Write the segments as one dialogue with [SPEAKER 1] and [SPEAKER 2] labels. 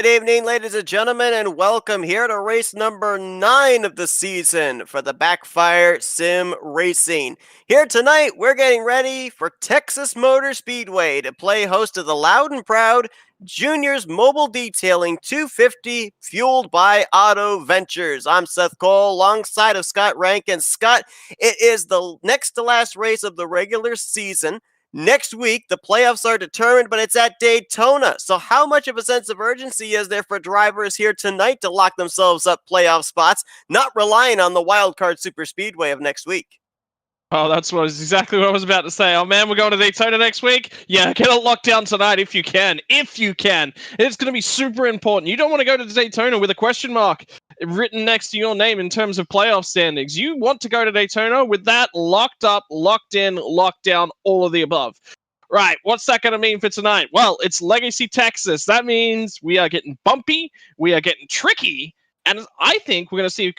[SPEAKER 1] Good evening, ladies and gentlemen, and welcome here to race number 9 of the season for the BackFire Sim Racing. Here tonight, we're getting ready for Texas Motor Speedway to play host to the loud and proud Juniors Mobile Detailing 250 fueled by Auto Ventures. I'm Seth Cole alongside of Scott Rankin. Scott, it is the next to last race of the regular season. Next week, the playoffs are determined, but it's at Daytona. So how much of a sense of urgency is there for drivers here tonight to lock themselves up playoff spots, not relying on the wild card super speedway of next week?
[SPEAKER 2] Oh, that's exactly what I was about to say. Oh man, we're going to Daytona next week? Yeah, get it locked down tonight if you can. If you can. It's going to be super important. You don't want to go to Daytona with a question mark written next to your name in terms of playoff standings. You want to go to Daytona with that locked up, locked in, locked down, all of the above. Right, what's that going to mean for tonight? Well, it's Legacy Texas. That means we are getting bumpy, we are getting tricky, and I think we're going to see...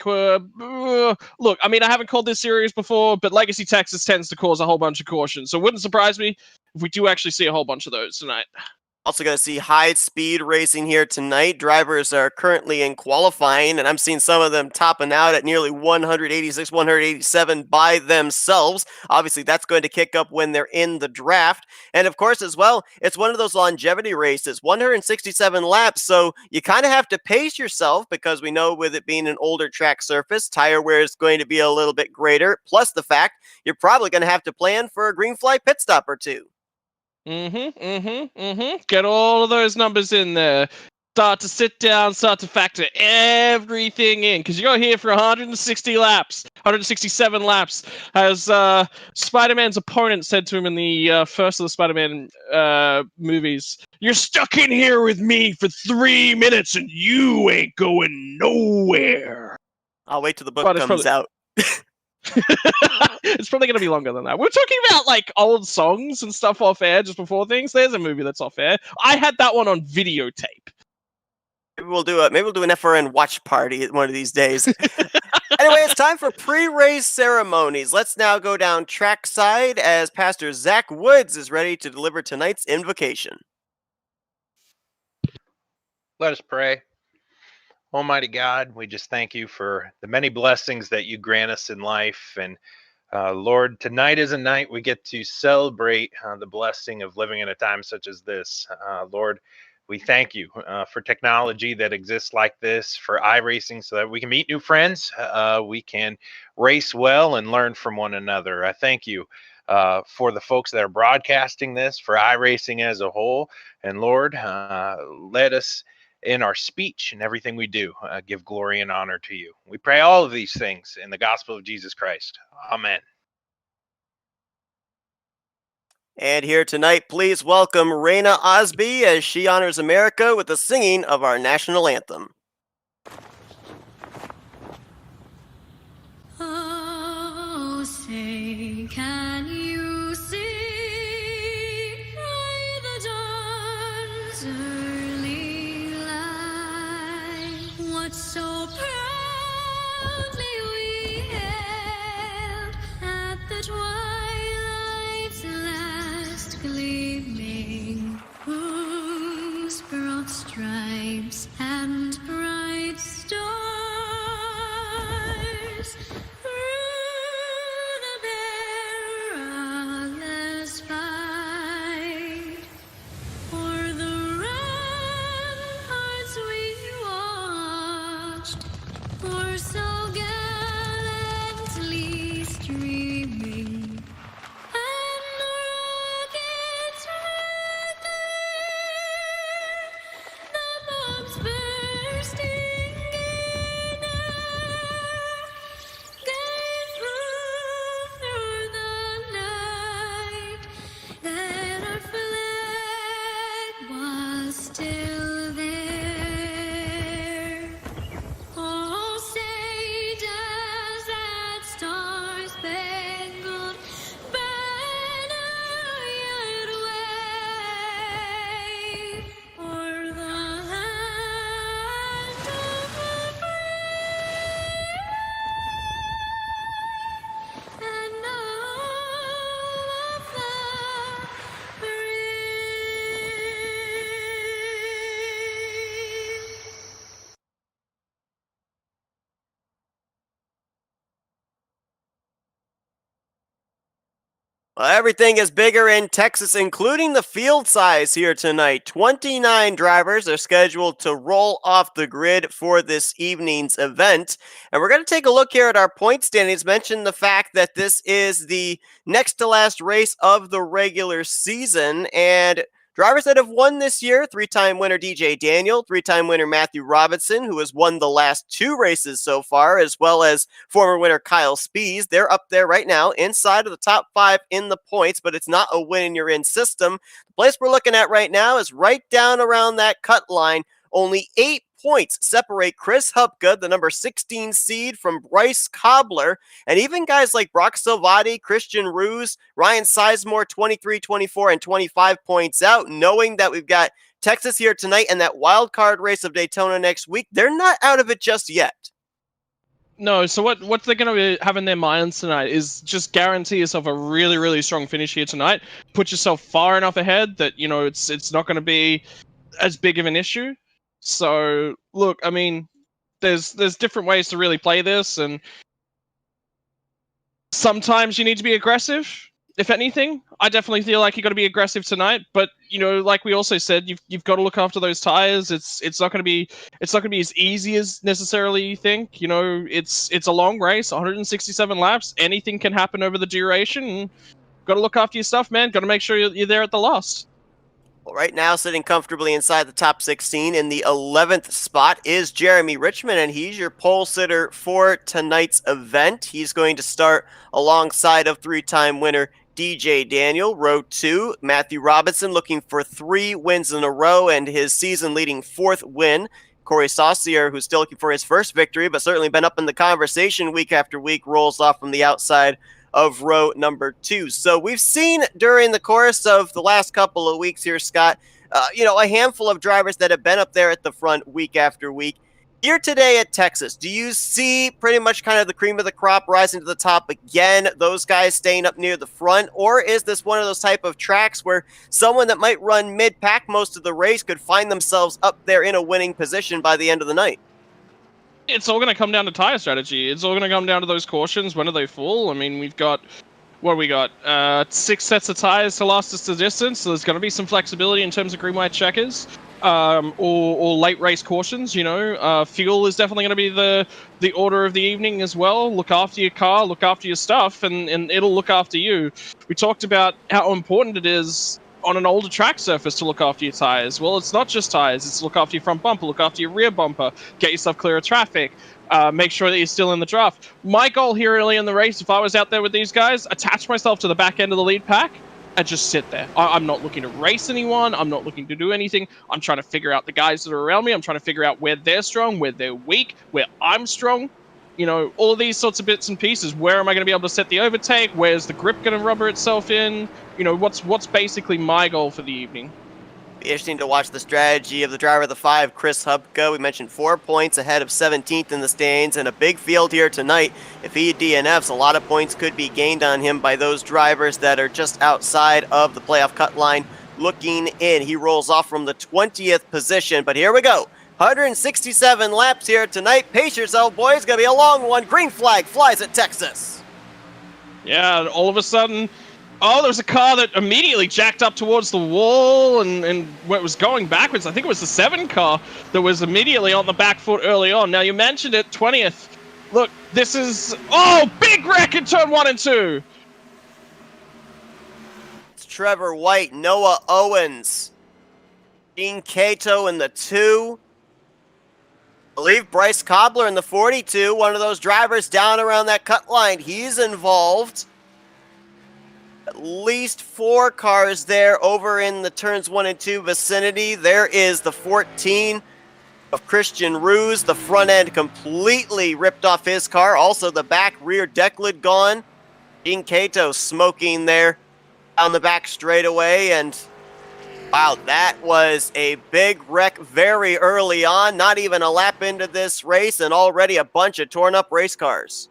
[SPEAKER 2] look, I mean, I haven't called this series before, but Legacy Texas tends to cause a whole bunch of caution, so it wouldn't surprise me if we do actually see a whole bunch of those tonight.
[SPEAKER 1] Also going to see high-speed racing here tonight. Drivers are currently in qualifying, and I'm seeing some of them topping out at nearly 186, 187 by themselves. Obviously, that's going to kick up when they're in the draft. And of course, as well, it's one of those longevity races, 167 laps, so you kind of have to pace yourself because we know with it being an older track surface, tire wear is going to be a little bit greater, plus the fact you're probably going to have to plan for a green flag pit stop or two.
[SPEAKER 2] Get all of those numbers in there. Start to sit down, start to factor everything in, because you're here for 160 laps, 167 laps, as Spider-Man's opponent said to him in the first of the Spider-Man movies. You're stuck in here with me for 3 minutes, and you ain't going nowhere.
[SPEAKER 1] I'll wait till the book comes out.
[SPEAKER 2] It's probably going to be longer than that. We're talking about like old songs and stuff off air just before things. There's a movie that's off air. I had that one on videotape.
[SPEAKER 1] Maybe we'll do an FRN watch party one of these days. Anyway, it's time for pre-race ceremonies. Let's now go down trackside as Pastor Zach Woods is ready to deliver tonight's invocation.
[SPEAKER 3] Let us pray. Almighty God, we just thank you for the many blessings that you grant us in life. And Lord, tonight is a night we get to celebrate the blessing of living in a time such as this. Lord, we thank you for technology that exists like this, for iRacing, so that we can meet new friends, we can race well and learn from one another. I thank you for the folks that are broadcasting this, for iRacing as a whole. And Lord, let us, in our speech and everything we do, give glory and honor to you. We pray all of these things in the gospel of Jesus Christ. Amen.
[SPEAKER 1] And here tonight, please welcome Raina Osby as she honors America with the singing of our national anthem.
[SPEAKER 4] Oh, say, can you see by the dawn's early light what so proudly we hailed at the twilight's last gleaming, whose broad stripes and bright stars through the
[SPEAKER 1] Well, everything is bigger in Texas, including the field size here tonight. 29 drivers are scheduled to roll off the grid for this evening's event. And we're going to take a look here at our point standings. Mention the fact that this is the next to last race of the regular season. And drivers that have won this year, three-time winner DJ Daniel, three-time winner Matthew Robinson, who has won the last two races so far, as well as former winner Kyle Spees. They're up there right now inside of the top 5 in the points, but it's not a win you're in system. The place we're looking at right now is right down around that cut line. Only 8 points separate Chris Hupka, the number 16 seed, from Bryce Cobbler. And even guys like Brock Silvati, Christian Ruse, Ryan Sizemore, 23, 24, and 25 points out, knowing that we've got Texas here tonight and that wild card race of Daytona next week. They're not out of it just yet.
[SPEAKER 2] No, so what they're going to have in their minds tonight is just guarantee yourself a really, really strong finish here tonight. Put yourself far enough ahead that, you know, it's not going to be as big of an issue. So, look, I mean, there's different ways to really play this, and sometimes you need to be aggressive. If anything, I definitely feel like you got to be aggressive tonight. But you know, like we also said, you've got to look after those tires. It's not going to be as easy as necessarily you think. You know, it's a long race, 167 laps. Anything can happen over the duration. And got to look after your stuff, man. Got to make sure you're there at the last.
[SPEAKER 1] Well, right now, sitting comfortably inside the top 16 in the 11th spot is Jeremy Richmond, and he's your pole sitter for tonight's event. He's going to start alongside of three-time winner DJ Daniel. Row 2, Matthew Robinson looking for 3 wins in a row and his season-leading 4th win. Corey Saucier, who's still looking for his first victory, but certainly been up in the conversation week after week, rolls off from the outside of row number 2. So we've seen during the course of the last couple of weeks here, Scott, a handful of drivers that have been up there at the front week after week. Here today at Texas, do you see pretty much kind of the cream of the crop rising to the top again, those guys staying up near the front? Or is this one of those type of tracks where someone that might run mid-pack most of the race could find themselves up there in a winning position by the end of the night?
[SPEAKER 2] It's all going to come down to tire strategy. It's all going to come down to those cautions. When are they full? I mean, we've got, what do we got? 6 sets of tires to last us the distance. So there's going to be some flexibility in terms of green, white checkers, or late race cautions. You know, fuel is definitely going to be the order of the evening as well. Look after your car, look after your stuff, and it'll look after you. We talked about how important it is on an older track surface to look after your tires. Well, it's not just tires. It's look after your front bumper, look after your rear bumper, get yourself clear of traffic, make sure that you're still in the draft. My goal here early in the race, if I was out there with these guys, attach myself to the back end of the lead pack and just sit there. I'm not looking to race anyone. I'm not looking to do anything. I'm trying to figure out the guys that are around me. I'm trying to figure out where they're strong, where they're weak, where I'm strong. You know, all of these sorts of bits and pieces. Where am I going to be able to set the overtake? Where's the grip going to rubber itself in? You know, what's basically my goal for the evening?
[SPEAKER 1] Interesting to watch the strategy of the driver of the 5, Chris Hupka. We mentioned 4 points ahead of 17th in the stands and a big field here tonight. If he DNFs, a lot of points could be gained on him by those drivers that are just outside of the playoff cut line looking in. He rolls off from the 20th position, but here we go. 167 laps here tonight. Pace yourself, boys. It's going to be a long one. Green flag flies at Texas.
[SPEAKER 2] Yeah, all of a sudden, there was a car that immediately jacked up towards the wall and was going backwards. I think it was the 7 car that was immediately on the back foot early on. Now, you mentioned it, 20th. Look, this is... big wreck in turn 1 and 2.
[SPEAKER 1] It's Trevor White, Noah Owens, Gene Cato in the 2. I believe Bryce Cobbler in the 42, one of those drivers down around that cut line. He's involved. At least 4 cars there over in the turns 1 and 2 vicinity. There is the 14 of Christian Ruse. The front end completely ripped off his car. Also the back rear deck lid gone. Gene Cato smoking there on the back straightaway, and wow, that was a big wreck very early on. Not even a lap into this race, and already a bunch of torn up race cars.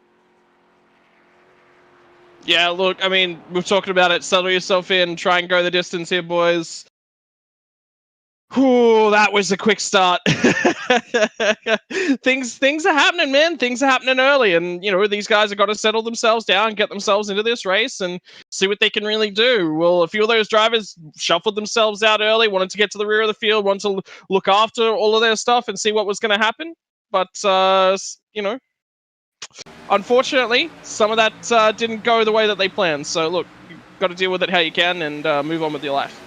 [SPEAKER 2] Yeah, look, I mean, we've talked about it. Settle yourself in. Try and go the distance here, boys. Whew, that was a quick start. Things are happening, man. Things are happening early, and these guys have got to settle themselves down, get themselves into this race, and see what they can really do. Well, a few of those drivers shuffled themselves out early, wanted to get to the rear of the field, wanted to look after all of their stuff and see what was going to happen. But unfortunately, some of that didn't go the way that they planned. So look, you've got to deal with it how you can and move on with your life.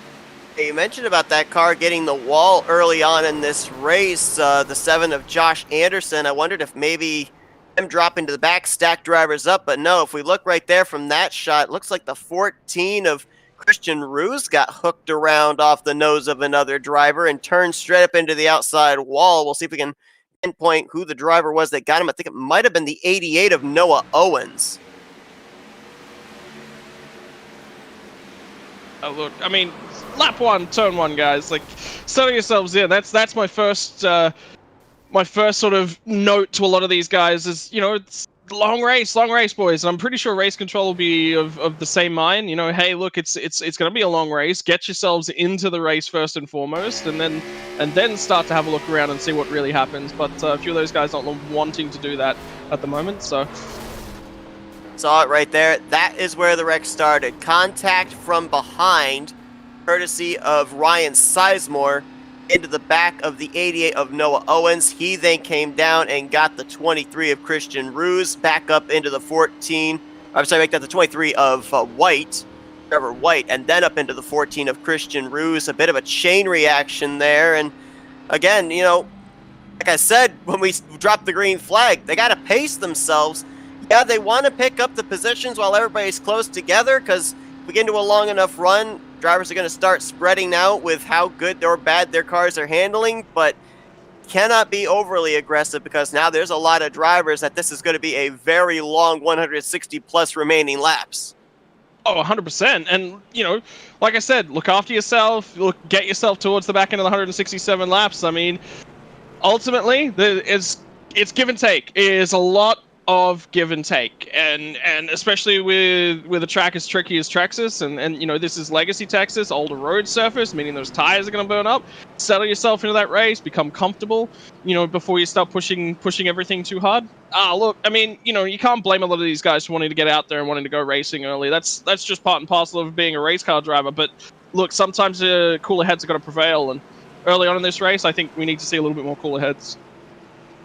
[SPEAKER 1] You mentioned about that car getting the wall early on in this race, the 7 of Josh Anderson. I wondered if maybe him dropping to the back stack drivers up, but no, if we look right there from that shot, it looks like the 14 of Christian Roos got hooked around off the nose of another driver and turned straight up into the outside wall. We'll see if we can pinpoint who the driver was that got him. I think it might have been the 88 of Noah Owens.
[SPEAKER 2] Oh, look, I mean, lap 1, turn 1, guys. Like, settle yourselves in. That's my first sort of note to a lot of these guys is, it's long race, boys. And I'm pretty sure race control will be of the same mind. Hey, look, it's going to be a long race. Get yourselves into the race first and foremost, and then start to have a look around and see what really happens. But a few of those guys aren't wanting to do that at the moment, so.
[SPEAKER 1] Saw it right there. That is where the wreck started. Contact from behind, courtesy of Ryan Sizemore, into the back of the 88 of Noah Owens. He then came down and got the 23 of Christian Roos back up into the 14. I'm sorry, make that the 23 of Trevor White, and then up into the 14 of Christian Roos. A bit of a chain reaction there. And again, like I said, when we dropped the green flag, they got to pace themselves. Yeah, they want to pick up the positions while everybody's close together, because if we get into a long enough run, drivers are going to start spreading out with how good or bad their cars are handling, but cannot be overly aggressive because now there's a lot of drivers that this is going to be a very long 160 plus remaining laps.
[SPEAKER 2] Oh, 100%. And, like I said, look after yourself, get yourself towards the back end of the 167 laps. I mean, ultimately, it's give and take. It is a lot of give and take, and especially with a track as tricky as Texas, and this is legacy Texas, older road surface, meaning those tires are going to burn up. Settle yourself into that race, become comfortable, before you start pushing everything too hard. Look, I mean, you can't blame a lot of these guys for wanting to get out there and wanting to go racing early. That's just part and parcel of being a race car driver. But look, sometimes the cooler heads are going to prevail, and early on in this race, I think we need to see a little bit more cooler heads.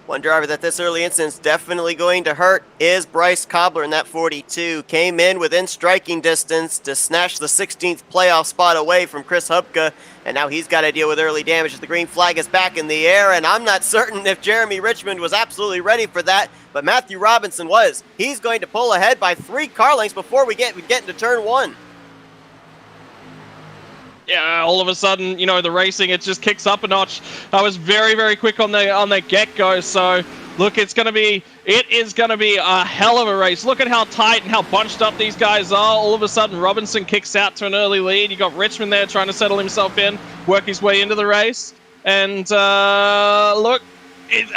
[SPEAKER 1] One driver that this early incident's definitely going to hurt is Bryce Cobbler in that 42. Came in within striking distance to snatch the 16th playoff spot away from Chris Hubka, and now he's got to deal with early damage as the green flag is back in the air, and I'm not certain if Jeremy Richmond was absolutely ready for that, but Matthew Robinson was. He's going to pull ahead by 3 car lengths before we get into turn 1.
[SPEAKER 2] Yeah, all of a sudden, the racing, it just kicks up a notch. I was very, very quick on the get-go, so look, it is going to be a hell of a race. Look at how tight and how bunched up these guys are. All of a sudden, Robinson kicks out to an early lead. You got Richmond there trying to settle himself in, work his way into the race. And look,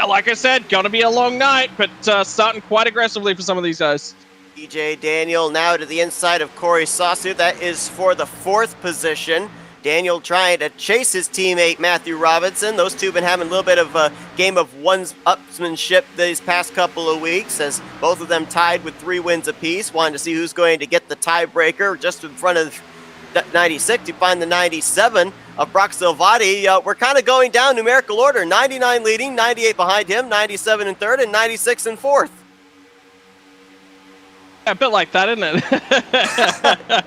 [SPEAKER 2] like I said, going to be a long night, but starting quite aggressively for some of these guys.
[SPEAKER 1] DJ Daniel now to the inside of Corey Sasu. That is for the 4th position. Daniel trying to chase his teammate Matthew Robinson. Those two have been having a little bit of a game of one-upsmanship these past couple of weeks, as both of them tied with 3 wins apiece. Wanting to see who's going to get the tiebreaker just in front of 96. You find the 97 of Brock Silvati. We're kind of going down numerical order. 99 leading, 98 behind him, 97 in 3rd, and 96 in 4th.
[SPEAKER 2] A bit like that, isn't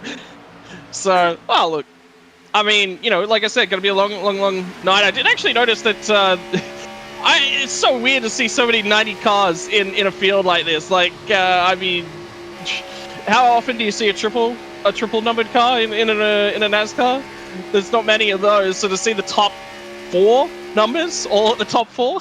[SPEAKER 2] it? So, well, look, I mean, like I said, going to be a long night. I did actually notice that it's so weird to see so many 90 cars in a field like this. Like, I mean, how often do you see a triple numbered car in a NASCAR? There's not many of those. So to see the top 4 numbers, all at the top 4.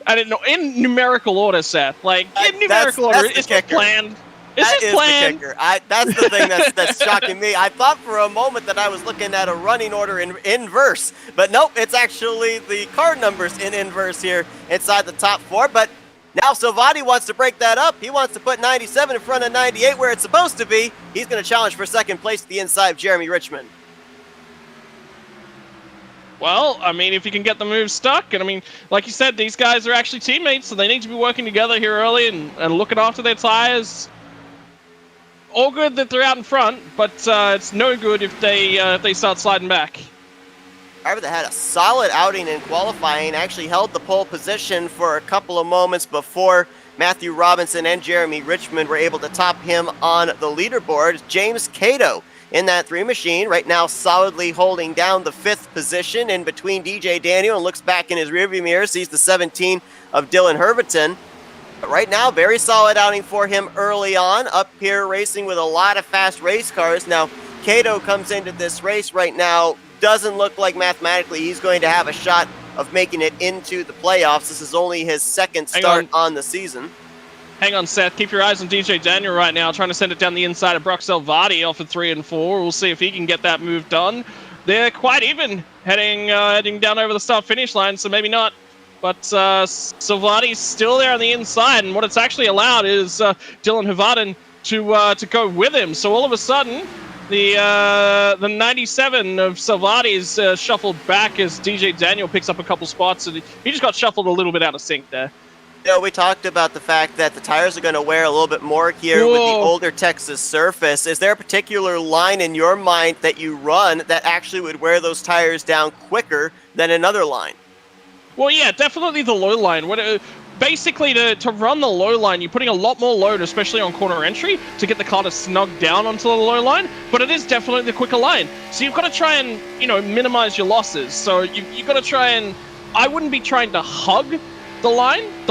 [SPEAKER 2] And in numerical order, Seth. Like, in numerical order, it's planned. That's the kicker. That's the thing
[SPEAKER 1] that's shocking me. I thought for a moment that I was looking at a running order in inverse, but nope, it's actually the car numbers in inverse here inside the top 4. But now Silvati wants to break that up. He wants to put 97 in front of 98 where it's supposed to be. He's going to challenge for 2nd place to the inside of Jeremy Richmond.
[SPEAKER 2] Well, I mean, if you can get the move stuck, and I mean, like you said, these guys are actually teammates, so they need to be working together here early and looking after their tires. All good that they're out in front, but it's no good if they start sliding back.
[SPEAKER 1] Driver that had a solid outing in qualifying, actually held the pole position for a couple of moments before Matthew Robinson and Jeremy Richmond were able to top him on the leaderboard. James Cato in that 3 machine, right now solidly holding down the 5th position in between DJ Daniel, and looks back in his rearview mirror, sees the 17 of Dylan Herberton. But right now, very solid outing for him early on, up here racing with a lot of fast race cars. Now, Cato comes into this race right now, doesn't look like mathematically he's going to have a shot of making it into the playoffs. This is only his 2nd start on the season.
[SPEAKER 2] Hang on, Seth. Keep your eyes on DJ Daniel right now, trying to send it down the inside of Brock Salvati off of 3 and 4. We'll see if he can get that move done. They're quite even heading down over the start-finish line, so maybe not. But Salvati's still there on the inside, and what it's actually allowed is Dylan Herberton to go with him. So all of a sudden, the 97 of Salvati is shuffled back as DJ Daniel picks up a couple spots, and he just got shuffled a little bit out of sync there.
[SPEAKER 1] You know, we talked about the fact that the tires are going to wear a little bit more here with the older Texas surface. Is there a particular line in your mind that you run that actually would wear those tires down quicker than another line?
[SPEAKER 2] Well, yeah, definitely the low line. Basically, to run the low line, you're putting a lot more load, especially on corner entry, to get the car to snug down onto the low line, but it is definitely the quicker line. So you've got to try and, minimize your losses. So you've got to try and... I wouldn't be trying to hug the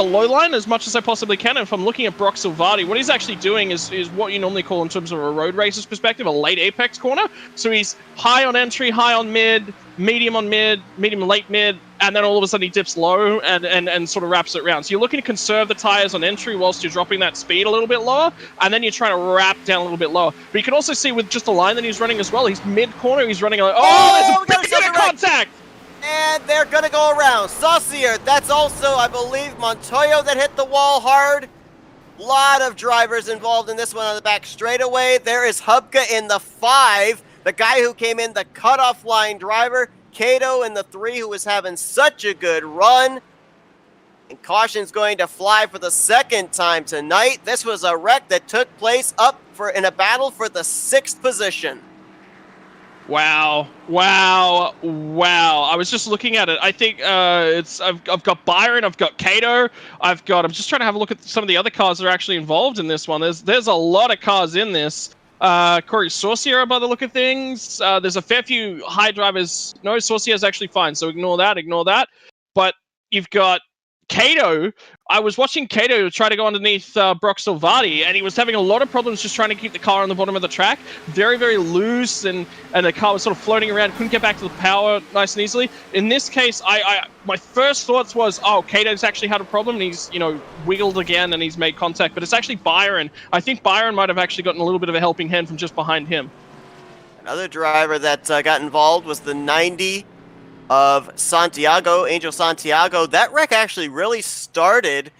[SPEAKER 2] low line, as much as I possibly can. If I'm looking at Brock Salvati, what he's actually doing is what you normally call, in terms of a road racer's perspective, a late apex corner. So he's high on entry, high on mid, medium on mid, medium late mid, and then all of a sudden he dips low and sort of wraps it around. So you're looking to conserve the tires on entry whilst you're dropping that speed a little bit lower, and then you're trying to wrap down a little bit lower. But you can also see with just the line that he's running as well, he's mid-corner, he's running like, there's a bit of contact!
[SPEAKER 1] And they're going to go around. Saucier, that's also, I believe, Montoya that hit the wall hard. A lot of drivers involved in this one on the back straightaway. There is Hubka in the 5, the guy who came in, the cutoff line driver. Cato in the 3, who was having such a good run. And caution's going to fly for the 2nd time tonight. This was a wreck that took place in a battle for the 6th position.
[SPEAKER 2] Wow. I was just looking at it. I think I've got Byron, I've got Cato, I'm just trying to have a look at some of the other cars that are actually involved in this one. There's a lot of cars in this. Corey Saucier, by the look of things. There's a fair few high drivers. No, Saucier's actually fine, so ignore that. But you've got Cato. I was watching Cato try to go underneath Brock Salvati, and he was having a lot of problems just trying to keep the car on the bottom of the track. Very, very loose, and the car was sort of floating around, couldn't get back to the power nice and easily. In this case, my first thoughts was, Cato's actually had a problem, and he's, wiggled again, and he's made contact. But it's actually Byron. I think Byron might have actually gotten a little bit of a helping hand from just behind him.
[SPEAKER 1] Another driver that got involved was the 90 of Santiago, Angel Santiago. That wreck actually really started,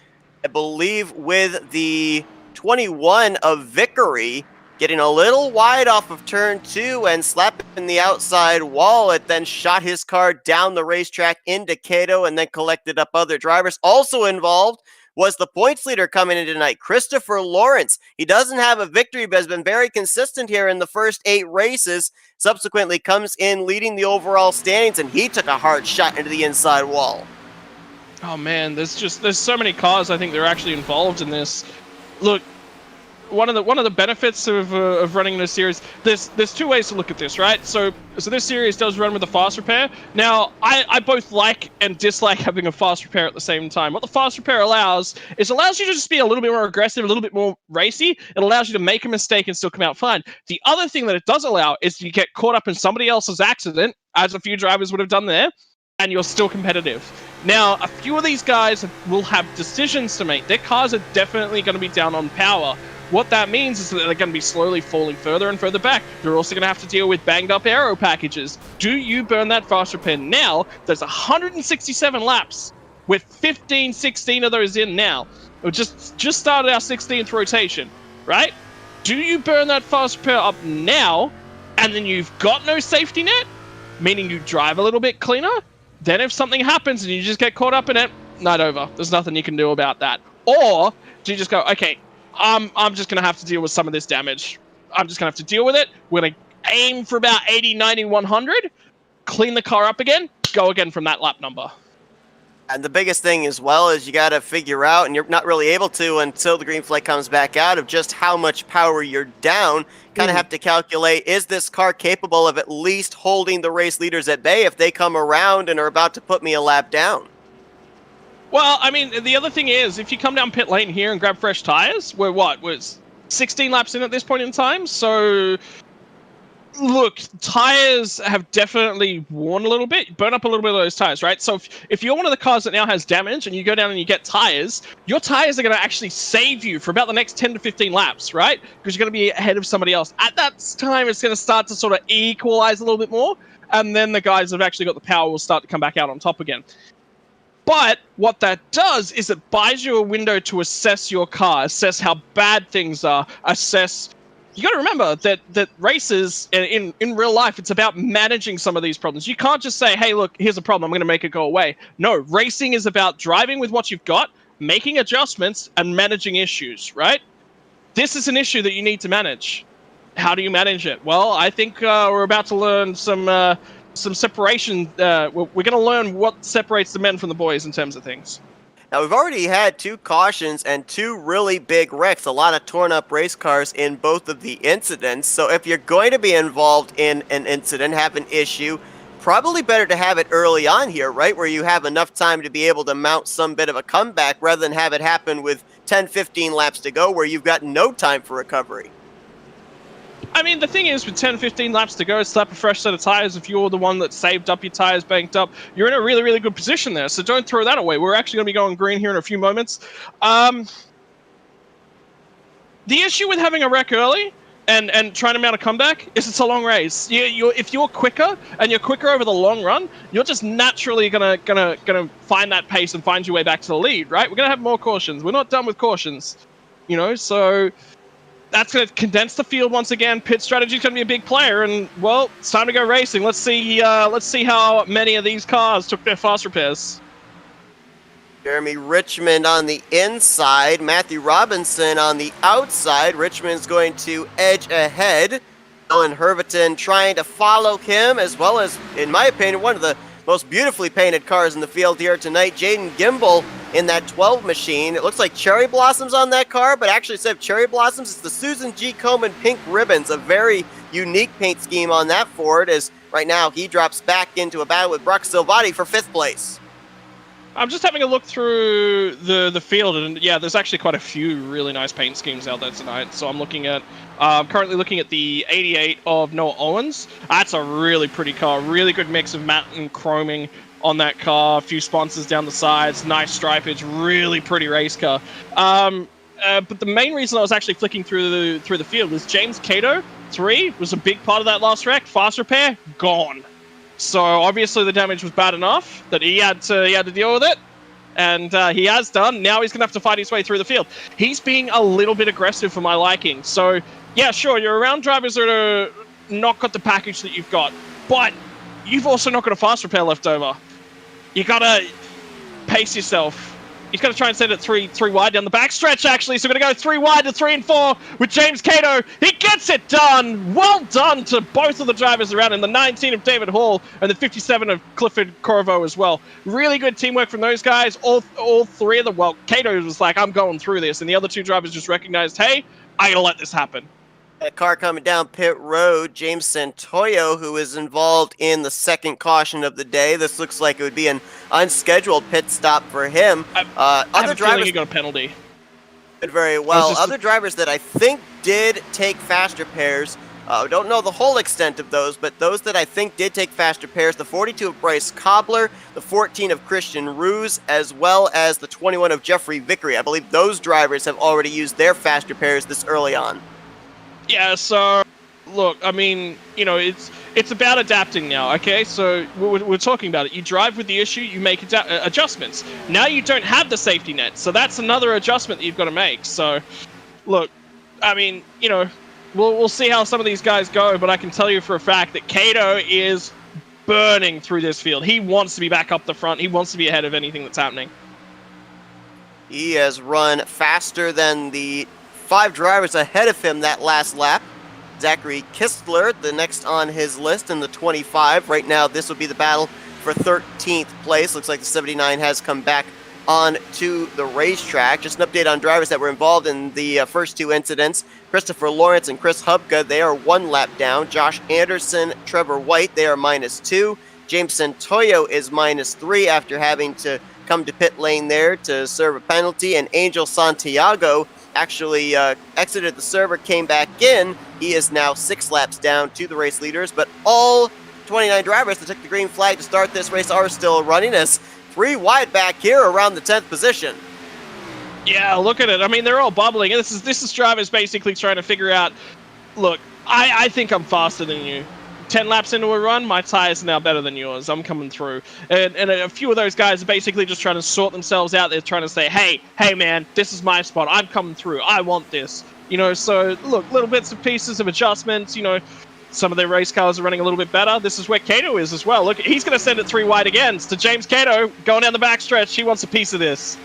[SPEAKER 1] I believe, with the 21 of Vickery getting a little wide off of turn 2 and slapping the outside wall. It then shot his car down the racetrack into Cato and then collected up other drivers. Also involved was the points leader coming in tonight, Christopher Lawrence. He doesn't have a victory, but has been very consistent here in the first 8 races. Subsequently comes in leading the overall standings, and he took a hard shot into the inside wall.
[SPEAKER 2] Oh man, there's so many cars I think they're actually involved in this. Look, one of the benefits of running this series, there's 2 ways to look at this, right? So this series does run with a fast repair. Now, I both like and dislike having a fast repair at the same time. What the fast repair allows you to just be a little bit more aggressive, a little bit more racy. It allows you to make a mistake and still come out fine. The other thing that it does allow is you get caught up in somebody else's accident, as a few drivers would have done there, and you're still competitive. Now, a few of these guys will have decisions to make. Their cars are definitely going to be down on power. What that means is that they're going to be slowly falling further and further back. They're also going to have to deal with banged up aero packages. Do you burn that fast repair now? There's 167 laps with 15, 16 of those in now. We just started our 16th rotation, right? Do you burn that fast repair up now and then you've got no safety net? meaning you drive a little bit cleaner. Then if something happens and you just get caught up in it, night over. There's nothing you can do about that. Or do you just go, okay, I'm just going to have to deal with some of this damage. I'm just going to have to deal with it. We're going to aim for about 80, 90, 100, clean the car up again, go again from that lap number.
[SPEAKER 1] And the biggest thing as well is you got to figure out, and you're not really able to until the green flag comes back out, of just how much power you're down. Kind of have to calculate, is this car capable of at least holding the race leaders at bay if they come around and are about to put me a lap down?
[SPEAKER 2] Well, I mean, the other thing is, if you come down pit lane here and grab fresh tires, we're 16 laps in at this point in time, so look, tires have definitely worn a little bit, burn up a little bit of those tires, right? So if you're one of the cars that now has damage and you go down and you get tires, your tires are going to actually save you for about the next 10 to 15 laps, right? Because you're going to be ahead of somebody else. At that time, it's going to start to sort of equalize a little bit more, and then the guys that have actually got the power will start to come back out on top again. But what that does is it buys you a window to assess your car, assess how bad things are, assess... You got to remember that races in real life, it's about managing some of these problems. You can't just say, hey, look, here's a problem, I'm going to make it go away. No, racing is about driving with what you've got, making adjustments, and managing issues, right? This is an issue that you need to manage. How do you manage it? Well, I think we're about to learn some separation. We're going to learn what separates the men from the boys in terms of things.
[SPEAKER 1] Now, we've already had 2 cautions and 2 really big wrecks, a lot of torn up race cars in both of the incidents. So if you're going to be involved in an incident, have an issue, probably better to have it early on here, right? Where you have enough time to be able to mount some bit of a comeback rather than have it happen with 10, 15 laps to go where you've got no time for recovery.
[SPEAKER 2] I mean, the thing is, with 10, 15 laps to go, slap a fresh set of tires. If you're the one that saved up your tires, banked up, you're in a really, really good position there. So don't throw that away. We're actually going to be going green here in a few moments. The issue with having a wreck early and trying to mount a comeback is it's a long race. If you're quicker and you're quicker over the long run, you're just naturally gonna find that pace and find your way back to the lead, right? We're gonna have more cautions. We're not done with cautions, so. That's going to condense the field once again. Pit strategy is going to be a big player, and well, it's time to go racing. Let's see how many of these cars took their fast repairs.
[SPEAKER 1] Jeremy Richmond on the inside, Matthew Robinson on the outside. Richmond's going to edge ahead. Dylan Herviton trying to follow him, as well as, in my opinion, one of the most beautifully painted cars in the field here tonight. Jaden Gimbel in that 12 machine. It looks like cherry blossoms on that car, but actually instead of cherry blossoms, it's the Susan G. Komen pink ribbons. A very unique paint scheme on that Ford, as right now he drops back into a battle with Brock Silvati for 5th place.
[SPEAKER 2] I'm just having a look through the field, and yeah, there's actually quite a few really nice paint schemes out there tonight. So I'm currently looking at the 88 of Noah Owens. That's a really pretty car, really good mix of matte and chroming on that car. A few sponsors down the sides, nice stripage, really pretty race car. But the main reason I was actually flicking through the field was James Cato 3 was a big part of that last wreck. Fast repair gone. So obviously the damage was bad enough that he had to deal with it, and he has done. Now he's gonna have to fight his way through the field. He's being a little bit aggressive for my liking. So yeah, sure, you're around drivers that are not got the package that you've got, but you've also not got a fast repair left over. You gotta pace yourself. He's going to try and send it three wide down the back stretch, actually. So we're going to go 3 wide to 3 and 4 with James Cato. He gets it done. Well done to both of the drivers around him, the 19 of David Hall and the 57 of Clifford Corvo as well. Really good teamwork from those guys. All 3 of them. Well, Cato was like, I'm going through this. And the other 2 drivers just recognized, hey, I got to let this happen.
[SPEAKER 1] A car coming down pit road, James Santoyo, who is involved in the second caution of the day. This looks like it would be an unscheduled pit stop for him.
[SPEAKER 2] Other drivers, he got a penalty.
[SPEAKER 1] Did very well. Other drivers that I think did take fast repairs. Don't know the whole extent of those, but those that I think did take fast repairs, the 42 of Bryce Cobbler, the 14 of Christian Ruse, as well as the 21 of Jeffrey Vickery. I believe those drivers have already used their fast repairs this early on.
[SPEAKER 2] Yeah, so, look, I mean, it's about adapting now, okay? So, we're talking about it. You drive with the issue, you make adjustments. Now you don't have the safety net, so that's another adjustment that you've got to make. So, look, I mean, we'll see how some of these guys go, but I can tell you for a fact that Cato is burning through this field. He wants to be back up the front. He wants to be ahead of anything that's happening.
[SPEAKER 1] He has run faster than the 5 drivers ahead of him that last lap. Zachary Kistler, the next on his list in the 25. Right now, this will be the battle for 13th place. Looks like the 79 has come back on to the racetrack. Just an update on drivers that were involved in the first 2 incidents. Christopher Lawrence and Chris Hubka, they are 1 lap down. Josh Anderson, Trevor White, they are -2. James Santoyo is -3 after having to come to pit lane there to serve a penalty. And Angel Santiago actually exited the server, came back in. He is now 6 laps down to the race leaders, but all 29 drivers that took the green flag to start this race are still running, as 3 wide back here around the 10th position.
[SPEAKER 2] Yeah, look at it. I mean, they're all bubbling. This is drivers basically trying to figure out, look, I think I'm faster than you. 10 laps into a run, my tires are now better than yours. I'm coming through. And a few of those guys are basically just trying to sort themselves out. They're trying to say, hey man, this is my spot. I'm coming through. I want this. So look, little bits and pieces of adjustments, some of their race cars are running a little bit better. This is where Cato is as well. Look, he's going to send it 3 wide again. It's to James Cato going down the backstretch. He wants a piece of this.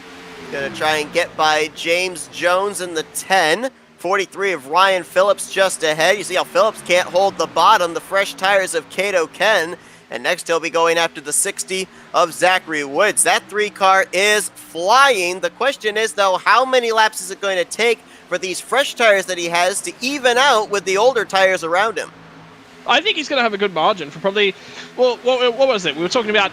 [SPEAKER 1] Going to try and get by James Jones in the 10. 43 of Ryan Phillips just ahead. You see how Phillips can't hold the bottom. The fresh tires of Cato can. And next he'll be going after the 60 of Zachary Woods. That 3 car is flying. The question is, though, how many laps is it going to take for these fresh tires that he has to even out with the older tires around him?
[SPEAKER 2] I think he's going to have a good margin for probably, well, what was it? We were talking about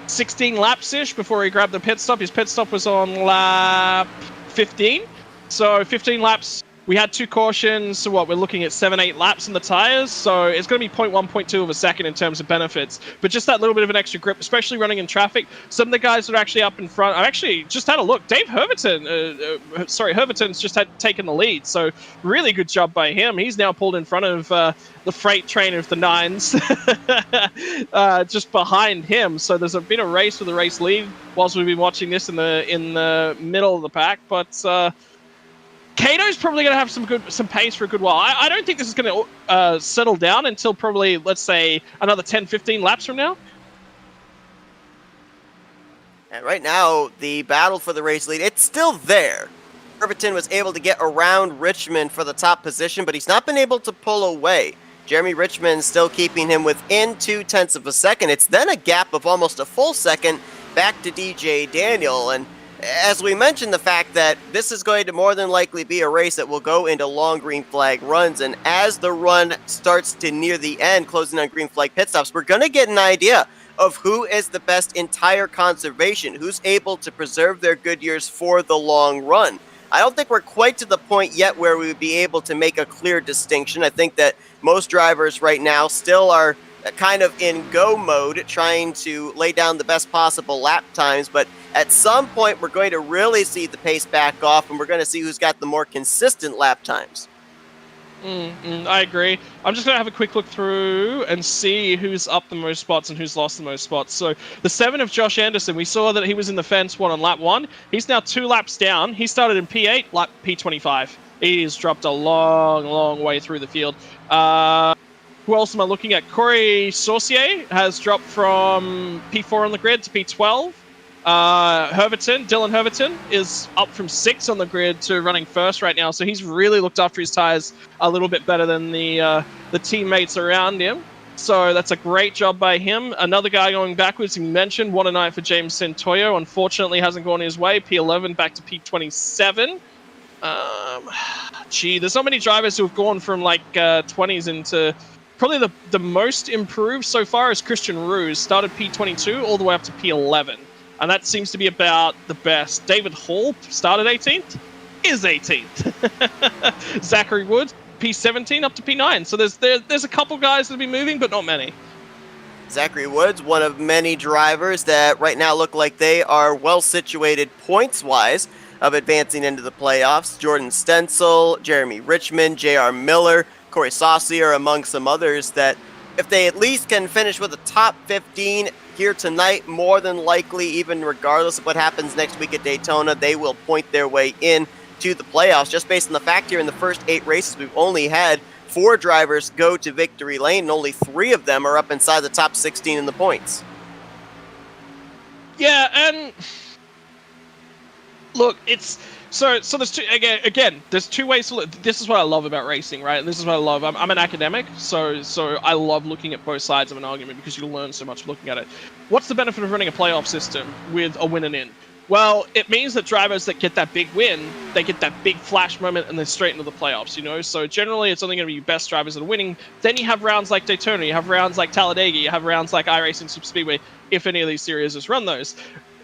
[SPEAKER 2] 16 laps-ish before he grabbed the pit stop. His pit stop was on lap 15. So 15 laps. We had 2 cautions, so we're looking at 7-8 laps in the tires, so it's going to be 0.1, 0.2 of a second in terms of benefits. But just that little bit of an extra grip, especially running in traffic. Some of the guys that are actually up in front, I actually just had a look. Dave Herberton's just taken the lead, so really good job by him. He's now pulled in front of the freight train of the 9s, just behind him. So there's been a race for the race lead whilst we've been watching this in the middle of the pack, but Cato's probably going to have some pace for a good while. I don't think this is going to settle down until probably, let's say, another 10, 15 laps from now.
[SPEAKER 1] And right now, the battle for the race lead, it's still there. Irvington was able to get around Richmond for the top position, but he's not been able to pull away. Jeremy Richmond still keeping him within 0.2 of a second. It's then a gap of almost a full second back to DJ Daniel. And as we mentioned, the fact that this is going to more than likely be a race that will go into long green flag runs, and as the run starts to near the end, closing on green flag pit stops, we're going to get an idea of who is the best in tire conservation, who's able to preserve their good years for the long run. I don't think we're quite to the point yet where we would be able to make a clear distinction. I think that most drivers right now still are kind of in go mode, trying to lay down the best possible lap times, but at some point we're going to really see the pace back off, and we're going to see who's got the more consistent lap times.
[SPEAKER 2] I agree. I'm just going to have a quick look through and see who's up the most spots and who's lost the most spots. So the 7 of Josh Anderson, we saw that he was in the fence on lap 1. He's now 2 laps down. He started in P8, lap P25. He's dropped a long, long way through the field. Who else am I looking at? Corey Saucier has dropped from P4 on the grid to P12. Dylan Herberton is up from 6 on the grid to running first right now, so he's really looked after his tires a little bit better than the teammates around him. So that's a great job by him. Another guy going backwards, you mentioned, what a night for James Santoyo. Unfortunately, hasn't gone his way. P11 back to P27. There's not many drivers who have gone from like 20s into... Probably the most improved so far is Christian Ruse, started P22 all the way up to P11. And that seems to be about the best. David Hall started 18th, is 18th. Zachary Woods, P17 up to P9. So there's a couple guys that have been moving, but not many.
[SPEAKER 1] Zachary Woods, one of many drivers that right now look like they are well situated points-wise of advancing into the playoffs. Jordan Stencil, Jeremy Richmond, J.R. Miller, Corey Saucier, among some others that if they at least can finish with a top 15 here tonight, more than likely, even regardless of what happens next week at Daytona, they will point their way in to the playoffs. Just based on the fact here in the first 8 races, we've only had 4 drivers go to victory lane, and only 3 of them are up inside the top 16 in the points.
[SPEAKER 2] Yeah, and look, it's so there's two again. There's 2 ways to look. This is what I love about racing, right? And this is what I love. I'm an academic, so I love looking at both sides of an argument because you learn so much looking at it. What's the benefit of running a playoff system with a win and in? Well, it means that drivers that get that big win, they get that big flash moment and they're straight into the playoffs, you know? So generally it's only going to be your best drivers that are winning. Then you have rounds like Daytona, you have rounds like Talladega, you have rounds like iRacing Superspeedway, if any of these series just run those,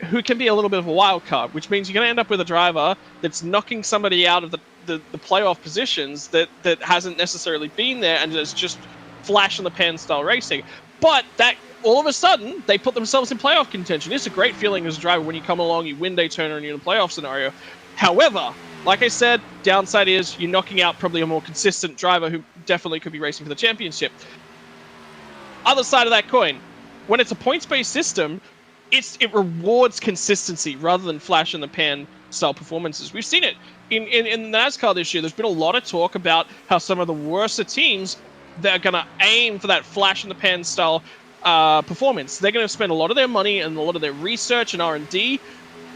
[SPEAKER 2] who can be a little bit of a wild card, which means you're going to end up with a driver that's knocking somebody out of the playoff positions that hasn't necessarily been there and is just flash in the pan style racing. But that all of a sudden, they put themselves in playoff contention. It's a great feeling as a driver when you come along, you win Daytona, and you're in a playoff scenario. However, like I said, downside is you're knocking out probably a more consistent driver who definitely could be racing for the championship. Other side of that coin, when it's a points-based system, it rewards consistency rather than flash in the pan style performances. We've seen it in NASCAR this year. There's been a lot of talk about how some of the worst teams that are going to aim for that flash in the pan style performance. They're going to spend a lot of their money and a lot of their research and R&D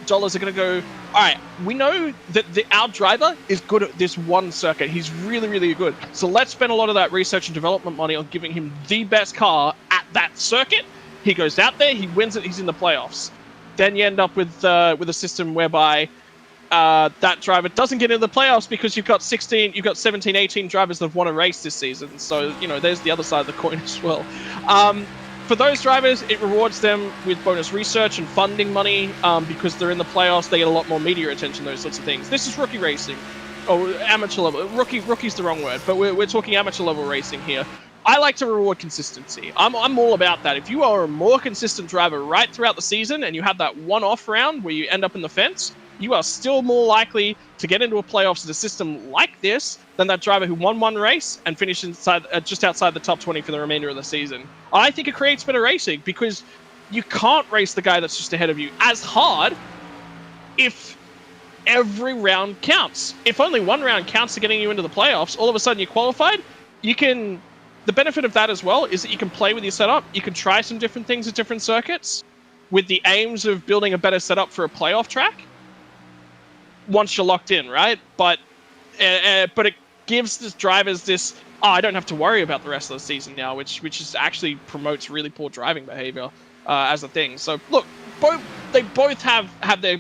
[SPEAKER 2] dollars are going to go, all right, we know that our driver is good at this one circuit. He's really, really good. So let's spend a lot of that research and development money on giving him the best car at that circuit. He goes out there, he wins it, he's in the playoffs. Then you end up with a system whereby that driver doesn't get into the playoffs because you've got 17, 18 drivers that want to race this season. So, you know, there's the other side of the coin as well. For those drivers, it rewards them with bonus research and funding money because they're in the playoffs. They get a lot more media attention, those sorts of things. This is rookie racing. Oh, amateur level. Rookie's the wrong word, but we're talking amateur level racing here. I like to reward consistency. I'm all about that. If you are a more consistent driver right throughout the season and you have that one-off round where you end up in the fence, you are still more likely to get into a playoffs in a system like this than that driver who won one race and finished just outside the top 20 for the remainder of the season. I think it creates better racing because you can't race the guy that's just ahead of you as hard if every round counts. If only one round counts to getting you into the playoffs, all of a sudden you're qualified, the benefit of that as well is that you can play with your setup. You can try some different things at different circuits with the aims of building a better setup for a playoff track once you're locked in, right? But it gives the drivers this, I don't have to worry about the rest of the season now, which actually promotes really poor driving behavior as a thing. So look, they both have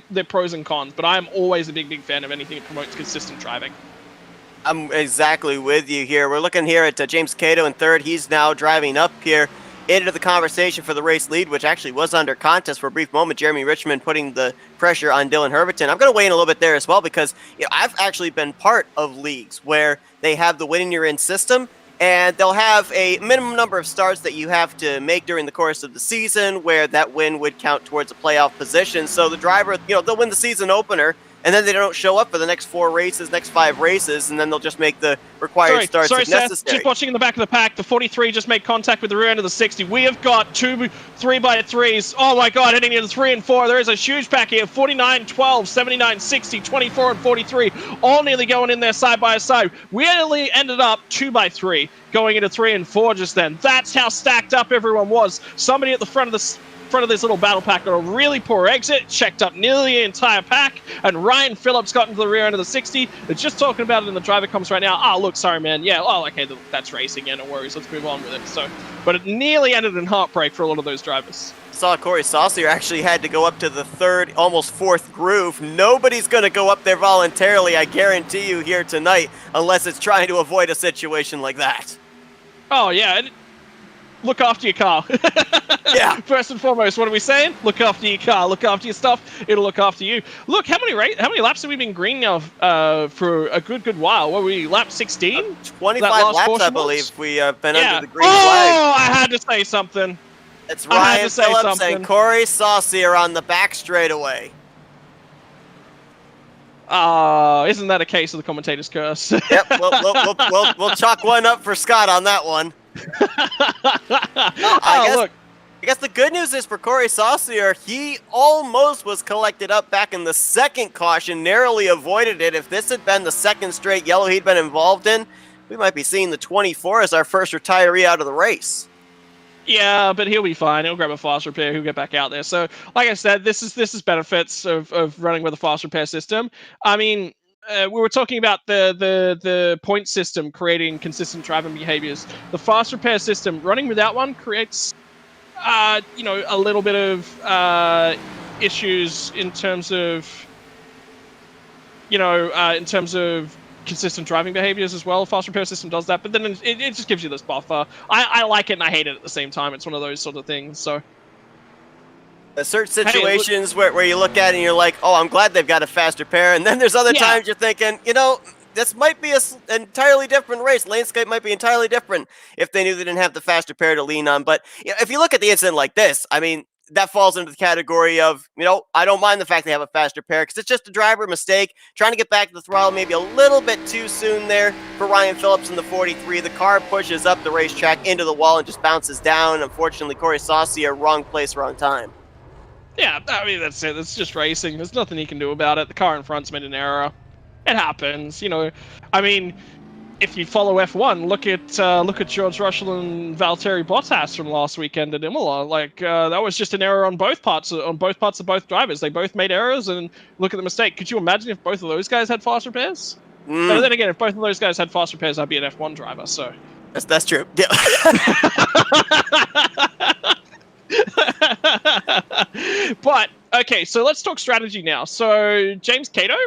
[SPEAKER 2] their pros and cons, but I'm always a big fan of anything that promotes consistent driving.
[SPEAKER 1] I'm exactly with you here. We're looking here at James Cato in third. He's now driving up here into the conversation for the race lead, which actually was under contest for a brief moment. Jeremy Richmond putting the pressure on Dylan Herberton. I'm going to weigh in a little bit there as well because I've actually been part of leagues where they have the winning you're in system, and they'll have a minimum number of starts that you have to make during the course of the season where that win would count towards a playoff position. So the driver, they'll win the season opener, and then they don't show up for the next 4 races, next 5 races, and then they'll just make the required starts if
[SPEAKER 2] Seth,
[SPEAKER 1] necessary.
[SPEAKER 2] Just watching in the back of the pack, the 43 just made contact with the rear end of the 60. We have got 2 3x3s. Oh my god, heading into 3 and 4. There is a huge pack here. 49, 12, 79, 60, 24, and 43. All nearly going in there side by side. We only ended up 2x3 going into 3 and 4 just then. That's how stacked up everyone was. Somebody at the front of this little battle pack got a really poor exit, checked up nearly the entire pack, and Ryan Phillips got into the rear end of the 60. They're just talking about it in the driver comms right now. Oh, look, sorry, man. Yeah, oh, okay, that's racing. Yeah, no worries. Let's move on with it. So, but it nearly ended in heartbreak for a lot of those drivers.
[SPEAKER 1] Saw Corey Saucier actually had to go up to the 3rd, almost 4th groove. Nobody's going to go up there voluntarily, I guarantee you, here tonight, unless it's trying to avoid a situation like that.
[SPEAKER 2] Oh, yeah. Look after your car.
[SPEAKER 1] Yeah.
[SPEAKER 2] First and foremost, what are we saying? Look after your car. Look after your stuff. It'll look after you. Look, how many laps have we been green now for a good while? What were we, lap 16?
[SPEAKER 1] 25 laps, I believe. We have been under the green flag.
[SPEAKER 2] Oh, I had to say something.
[SPEAKER 1] It's Ryan Phillips and Corey Saucier on the back straightaway.
[SPEAKER 2] Isn't that a case of the commentator's curse?
[SPEAKER 1] Yep, we'll chalk one up for Scott on that one. I guess the good news is for Corey Saucier, he almost was collected up back in the 2nd caution, narrowly avoided it. If this had been the 2nd straight yellow he'd been involved in, we might be seeing the 24 as our first retiree out of the race.
[SPEAKER 2] Yeah, but he'll be fine. He'll grab a fast repair. He'll get back out there. So, like I said, this is benefits of running with a fast repair system. I mean, we were talking about the point system creating consistent driving behaviors. The fast repair system running without one creates, a little bit of issues in terms of, consistent driving behaviors as well. Fast repair system does that, but then it just gives you this buffer. I like it and I hate it at the same time. It's one of those sort of things. So
[SPEAKER 1] There's certain situations where you look at it and you're like, oh, I'm glad they've got a fast repair. And then there's other times you're thinking, this might be an entirely different race. Landscape might be entirely different if they knew they didn't have the fast repair to lean on. But if you look at the incident like this, I mean, that falls into the category of, I don't mind the fact they have a fast repair because it's just a driver mistake, trying to get back to the throttle maybe a little bit too soon there for Ryan Phillips in the 43. The car pushes up the racetrack into the wall and just bounces down. Unfortunately, Corey Saucier, wrong place, wrong time.
[SPEAKER 2] Yeah, I mean, that's it. It's just racing. There's nothing you can do about it. The car in front's made an error. It happens, I mean, if you follow F1, look at George Russell and Valtteri Bottas from last weekend at Imola. That was just an error on both parts of both drivers. They both made errors, and look at the mistake. Could you imagine if both of those guys had fast repairs? But then again, if both of those guys had fast repairs, I'd be an F1 driver. So
[SPEAKER 1] that's true. Yeah.
[SPEAKER 2] But okay, so let's talk strategy now. So James Cato,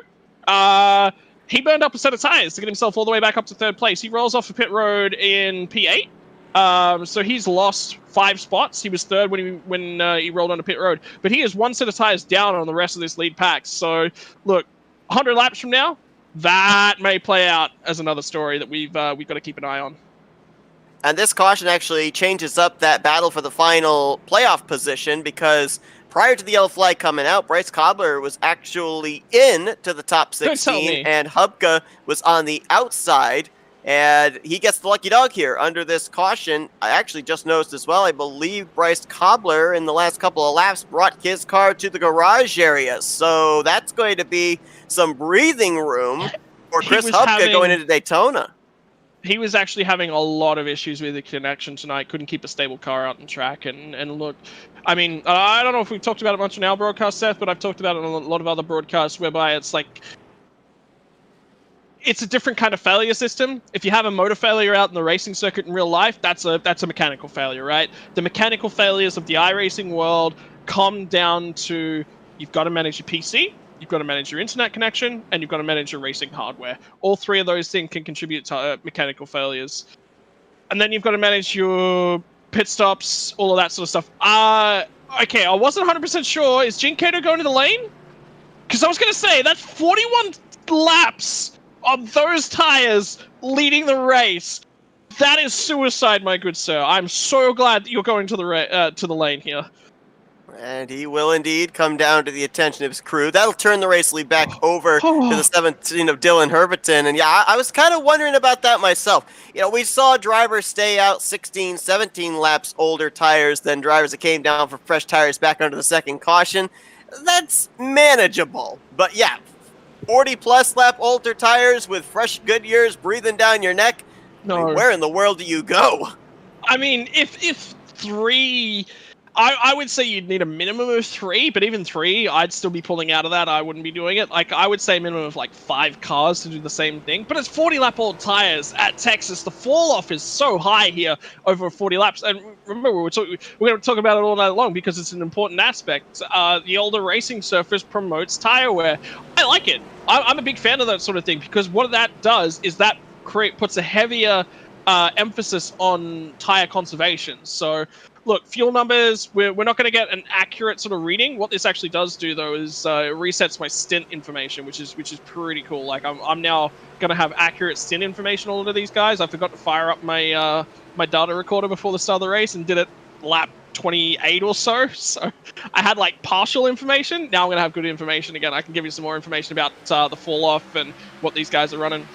[SPEAKER 2] he burned up a set of tires to get himself all the way back up to third place. He rolls off a pit road in P8. So he's lost 5 spots. He was third when he rolled onto pit road, but he is 1 set of tires down on the rest of this lead pack. So look, 100 laps from now, that may play out as another story that we've got to keep an eye on.
[SPEAKER 1] And this caution actually changes up that battle for the final playoff position because prior to the yellow flag coming out, Bryce Cobbler was actually in to the top 16, and Hubka was on the outside, and he gets the lucky dog here under this caution. I actually just noticed as well, I believe Bryce Cobbler in the last couple of laps brought his car to the garage area, so that's going to be some breathing room for Chris Hubka going into Daytona.
[SPEAKER 2] He was actually having a lot of issues with the connection tonight. Couldn't keep a stable car out on track. And look, I mean, I don't know if we've talked about it much in our broadcast, Seth, but I've talked about it on a lot of other broadcasts whereby it's like, it's a different kind of failure system. If you have a motor failure out in the racing circuit in real life, that's a mechanical failure, right? The mechanical failures of the iRacing world come down to you've got to manage your PC, you've got to manage your internet connection, and you've got to manage your racing hardware. All 3 of those things can contribute to mechanical failures. And then you've got to manage your pit stops, all of that sort of stuff. Okay, I wasn't 100% sure. Is Gene Cato going to the lane? Because I was going to say, that's 41 laps of those tires leading the race. That is suicide, my good sir. I'm so glad that you're going to the lane here.
[SPEAKER 1] And he will indeed come down to the attention of his crew. That'll turn the race lead back over to the 17 of Dylan Herberton. And yeah, I was kind of wondering about that myself. We saw drivers stay out 16, 17 laps older tires than drivers that came down for fresh tires back under the second caution. That's manageable. But yeah, 40-plus lap older tires with fresh Goodyears breathing down your neck. No. I mean, where in the world do you go?
[SPEAKER 2] I mean, if 3... I would say you'd need a minimum of 3, but even 3, I'd still be pulling out of that. I wouldn't be doing it. I would say a minimum of 5 cars to do the same thing. But it's 40-lap old tires at Texas. The fall-off is so high here over 40 laps. And remember, we're going to talk about it all night long because it's an important aspect. The older racing surface promotes tire wear. I like it. I'm a big fan of that sort of thing because what that does is that puts a heavier emphasis on tire conservation. So look, fuel numbers, we're not going to get an accurate sort of reading. What this actually does do, though, is it resets my stint information, which is pretty cool. Like, I'm now going to have accurate stint information on all of these guys. I forgot to fire up my my data recorder before the start of the race and did it lap 28 or so. So I had, partial information. Now I'm going to have good information again. I can give you some more information about the fall-off and what these guys are running.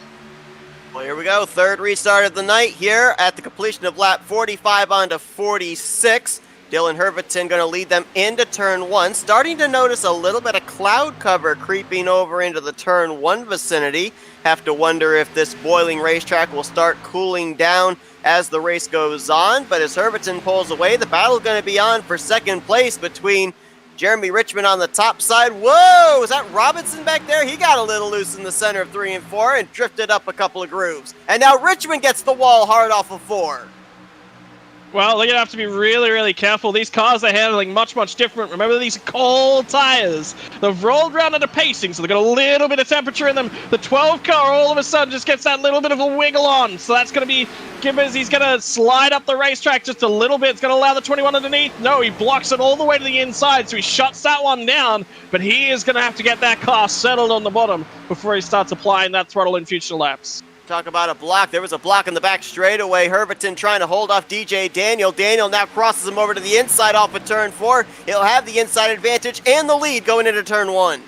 [SPEAKER 1] Well, here we go. Third restart of the night here at the completion of lap 45 onto 46. Dylan Herbertson going to lead them into turn 1. Starting to notice a little bit of cloud cover creeping over into the turn 1 vicinity. Have to wonder if this boiling racetrack will start cooling down as the race goes on. But as Herbertson pulls away, the battle going to be on for second place between Jeremy Richmond on the top side. Whoa, is that Robinson back there? He got a little loose in the center of 3 and 4 and drifted up a couple of grooves. And now Richmond gets the wall hard off of 4.
[SPEAKER 2] Well, they're going to have to be really, really careful. These cars are handling much, much different. Remember, these are cold tires. They've rolled around into pacing, so they've got a little bit of temperature in them. The 12 car all of a sudden just gets that little bit of a wiggle on. So that's going to be Gibbons. He's going to slide up the racetrack just a little bit. It's going to allow the 21 underneath. No, he blocks it all the way to the inside, so he shuts that one down. But he is going to have to get that car settled on the bottom before he starts applying that throttle in future laps.
[SPEAKER 1] Talk about a block. There was a block in the back straightaway. Herbertson trying to hold off DJ Daniel. Daniel now crosses him over to the inside off of turn 4. He'll have the inside advantage and the lead going into turn 1.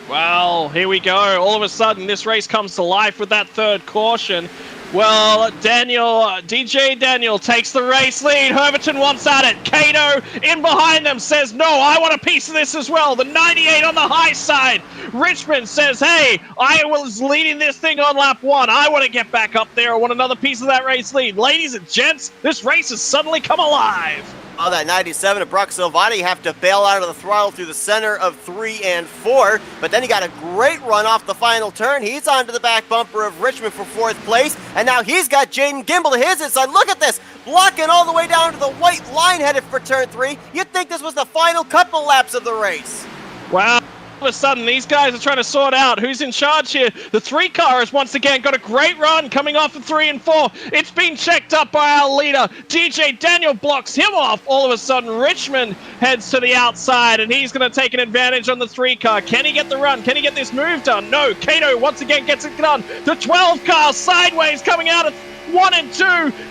[SPEAKER 2] Well, here we go. All of a sudden, this race comes to life with that third caution. Well, DJ Daniel takes the race lead. Herbertson wants at it. Cato in behind them says, no, I want a piece of this as well. The 98 on the high side. Richmond says, hey, I was leading this thing on lap 1. I want to get back up there. I want another piece of that race lead. Ladies and gents, this race has suddenly come alive.
[SPEAKER 1] Oh, that 97 of Brock Silvati have to bail out of the throttle through the center of 3 and 4, but then he got a great run off the final turn. He's onto the back bumper of Richmond for 4th place, and now he's got Jaden Gimbel to his inside. Look at this, blocking all the way down to the white line headed for turn 3. You'd think this was the final couple laps of the race.
[SPEAKER 2] Wow. All of a sudden, these guys are trying to sort out who's in charge here. The 3 car has once again got a great run coming off of 3 and 4. It's been checked up by our leader. DJ Daniel blocks him off. All of a sudden, Richmond heads to the outside, and he's going to take an advantage on the 3 car. Can he get the run? Can he get this move done? No. Cato once again gets it done. The 12 car sideways coming out of 1 and 2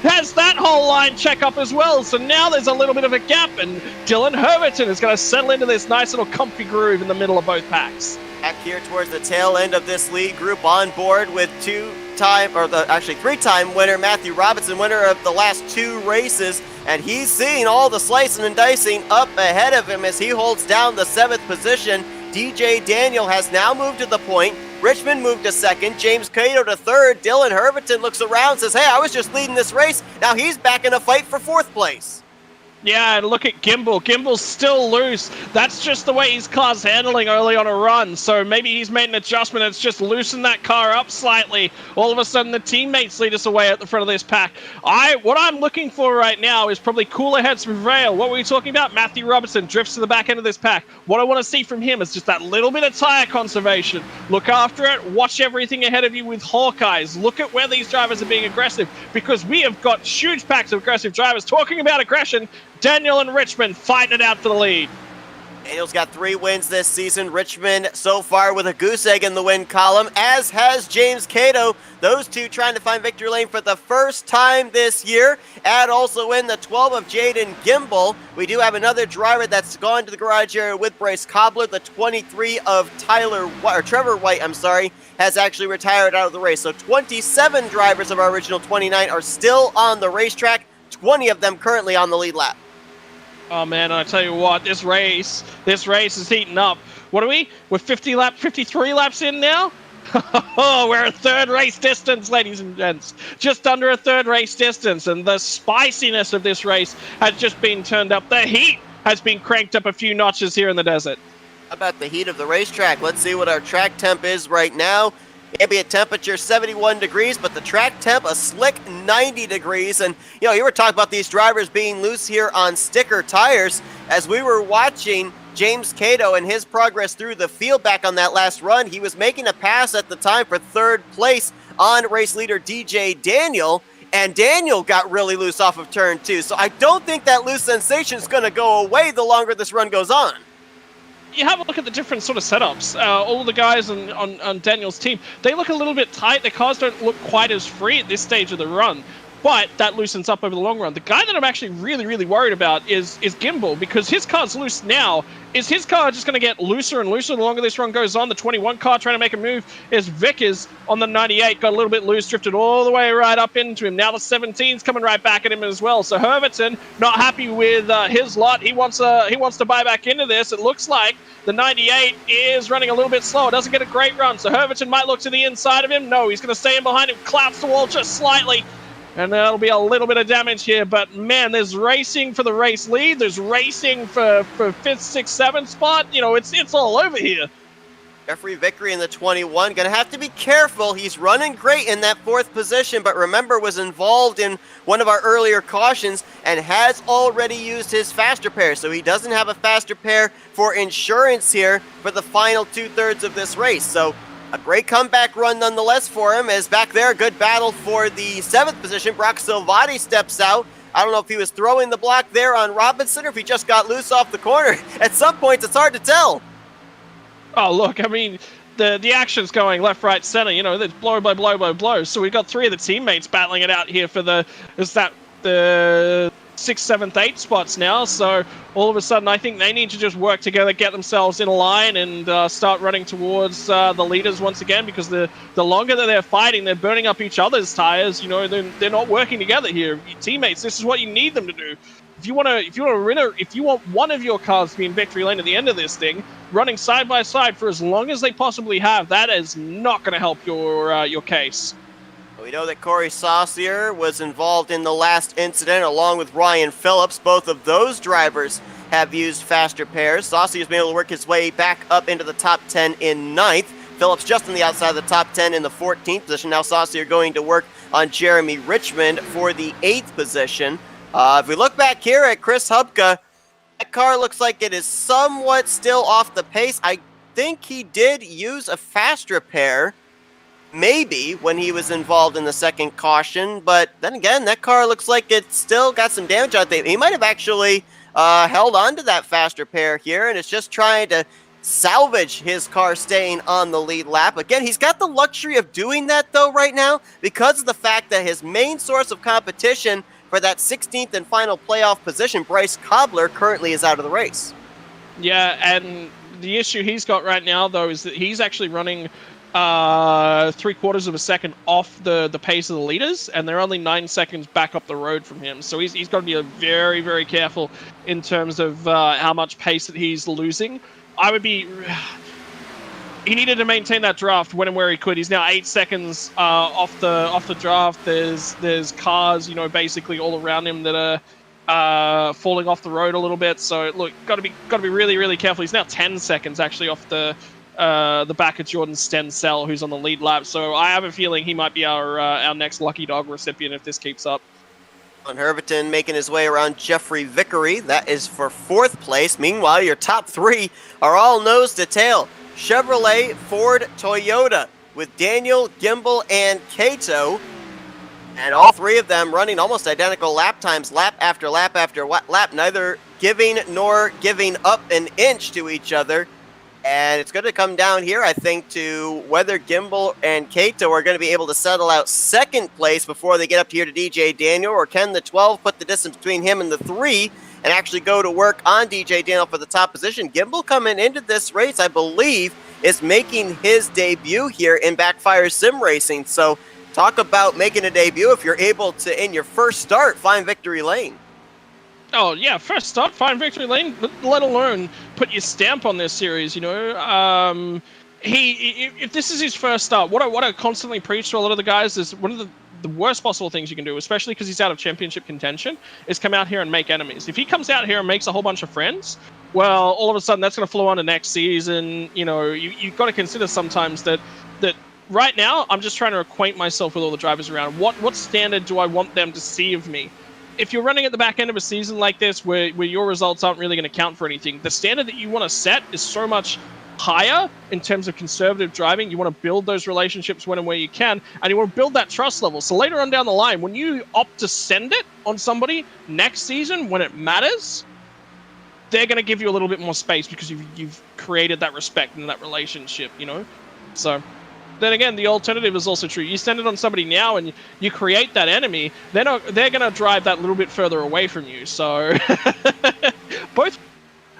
[SPEAKER 2] has that whole line check up as well. So now there's a little bit of a gap, and Dylan Herbertson is going to settle into this nice little comfy groove in the middle of both packs.
[SPEAKER 1] Back here towards the tail end of this lead group on board with 3-time winner Matthew Robinson, winner of the last 2 races, and he's seeing all the slicing and dicing up ahead of him as he holds down the 7th position. DJ Daniel has now moved to the point. Richmond moved to 2nd, James Cato to 3rd. Dylan Herbertson looks around, says, hey, I was just leading this race. Now he's back in a fight for 4th place.
[SPEAKER 2] Yeah, and look at Gimbel. Gimbel's still loose. That's just the way his car's handling early on a run. So maybe he's made an adjustment. It's just loosened that car up slightly. All of a sudden, the teammates lead us away at the front of this pack. What I'm looking for right now is probably cooler heads prevail. What were we talking about? Matthew Robinson drifts to the back end of this pack. What I want to see from him is just that little bit of tire conservation. Look after it. Watch everything ahead of you with Hawkeyes. Look at where these drivers are being aggressive, because we have got huge packs of aggressive drivers. Talking about aggression, Daniel and Richmond fighting it out for the lead.
[SPEAKER 1] Daniel's got 3 wins this season. Richmond so far with a goose egg in the win column, as has James Cato. Those 2 trying to find victory lane for the first time this year. Add also in the 12 of Jaden Gimbel. We do have another driver that's gone to the garage area with Bryce Cobbler. The 23 of Trevor White, has actually retired out of the race. So 27 drivers of our original 29 are still on the racetrack. 20 of them currently on the lead lap.
[SPEAKER 2] Oh man, I tell you what, this race is heating up. What are we? We're 53 laps in now? We're a 3rd race distance, ladies and gents. Just under a 3rd race distance, and the spiciness of this race has just been turned up. The heat has been cranked up a few notches here in the desert.
[SPEAKER 1] How about the heat of the racetrack? Let's see what our track temp is right now. Ambient temperature 71 degrees, but the track temp a slick 90 degrees. And, you were talking about these drivers being loose here on sticker tires. As we were watching James Cato and his progress through the field back on that last run, he was making a pass at the time for 3rd place on race leader DJ Daniel. And Daniel got really loose off of turn 2. So I don't think that loose sensation is going to go away the longer this run goes on.
[SPEAKER 2] You have a look at the different sort of setups. All the guys on Daniel's team, they look a little bit tight. Their cars don't look quite as free at this stage of the run. but that loosens up over the long run. The guy that I'm actually really, really worried about is Gimbal, because his car's loose now. Is his car just going to get looser and looser the longer this run goes on? The 21 car trying to make a move is Vickers on the 98, got a little bit loose, drifted all the way right up into him. Now the 17's coming right back at him as well. So Herbertson not happy with his lot. He wants to buy back into this. It looks like the 98 is running a little bit slower. Doesn't get a great run. So Herbertson might look to the inside of him. No, he's going to stay in behind him, collapse the wall just slightly. And that'll be a little bit of damage here. But, man, there's racing for the race lead. There's racing for 5th, 6th, 7th spot. You know, it's all over here.
[SPEAKER 1] Jeffrey Vickery in the 21. Going to have to be careful. He's running great in that 4th position, but remember, was involved in one of our earlier cautions and has already used his faster pair. So he doesn't have a faster pair for insurance here for the final 2/3 of this race. So a great comeback run nonetheless for him, as back there, a good battle for the 7th position. Brock Silvati steps out. I don't know if he was throwing the block there on Robinson or if he just got loose off the corner. At some points, it's hard to tell.
[SPEAKER 2] Oh, look, I mean, the action's going left, right, center. You know, there's blow by blow by blow. So we've got 3 of the teammates battling it out here for the 6th, 7th, 8th spots now. So all of a sudden, I think they need to just work together, get themselves in a line, and start running towards the leaders once again. Because the longer that they're fighting, they're burning up each other's tires. You know, they're not working together here. Your teammates, this is what you need them to do. If you want one of your cars to be in victory lane at the end of this thing, running side by side for as long as they possibly have, that is not going to help your case.
[SPEAKER 1] We know that Corey Saucier was involved in the last incident along with Ryan Phillips. Both of those drivers have used faster pairs. Saucier's been able to work his way back up into the top 10 in 9th. Phillips just on the outside of the top 10 in the 14th position. Now Saucier going to work on Jeremy Richmond for the 8th position. If we look back here at Chris Hubka, that car looks like it is somewhat still off the pace. I think he did use a faster pair, maybe, when he was involved in the second caution, but then again, that car looks like it still got some damage on it. He might have actually held on to that faster pair here, and it's just trying to salvage his car staying on the lead lap. Again, he's got the luxury of doing that, though, right now, because of the fact that his main source of competition for that 16th and final playoff position, Bryce Cobbler, currently is out of the race.
[SPEAKER 2] Yeah, and the issue he's got right now, though, is that he's actually running 3/4 of a second off the pace of the leaders, and they're only 9 seconds back up the road from him. So he's got to be very, very careful in terms of how much pace that he's losing. He needed to maintain that draft when and where he could. He's now 8 seconds off the draft. There's cars, you know, basically all around him that are falling off the road a little bit. So look, got to be really, really careful. He's now 10 seconds actually off the back of Jordan Stenzel, who's on the lead lap. So I have a feeling he might be our next lucky dog recipient if this keeps up.
[SPEAKER 1] On Herberton making his way around Jeffrey Vickery. That is for 4th place. Meanwhile, your top 3 are all nose to tail. Chevrolet, Ford, Toyota, with Daniel, Gimbal, and Kato. And all 3 of them running almost identical lap times, lap after lap after lap, neither giving nor giving up an inch to each other. And it's going to come down here, I think, to whether Gimbal and Kato are going to be able to settle out 2nd place before they get up here to DJ Daniel, or can the 12 put the distance between him and the 3 and actually go to work on DJ Daniel for the top position. Gimbal coming into this race, I believe, is making his debut here in BackFire Sim Racing. So talk about making a debut if you're able to, in your first start, find victory lane.
[SPEAKER 2] Oh, yeah, first start, find victory lane, let alone put your stamp on this series, you know. If this is his first start, what I constantly preach to a lot of the guys is one of the worst possible things you can do, especially because he's out of championship contention, is come out here and make enemies. If he comes out here and makes a whole bunch of friends, well, all of a sudden that's going to flow on to next season. You know, you've got to consider sometimes that right now I'm just trying to acquaint myself with all the drivers around. What standard do I want them to see of me? If you're running at the back end of a season like this where your results aren't really going to count for anything, the standard that you want to set is so much higher in terms of conservative driving. You want to build those relationships when and where you can, and you want to build that trust level. So later on down the line, when you opt to send it on somebody next season when it matters, they're going to give you a little bit more space because you've created that respect and that relationship, you know? So then again, the alternative is also true. You send it on somebody now and you create that enemy, they're going to drive that little bit further away from you. So both,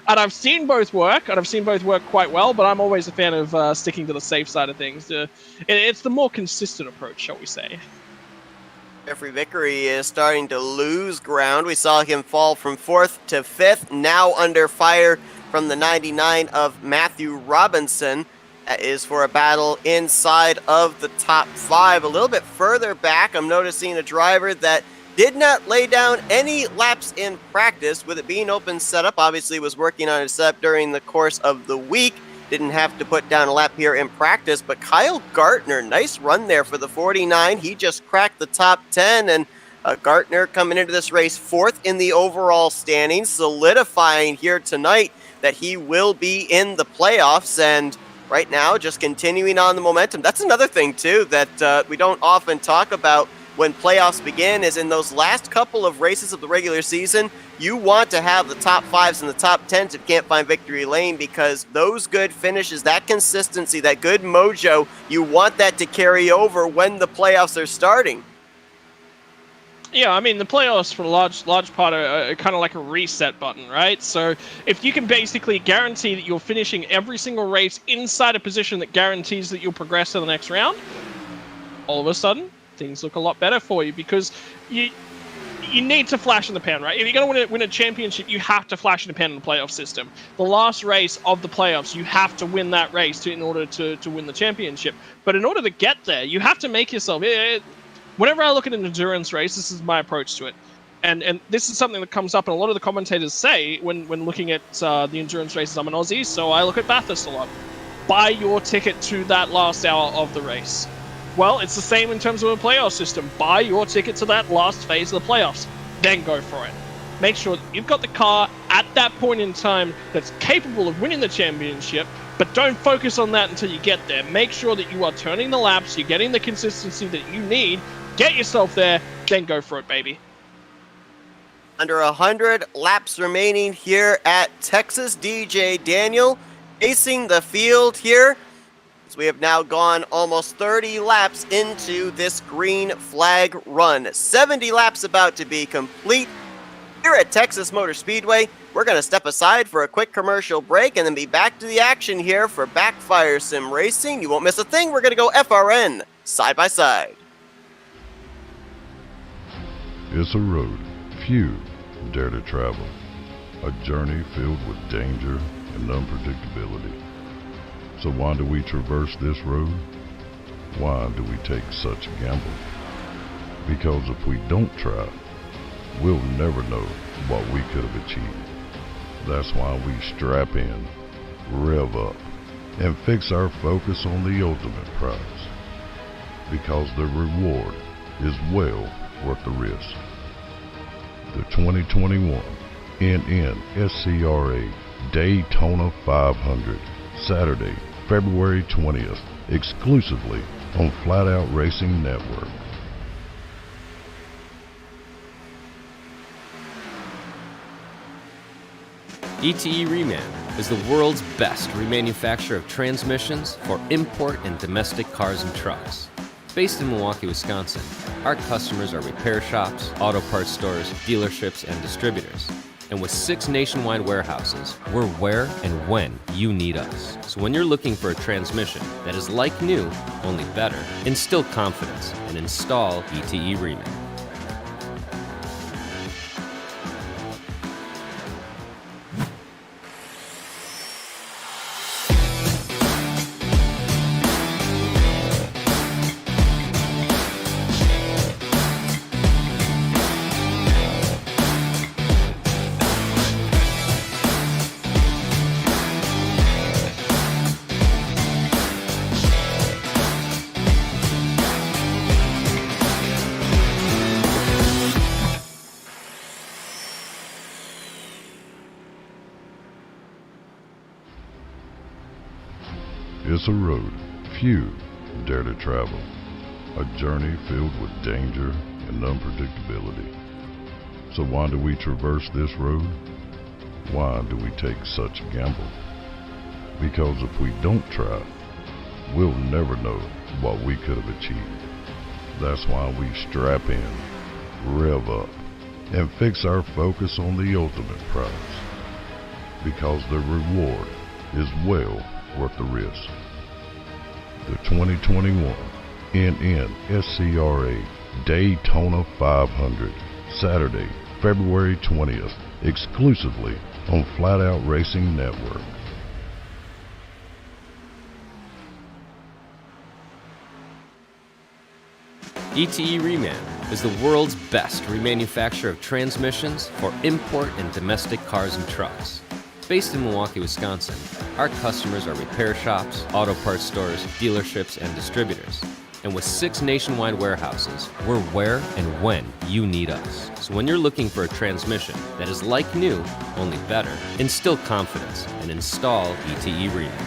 [SPEAKER 2] and I've seen both work, and I've seen both work quite well, but I'm always a fan of sticking to the safe side of things. It's the more consistent approach, shall we say.
[SPEAKER 1] Jeffrey Vickery is starting to lose ground. We saw him fall from 4th to 5th, now under fire from the 99 of Matthew Robinson. That is for a battle inside of the top 5. A little bit further back, I'm noticing a driver that did not lay down any laps in practice. With it being open setup, obviously was working on his setup during the course of the week. Didn't have to put down a lap here in practice, but Kyle Gartner, nice run there for the 49. He just cracked the top 10, and Gartner coming into this race 4th in the overall standings, solidifying here tonight that he will be in the playoffs, and right now just continuing on the momentum. That's another thing, too, that we don't often talk about when playoffs begin, is in those last couple of races of the regular season, you want to have the top 5s and the top 10s if you can't find victory lane, because those good finishes, that consistency, that good mojo, you want that to carry over when the playoffs are starting.
[SPEAKER 2] Yeah, I mean, the playoffs for a large part are kind of like a reset button, right? So if you can basically guarantee that you're finishing every single race inside a position that guarantees that you'll progress to the next round, all of a sudden, things look a lot better for you, because you need to flash in the pan, right? If you're going to win a championship, you have to flash in the pan in the playoff system. The last race of the playoffs, you have to win that race in order to win the championship. But in order to get there, you have to make yourself... Whenever I look at an endurance race, this is my approach to it. And this is something that comes up, and a lot of the commentators say when looking at the endurance races. I'm an Aussie, so I look at Bathurst a lot. Buy your ticket to that last hour of the race. Well, it's the same in terms of a playoff system. Buy your ticket to that last phase of the playoffs, then go for it. Make sure that you've got the car at that point in time that's capable of winning the championship, but don't focus on that until you get there. Make sure that you are turning the laps, you're getting the consistency that you need, get yourself there, then go for it, baby.
[SPEAKER 1] Under 100 laps remaining here at Texas. DJ Daniel pacing the field here, as we have now gone almost 30 laps into this green flag run. 70 laps about to be complete here at Texas Motor Speedway. We're going to step aside for a quick commercial break and then be back to the action here for BackFire Sim Racing. You won't miss a thing. We're going to go FRN side by side.
[SPEAKER 5] It's a road few dare to travel, a journey filled with danger and unpredictability. So why do we traverse this road? Why do we take such a gamble? Because if we don't try, we'll never know what we could have achieved. That's why we strap in, rev up, and fix our focus on the ultimate prize. Because the reward is well worth the risk. The 2021 NNSCRA Daytona 500, Saturday, February 20th, exclusively on Flatout Racing Network.
[SPEAKER 6] ETE Reman is the world's best remanufacturer of transmissions for import and domestic cars and trucks. Based in Milwaukee, Wisconsin, our customers are repair shops, auto parts stores, dealerships, and distributors. And with 6 nationwide warehouses, we're where and when you need us. So when you're looking for a transmission that is like new, only better, instill confidence and install ETE Reman.
[SPEAKER 5] It's a road few dare to travel, a journey filled with danger and unpredictability. So why do we traverse this road? Why do we take such a gamble? Because if we don't try, we'll never know what we could have achieved. That's why we strap in, rev up, and fix our focus on the ultimate prize. Because the reward is well worth the risk. The 2021 NNSCRA Daytona 500, Saturday, February 20th, exclusively on Flatout Racing Network.
[SPEAKER 6] ETE Reman is the world's best remanufacturer of transmissions for import and domestic cars and trucks. Based in Milwaukee, Wisconsin, our customers are repair shops, auto parts stores, dealerships, and distributors. And with 6 nationwide warehouses, we're where and when you need us. So when you're looking for a transmission that is like new, only better, instill confidence and install ETE Reman.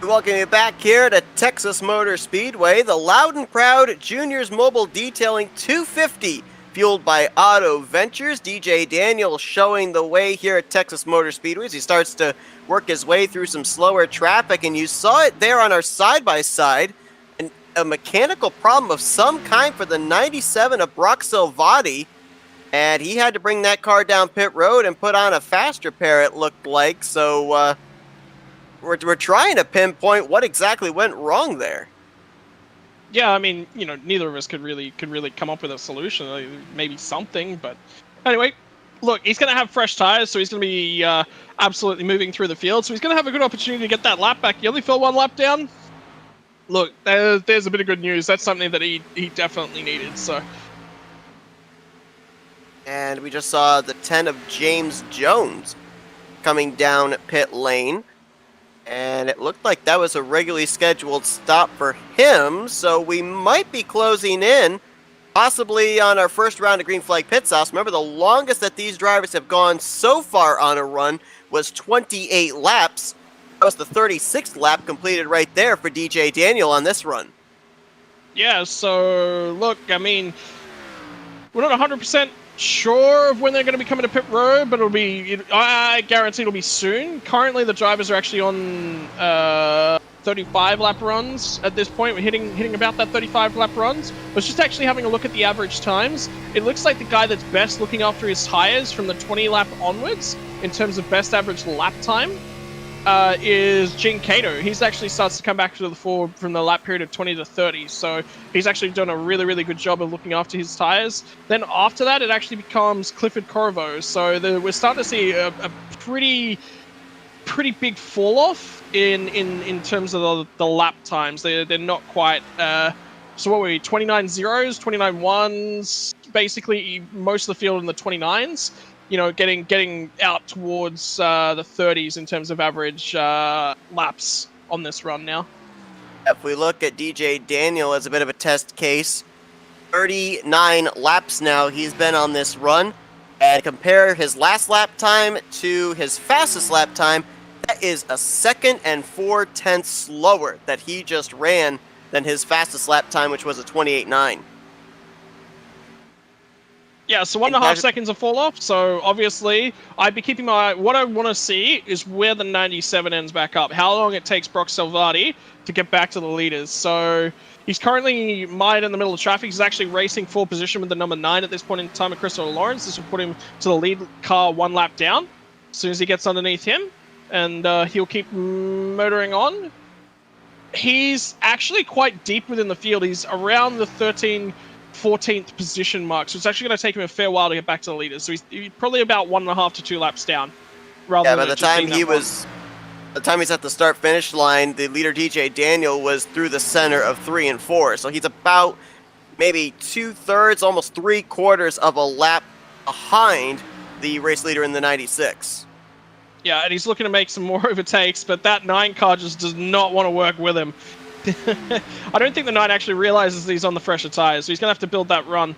[SPEAKER 1] Welcome you back here to Texas Motor Speedway, the loud and proud Juniors Mobile Detailing 250, fueled by Auto Ventures. DJ Daniel showing the way here at Texas Motor Speedway as he starts to work his way through some slower traffic, and you saw it there on our side-by-side, a mechanical problem of some kind for the 97 of Brock Silvati, and he had to bring that car down pit road and put on a fast repair, it looked like, so we're trying to pinpoint what exactly went wrong there.
[SPEAKER 2] Yeah, I mean, neither of us could really come up with a solution. Maybe something, but anyway, look, he's going to have fresh tires, so he's going to be absolutely moving through the field. So he's going to have a good opportunity to get that lap back. He only fell 1 lap down. Look, there's a bit of good news. That's something that he definitely needed. So,
[SPEAKER 1] and we just saw the 10 of James Jones coming down pit lane. And it looked like that was a regularly scheduled stop for him, so we might be closing in, possibly on our first round of green flag pit stops. Remember, the longest that these drivers have gone so far on a run was 28 laps. That was the 36th lap completed right there for DJ Daniel on this run.
[SPEAKER 2] Yeah, so look, I mean, we're not 100% sure of when they're going to be coming to pit road, but I guarantee it'll be soon. Currently, the drivers are actually on 35 lap runs at this point. We're hitting about that 35 lap runs. I was just actually having a look at the average times. It looks like the guy that's best looking after his tires from the 20 lap onwards in terms of best average lap time is Gene Cato. He's actually starts to come back to the fore from the lap period of 20 to 30. So he's actually done a really, really good job of looking after his tires. Then after that, it actually becomes Clifford Corvo. So we're starting to see a pretty big fall off in terms of the lap times. They're not quite. So what were we? 29 zeros, 29 ones. Basically, most of the field in the 29s. Getting out towards the 30s in terms of average laps on this run now.
[SPEAKER 1] If we look at DJ Daniel as a bit of a test case, 39 laps now he's been on this run, and compare his last lap time to his fastest lap time, that is a 2 4/10 slower that he just ran than his fastest lap time, which was a 28.9.
[SPEAKER 2] Yeah, so 1.5 seconds of fall off. So obviously, I'd be keeping my eye. What I want to see is where the 97 ends back up. How long it takes Brock Silvati to get back to the leaders. So he's currently mired in the middle of traffic. He's actually racing for position with the number 9 at this point in time, at Christopher Lawrence. This will put him to the lead car 1 lap down as soon as he gets underneath him, and he'll keep motoring on. He's actually quite deep within the field. He's around the 14th position mark, so it's actually going to take him a fair while to get back to the leaders. So he's probably about 1.5 to 2 laps down. By
[SPEAKER 1] the time he's at the start-finish line, the leader DJ Daniel was through the center of 3 and 4, so he's about maybe 2/3, almost 3/4 of a lap behind the race leader in the 96.
[SPEAKER 2] Yeah, and he's looking to make some more overtakes, but that 9 car just does not want to work with him. I don't think the 9 actually realizes that he's on the fresher tires, so he's going to have to build that run.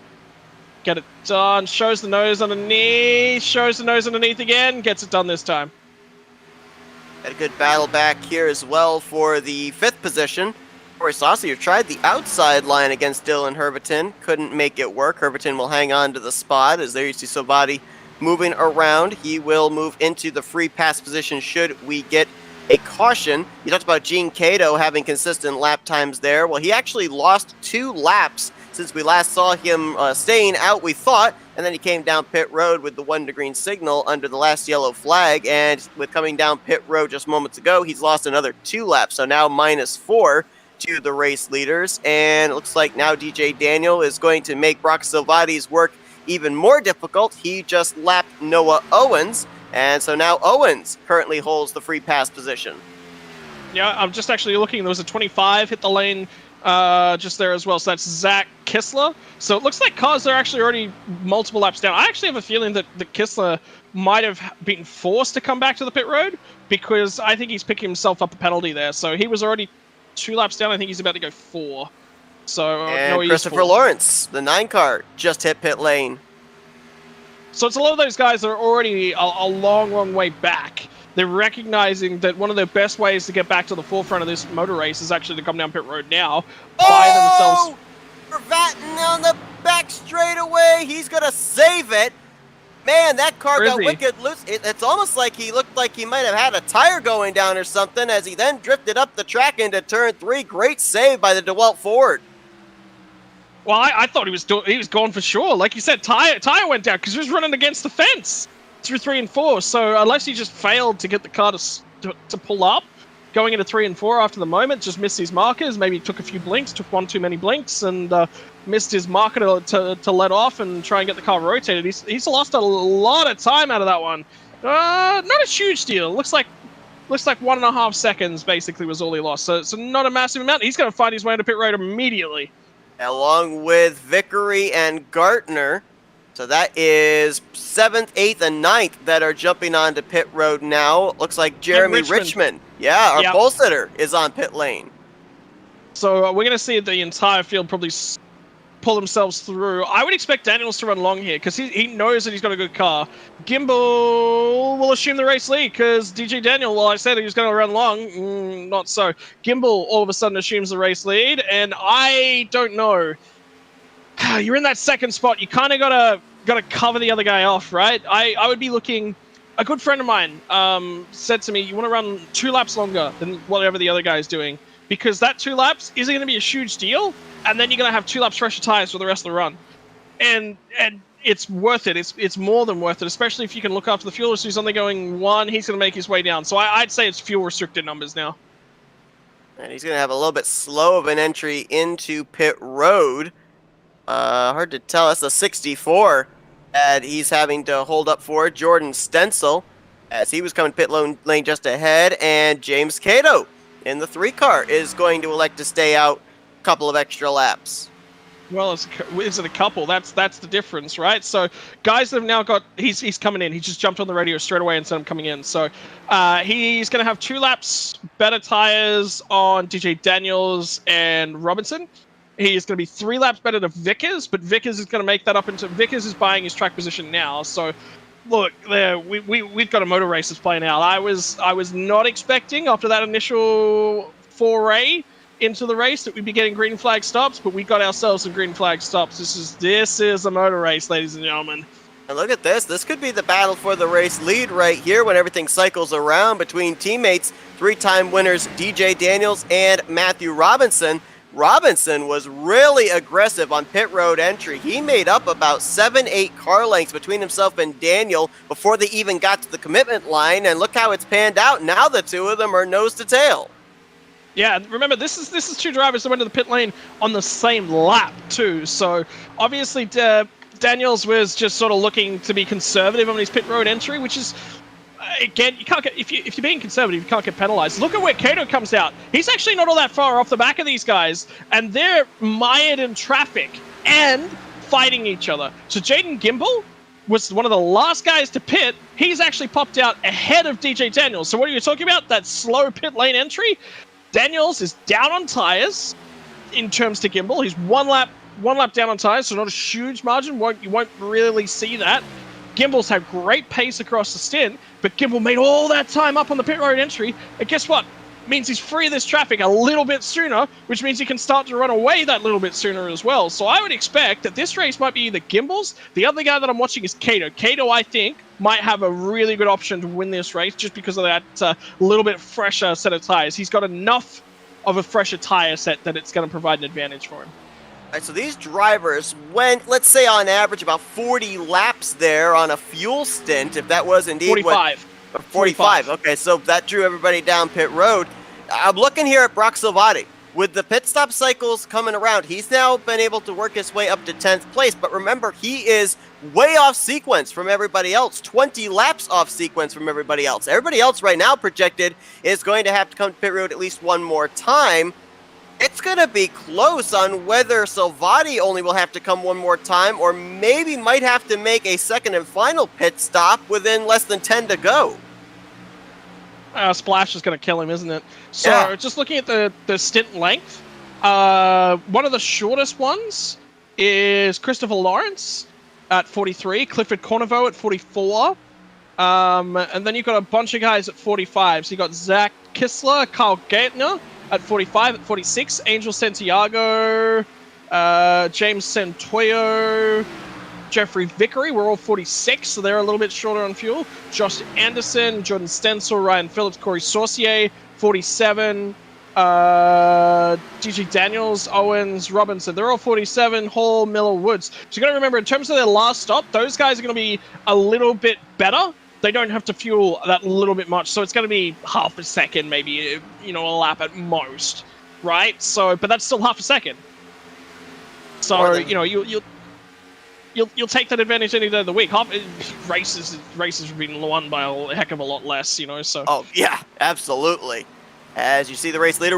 [SPEAKER 2] Get it done, shows the nose underneath again, gets it done this time.
[SPEAKER 1] Had a good battle back here as well for the 5th position. Corey Saucier tried the outside line against Dylan Herberton. Couldn't make it work. Herberton will hang on to the spot as there you see Sobati moving around. He will move into the free pass position should we get a caution. You talked about Gene Cato having consistent lap times there. Well, he actually lost 2 laps since we last saw him staying out, we thought, and then he came down pit road with the 1 green signal under the last yellow flag, and with coming down pit road just moments ago, he's lost another 2 laps, so now -4 to the race leaders, and it looks like now DJ Daniel is going to make Brock Silvati's work even more difficult. He just lapped Noah Owens, and so now Owens currently holds the free pass position.
[SPEAKER 2] Yeah, I'm just actually looking. There was a 25 hit the lane just there as well. So that's Zach Kissler. So it looks like cars are actually already multiple laps down. I actually have a feeling that Kissler might have been forced to come back to the pit road because I think he's picking himself up a penalty there. So he was already 2 laps down. I think he's about to go 4. So
[SPEAKER 1] and
[SPEAKER 2] no,
[SPEAKER 1] Christopher Lawrence, the 9 car, just hit pit lane.
[SPEAKER 2] So it's a lot of those guys that are already a long way back. They're recognizing that one of the best ways to get back to the forefront of this motor race is actually to come down pit road now. Buy themselves.
[SPEAKER 1] Vervatten on the back straightaway. He's going to save it. Man, that car got wicked loose. It's almost like he looked like he might have had a tire going down or something as he then drifted up the track into turn 3. Great save by the DeWalt Ford.
[SPEAKER 2] Well, I thought he was gone for sure. Like you said, tire went down because he was running against the fence through 3 and 4. So unless he just failed to get the car to pull up, going into 3 and 4 after the moment, just missed his markers. Maybe took a few blinks, took 1 too many blinks, and missed his marker to let off and try and get the car rotated. He's lost a lot of time out of that one. Not a huge deal. Looks like 1.5 seconds basically was all he lost. So not a massive amount. He's going to find his way into pit road immediately.
[SPEAKER 1] Along with Vickery and Gartner. So that is 7th, 8th, and 9th that are jumping onto pit road now. Looks like Jeremy Richmond. Yeah, our pole sitter is on pit lane. So
[SPEAKER 2] we're going to see the entire field probably pull themselves through. I would expect Daniels to run long here because he knows that he's got a good car. Gimbal will assume the race lead because DJ Daniel, well, I said he was going to run long. Not so. Gimbal all of a sudden assumes the race lead, and I don't know. You're in that second spot. You kind of gotta cover the other guy off, right? I would be looking. A good friend of mine said to me, "You want to run 2 laps longer than whatever the other guy is doing, because that 2 laps isn't going to be a huge deal, and then you're going to have 2 laps fresher tires for the rest of the run, and it's worth it. It's more than worth it, especially if you can look after the fuel. So he's only going 1. He's going to make his way down. So I'd say it's fuel restricted numbers now.
[SPEAKER 1] And he's going to have a little bit slow of an entry into pit road. Hard to tell. That's a 64 that he's having to hold up for. Jordan Stencil, as he was coming pit lane just ahead, and James Cato in the 3 car is going to elect to stay out a couple of extra laps.
[SPEAKER 2] Well, is it a couple? That's the difference, right? So guys have now got, he's coming in. He just jumped on the radio straight away instead of coming in. So he's going to have 2 laps better tires on DJ Daniels and Robinson. He's going to be 3 laps better to Vickers, but Vickers is going to make that up into... Vickers is buying his track position now. So, look, there we've got a motor race that's playing out. I was not expecting, after that initial foray into the race, that we'd be getting green flag stops, but we got ourselves some green flag stops. This is a motor race, ladies and gentlemen.
[SPEAKER 1] And look at this. This could be the battle for the race lead right here when everything cycles around between teammates, 3-time winners DJ Daniels and Matthew Robinson. Robinson was really aggressive on pit road entry. He made up about 7-8 car lengths between himself and Daniel before they even got to the commitment line, and look how it's panned out. Now the 2 of them are nose to tail.
[SPEAKER 2] Yeah, remember, this is 2 drivers that went to the pit lane on the same lap too. So obviously Daniels was just sort of looking to be conservative on his pit road entry, which is, again, you can't get, if you're being conservative, you can't get penalized. Look at where Cato comes out. He's actually not all that far off the back of these guys, and they're mired in traffic and fighting each other. So Jaden Gimbal was one of the last guys to pit. He's actually popped out ahead of DJ Daniels. So what are you talking about? That slow pit lane entry? Daniels is down on tires in terms to Gimbal. He's one lap down on tires, so not a huge margin. You won't really see that. Gimbals had great pace across the stint, but Gimbal made all that time up on the pit road entry, and guess what? Means he's free of this traffic a little bit sooner, which means he can start to run away that little bit sooner as well. So I would expect that this race might be either Gimbals. The other guy that I'm watching is Kato. Kato, I think, might have a really good option to win this race just because of that little bit fresher set of tires. He's got enough of a fresher tire set that it's going to provide an advantage for him.
[SPEAKER 1] All right, so these drivers went, let's say on average, about 40 laps there on a fuel stint, if that was indeed
[SPEAKER 2] 45.
[SPEAKER 1] 45. Okay, so that drew everybody down pit road. I'm looking here at Brock Salvati. With the pit stop cycles coming around, he's now been able to work his way up to 10th place. But remember, he is way off sequence from everybody else. 20 laps off sequence from everybody else. Everybody else right now projected is going to have to come to pit road at least one more time. It's going to be close on whether Salvati only will have to come one more time or maybe might have to make a second and final pit stop within less than 10 to go.
[SPEAKER 2] Splash is going to kill him, isn't it? So
[SPEAKER 1] Yeah.
[SPEAKER 2] just looking at the stint length, one of the shortest ones is Christopher Lawrence at 43, Clifford Corneveau at 44, and then you've got a bunch of guys at 45. So you got Zach Kissler, Kyle Gaitner at 45, at 46, Angel Santiago, James Santoyo, Jeffrey Vickery, we're all 46, so they're a little bit shorter on fuel. Josh Anderson, Jordan Stencil, Ryan Phillips, Corey Saucier, 47. GG Daniels, Owens, Robinson, they're all 47. Hall, Miller, Woods. So you got to remember, in terms of their last stop, those guys are going to be a little bit better. They don't have to fuel that little bit much, so it's going to be half a second, maybe, a lap at most, right? So, but that's still half a second. So, You'll take that advantage any day of the week. Races have been won by a heck of a lot less, so.
[SPEAKER 1] Oh, yeah, absolutely. As you see the race leader,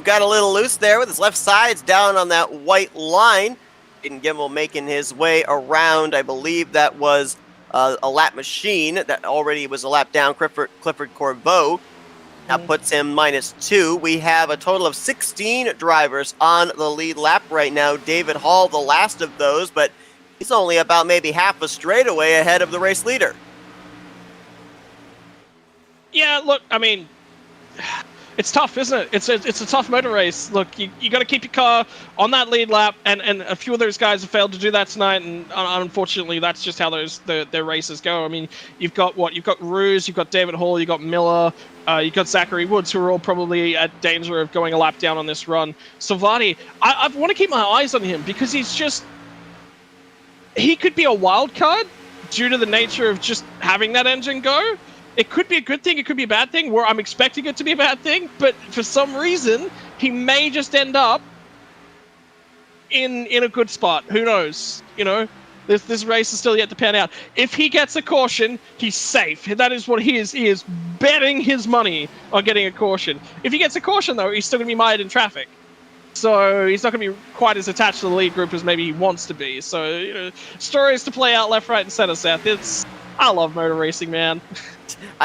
[SPEAKER 1] got a little loose there with his left sides down on that white line. Aiden Gimbel making his way around. I believe that was a lap machine that already was a lap down. Clifford Corbeau. That puts him -2. We have a total of 16 drivers on the lead lap right now. David Hall, the last of those, but he's only about maybe half a straightaway ahead of the race leader.
[SPEAKER 2] Yeah, look, I mean, it's tough, isn't it? It's a tough motor race. Look, you got to keep your car on that lead lap, and a few of those guys have failed to do that tonight, and unfortunately, that's just how their races go. I mean, you've got Ruse, you've got David Hall, you've got Miller, you've got Zachary Woods, who are all probably at danger of going a lap down on this run. Salvati, I want to keep my eyes on him because he could be a wild card due to the nature of just having that engine go. It could be a good thing, it could be a bad thing, where I'm expecting it to be a bad thing, but for some reason, he may just end up in a good spot. Who knows? This race is still yet to pan out. If he gets a caution, he's safe. That is what he is. He is betting his money on getting a caution. If he gets a caution, though, he's still going to be mired in traffic. So he's not going to be quite as attached to the lead group as maybe he wants to be. So, stories to play out left, right, and center, Seth. I love motor racing, man.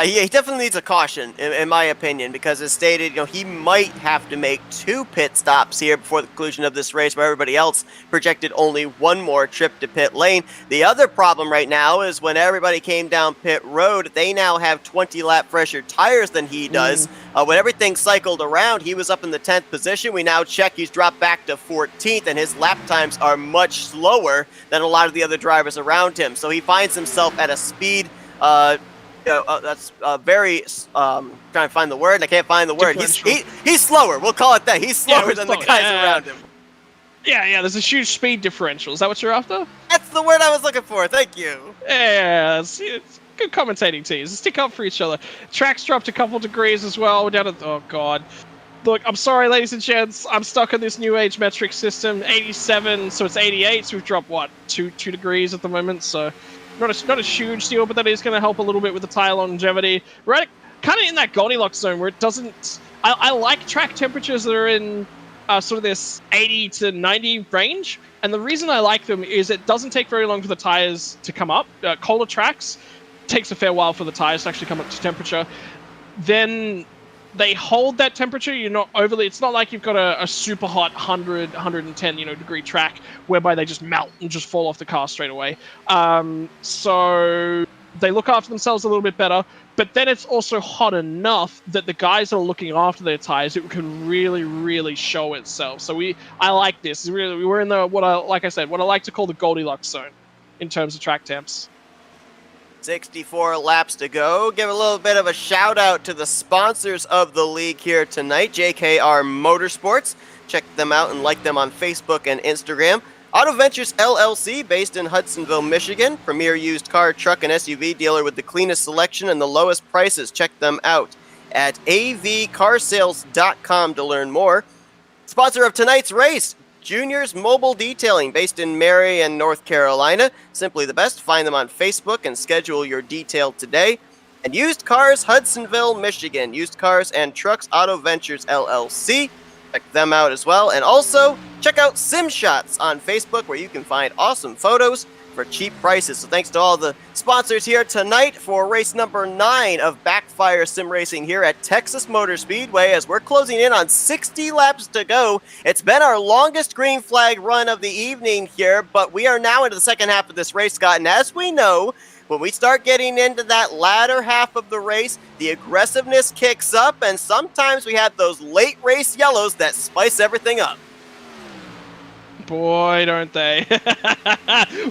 [SPEAKER 1] He definitely needs a caution, in my opinion, because as stated, he might have to make 2 pit stops here before the conclusion of this race, where everybody else projected only 1 more trip to pit lane. The other problem right now is when everybody came down pit road, they now have 20 lap fresher tires than he does. When everything cycled around, he was up in the 10th position. We now check, he's dropped back to 14th, and his lap times are much slower than a lot of the other drivers around him. So he finds himself at a speed that's very trying to find the word, and I can't find the word. He's slower. We'll call it that. He's slower than the guys around him.
[SPEAKER 2] Yeah. There's a huge speed differential. Is that what you're after?
[SPEAKER 1] That's the word I was looking for. Thank you.
[SPEAKER 2] Yeah, it's good commentating teams. Stick up for each other. Track's dropped a couple degrees as well. We're down at god. Look, I'm sorry, ladies and gents. I'm stuck in this new age metric system. 87, so it's 88. So we've dropped two degrees at the moment. So. Not a huge deal, but that is going to help a little bit with the tire longevity. We're kind of in that Goldilocks zone where it doesn't... I like track temperatures that are in sort of this 80 to 90 range. And the reason I like them is it doesn't take very long for the tires to come up. Colder tracks takes a fair while for the tires to actually come up to temperature. Then they hold that temperature. You're not overly. It's not like you've got a super hot 110 degree track whereby they just melt and just fall off the car straight away. So they look after themselves a little bit better. But then it's also hot enough that the guys that are looking after their tires, it can really, really show itself. So I like this. Really, we're in the what I like to call the Goldilocks zone in terms of track temps.
[SPEAKER 1] 64 laps to go. Give a little bit of a shout out to the sponsors of the league here tonight, JKR Motorsports. Check them out and like them on Facebook and Instagram. Auto Ventures LLC, based in Hudsonville, Michigan. Premier used car, truck, and SUV dealer with the cleanest selection and the lowest prices. Check them out at avcarsales.com to learn more. Sponsor of tonight's race, Juniors Mobile Detailing, based in Marion, North Carolina. Simply the best. Find them on Facebook and schedule your detail today. And Used Cars Hudsonville, Michigan. Used Cars and Trucks Auto Ventures LLC. Check them out as well. And also, check out Sim Shots on Facebook, where you can find awesome photos for cheap prices. So thanks to all the sponsors here tonight for race number 9 of BackFire Sim Racing here at Texas Motor Speedway, as we're closing in on 60 laps to go. It's been our longest green flag run of the evening here, but we are now into the second half of this race, Scott. And as we know, when we start getting into that latter half of the race, the aggressiveness kicks up, and sometimes we have those late race yellows that spice everything up.
[SPEAKER 2] Boy, don't they.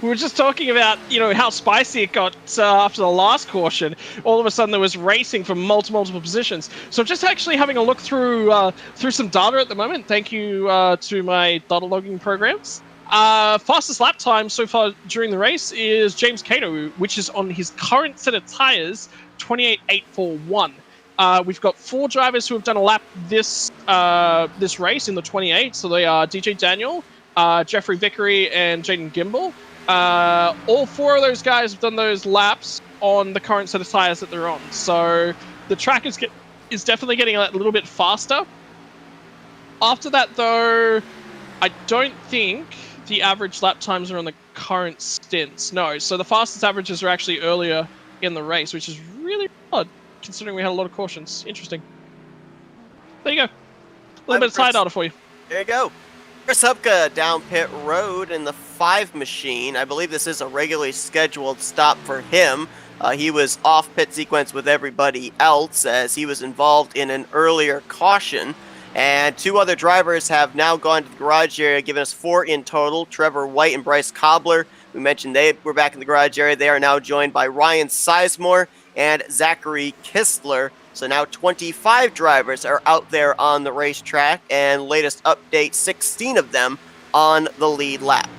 [SPEAKER 2] We were just talking about, how spicy it got after the last caution. All of a sudden there was racing from multiple positions. So I'm just actually having a look through some data at the moment. Thank you to my data logging programs. Fastest lap time so far during the race is James Cato, which is on his current set of tires, 28.841. We've got 4 drivers who have done a lap this race in the 28. So they are DJ Daniel, Jeffrey Vickery, and Jaden Gimbel. All 4 of those guys have done those laps on the current set of tires that they're on. So the track is definitely getting a little bit faster. After that, though, I don't think the average lap times are on the current stints. No, so the fastest averages are actually earlier in the race, which is really odd, considering we had a lot of cautions. Interesting. There you go. A little bit of tire data for you.
[SPEAKER 1] There you go. Chris Hupka down pit road in the 5 machine. I believe this is a regularly scheduled stop for him. He was off pit sequence with everybody else as he was involved in an earlier caution. And 2 other drivers have now gone to the garage area, giving us 4 in total. Trevor White and Bryce Cobbler. We mentioned they were back in the garage area. They are now joined by Ryan Sizemore and Zachary Kistler. So now 25 drivers are out there on the racetrack, and latest update, 16 of them on the lead lap.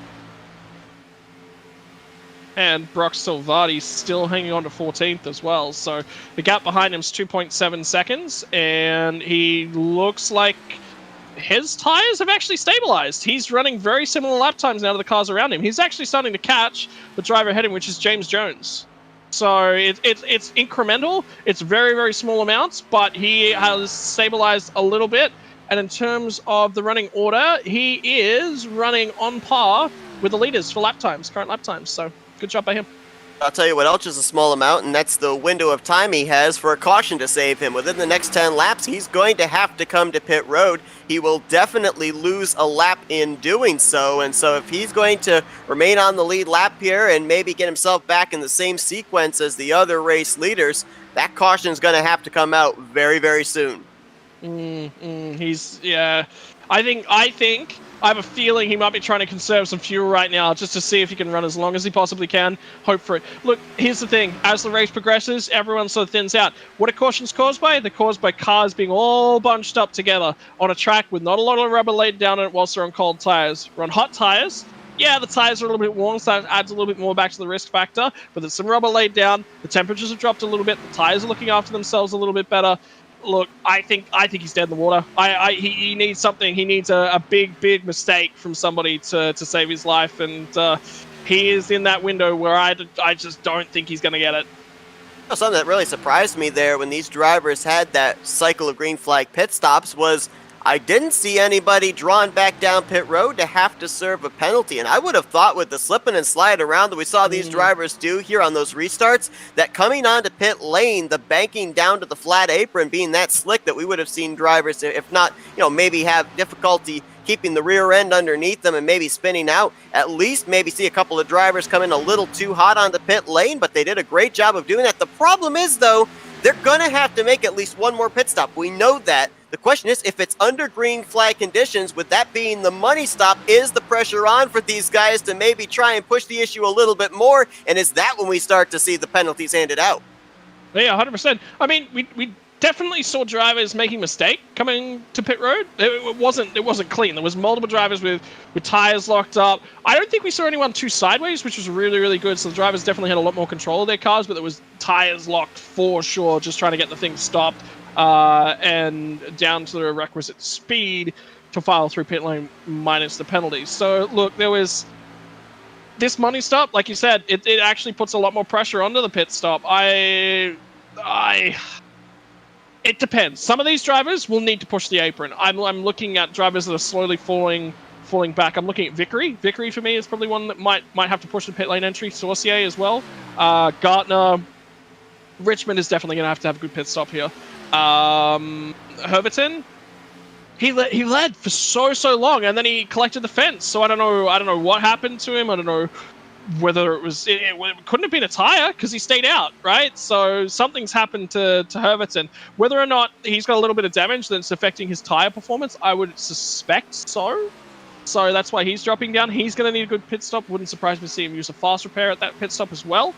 [SPEAKER 2] And Brock Silvati's still hanging on to 14th as well. So the gap behind him is 2.7 seconds, and he looks like his tires have actually stabilized. He's running very similar lap times now to the cars around him. He's actually starting to catch the driver ahead of him, which is James Jones. So it's incremental. It's very, very small amounts, but he has stabilized a little bit. And in terms of the running order, he is running on par with the leaders for lap times, current lap times. So good job by him.
[SPEAKER 1] I'll tell you what else is a small amount, and that's the window of time he has for a caution to save him. Within the next 10 laps, he's going to have to come to pit road. He will definitely lose a lap in doing so, and so if he's going to remain on the lead lap here and maybe get himself back in the same sequence as the other race leaders, that caution is going to have to come out very, very soon.
[SPEAKER 2] I have a feeling he might be trying to conserve some fuel right now just to see if he can run as long as he possibly can. Hope for it. Look, here's the thing. As the race progresses, everyone sort of thins out. What are cautions caused by? They're caused by cars being all bunched up together on a track with not a lot of rubber laid down on it whilst they're on cold tires. We're on hot tires. Yeah, the tires are a little bit warm, so that adds a little bit more back to the risk factor. But there's some rubber laid down. The temperatures have dropped a little bit. The tires are looking after themselves a little bit better. Look, I think he's dead in the water. He needs something. He needs a big mistake from somebody to save his life, and he is in that window where I just don't think he's going to get it.
[SPEAKER 1] Something that really surprised me there when these drivers had that cycle of green flag pit stops was I didn't see anybody drawn back down pit road to have to serve a penalty. And I would have thought with the slipping and slide around that we saw these drivers do here on those restarts, that coming onto pit lane, the banking down to the flat apron being that slick, that we would have seen drivers, if not, maybe have difficulty keeping the rear end underneath them and maybe spinning out, at least maybe see a couple of drivers come in a little too hot on the pit lane, but they did a great job of doing that. The problem is, though, they're going to have to make at least one more pit stop. We know that. The question is, if it's under green flag conditions, with that being the money stop, is the pressure on for these guys to maybe try and push the issue a little bit more? And is that when we start to see the penalties handed out?
[SPEAKER 2] Yeah, 100%. I mean, we definitely saw drivers making mistake coming to pit road. It wasn't clean. There was multiple drivers with tires locked up. I don't think we saw anyone too sideways, which was really, really good. So the drivers definitely had a lot more control of their cars, but there was tires locked for sure, just trying to get the thing stopped and down to the requisite speed to file through pit lane minus the penalties. So look, there was this money stop, like you said, it actually puts a lot more pressure onto the pit stop. It depends. Some of these drivers will need to push the apron. I'm looking at drivers that are slowly falling back. I'm looking at Vickery. Vickery for me is probably one that might have to push the pit lane entry. Saucier as well. Gartner. Richmond is definitely going to have a good pit stop here. Herberton, he led for so long, and then he collected the fence. So I don't know what happened to him. I don't know whether it couldn't have been a tire because he stayed out, right? So something's happened to Herberton. Whether or not he's got a little bit of damage that's affecting his tire performance, I would suspect so. So that's why he's dropping down. He's going to need a good pit stop. Wouldn't surprise me to see him use a fast repair at that pit stop as well.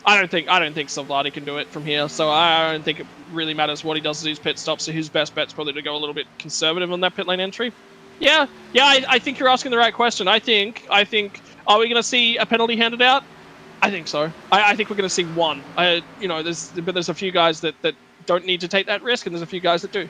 [SPEAKER 2] I don't think Salvati can do it from here, so I don't think it really matters what he does at his pit stop. So his best bet's probably to go a little bit conservative on that pit lane entry. Yeah, I think you're asking the right question. I think, are we going to see a penalty handed out? I think so. I think we're going to see one. There's a few guys that don't need to take that risk, and there's a few guys that do.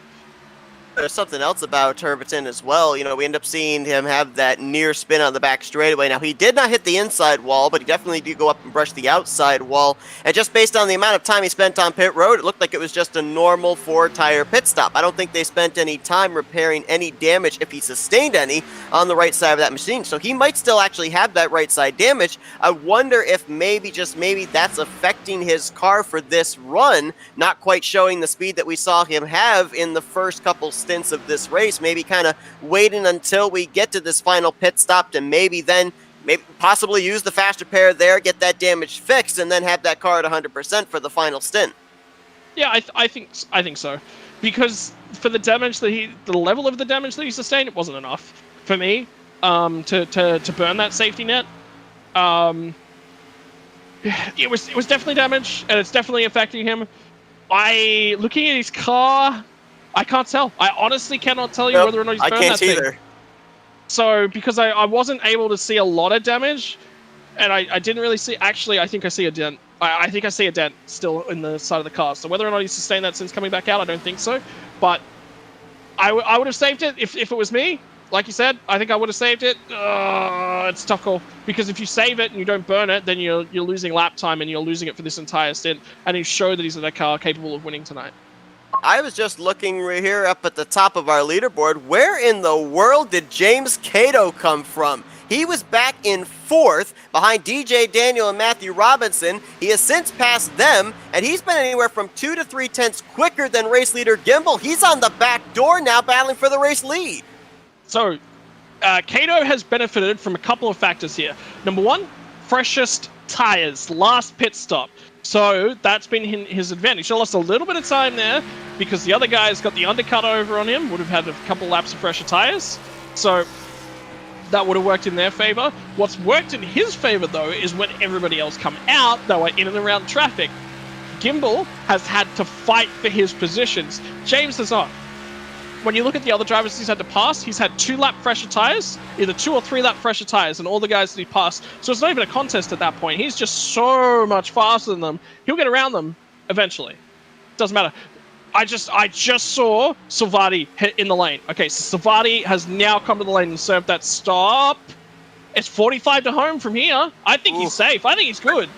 [SPEAKER 1] There's something else about Herberton as well. We end up seeing him have that near spin on the back straightaway. Now, he did not hit the inside wall, but he definitely did go up and brush the outside wall. And just based on the amount of time he spent on pit road, it looked like it was just a normal 4-tire pit stop. I don't think they spent any time repairing any damage, if he sustained any, on the right side of that machine. So he might still actually have that right side damage. I wonder if maybe that's affecting his car for this run, not quite showing the speed that we saw him have in the first couple stints of this race, maybe kind of waiting until we get to this final pit stop to maybe possibly use the fast repair there, get that damage fixed, and then have that car at 100% for the final stint.
[SPEAKER 2] Yeah, I think so, because for the damage the level of the damage that he sustained, it wasn't enough for me to burn that safety net. It was definitely damage, and it's definitely affecting him. Looking at his car, I can't tell. I honestly cannot tell you whether or not he's burned that thing. I can't either. So, because I wasn't able to see a lot of damage, and I didn't really see... Actually, I think I see a dent. I think I see a dent still in the side of the car. So whether or not he's sustained that since coming back out, I don't think so. But I would have saved it if it was me. Like you said, I think I would have saved it. It's a tough call. Because if you save it and you don't burn it, then you're losing lap time, and you're losing it for this entire stint. And he showed that he's in a car capable of winning tonight.
[SPEAKER 1] I was just looking here up at the top of our leaderboard. Where in the world did James Cato come from? He was back in 4th behind DJ Daniel and Matthew Robinson. He has since passed them, and he's been anywhere from 2 to 3 tenths quicker than race leader Gimbal. He's on the back door now, battling for the race lead.
[SPEAKER 2] So, Cato has benefited from a couple of factors here. Number one, freshest tires, last pit stop. So that's been his advantage. He lost a little bit of time there because the other guy's got the undercut over on him, would have had a couple laps of fresher tires. So that would have worked in their favor. What's worked in his favor, though, is when everybody else come out, they were in and around traffic. Gimbal has had to fight for his positions. James has not. When you look at the other drivers he's had to pass, he's had 2-lap fresher tires, either 2 or 3-lap fresher tires, and all the guys that he passed. So it's not even a contest at that point. He's just so much faster than them. He'll get around them eventually. Doesn't matter. I just saw Salvati hit in the lane. Okay, so Salvati has now come to the lane and served that stop. It's 45 to home from here. I think he's safe. I think he's good.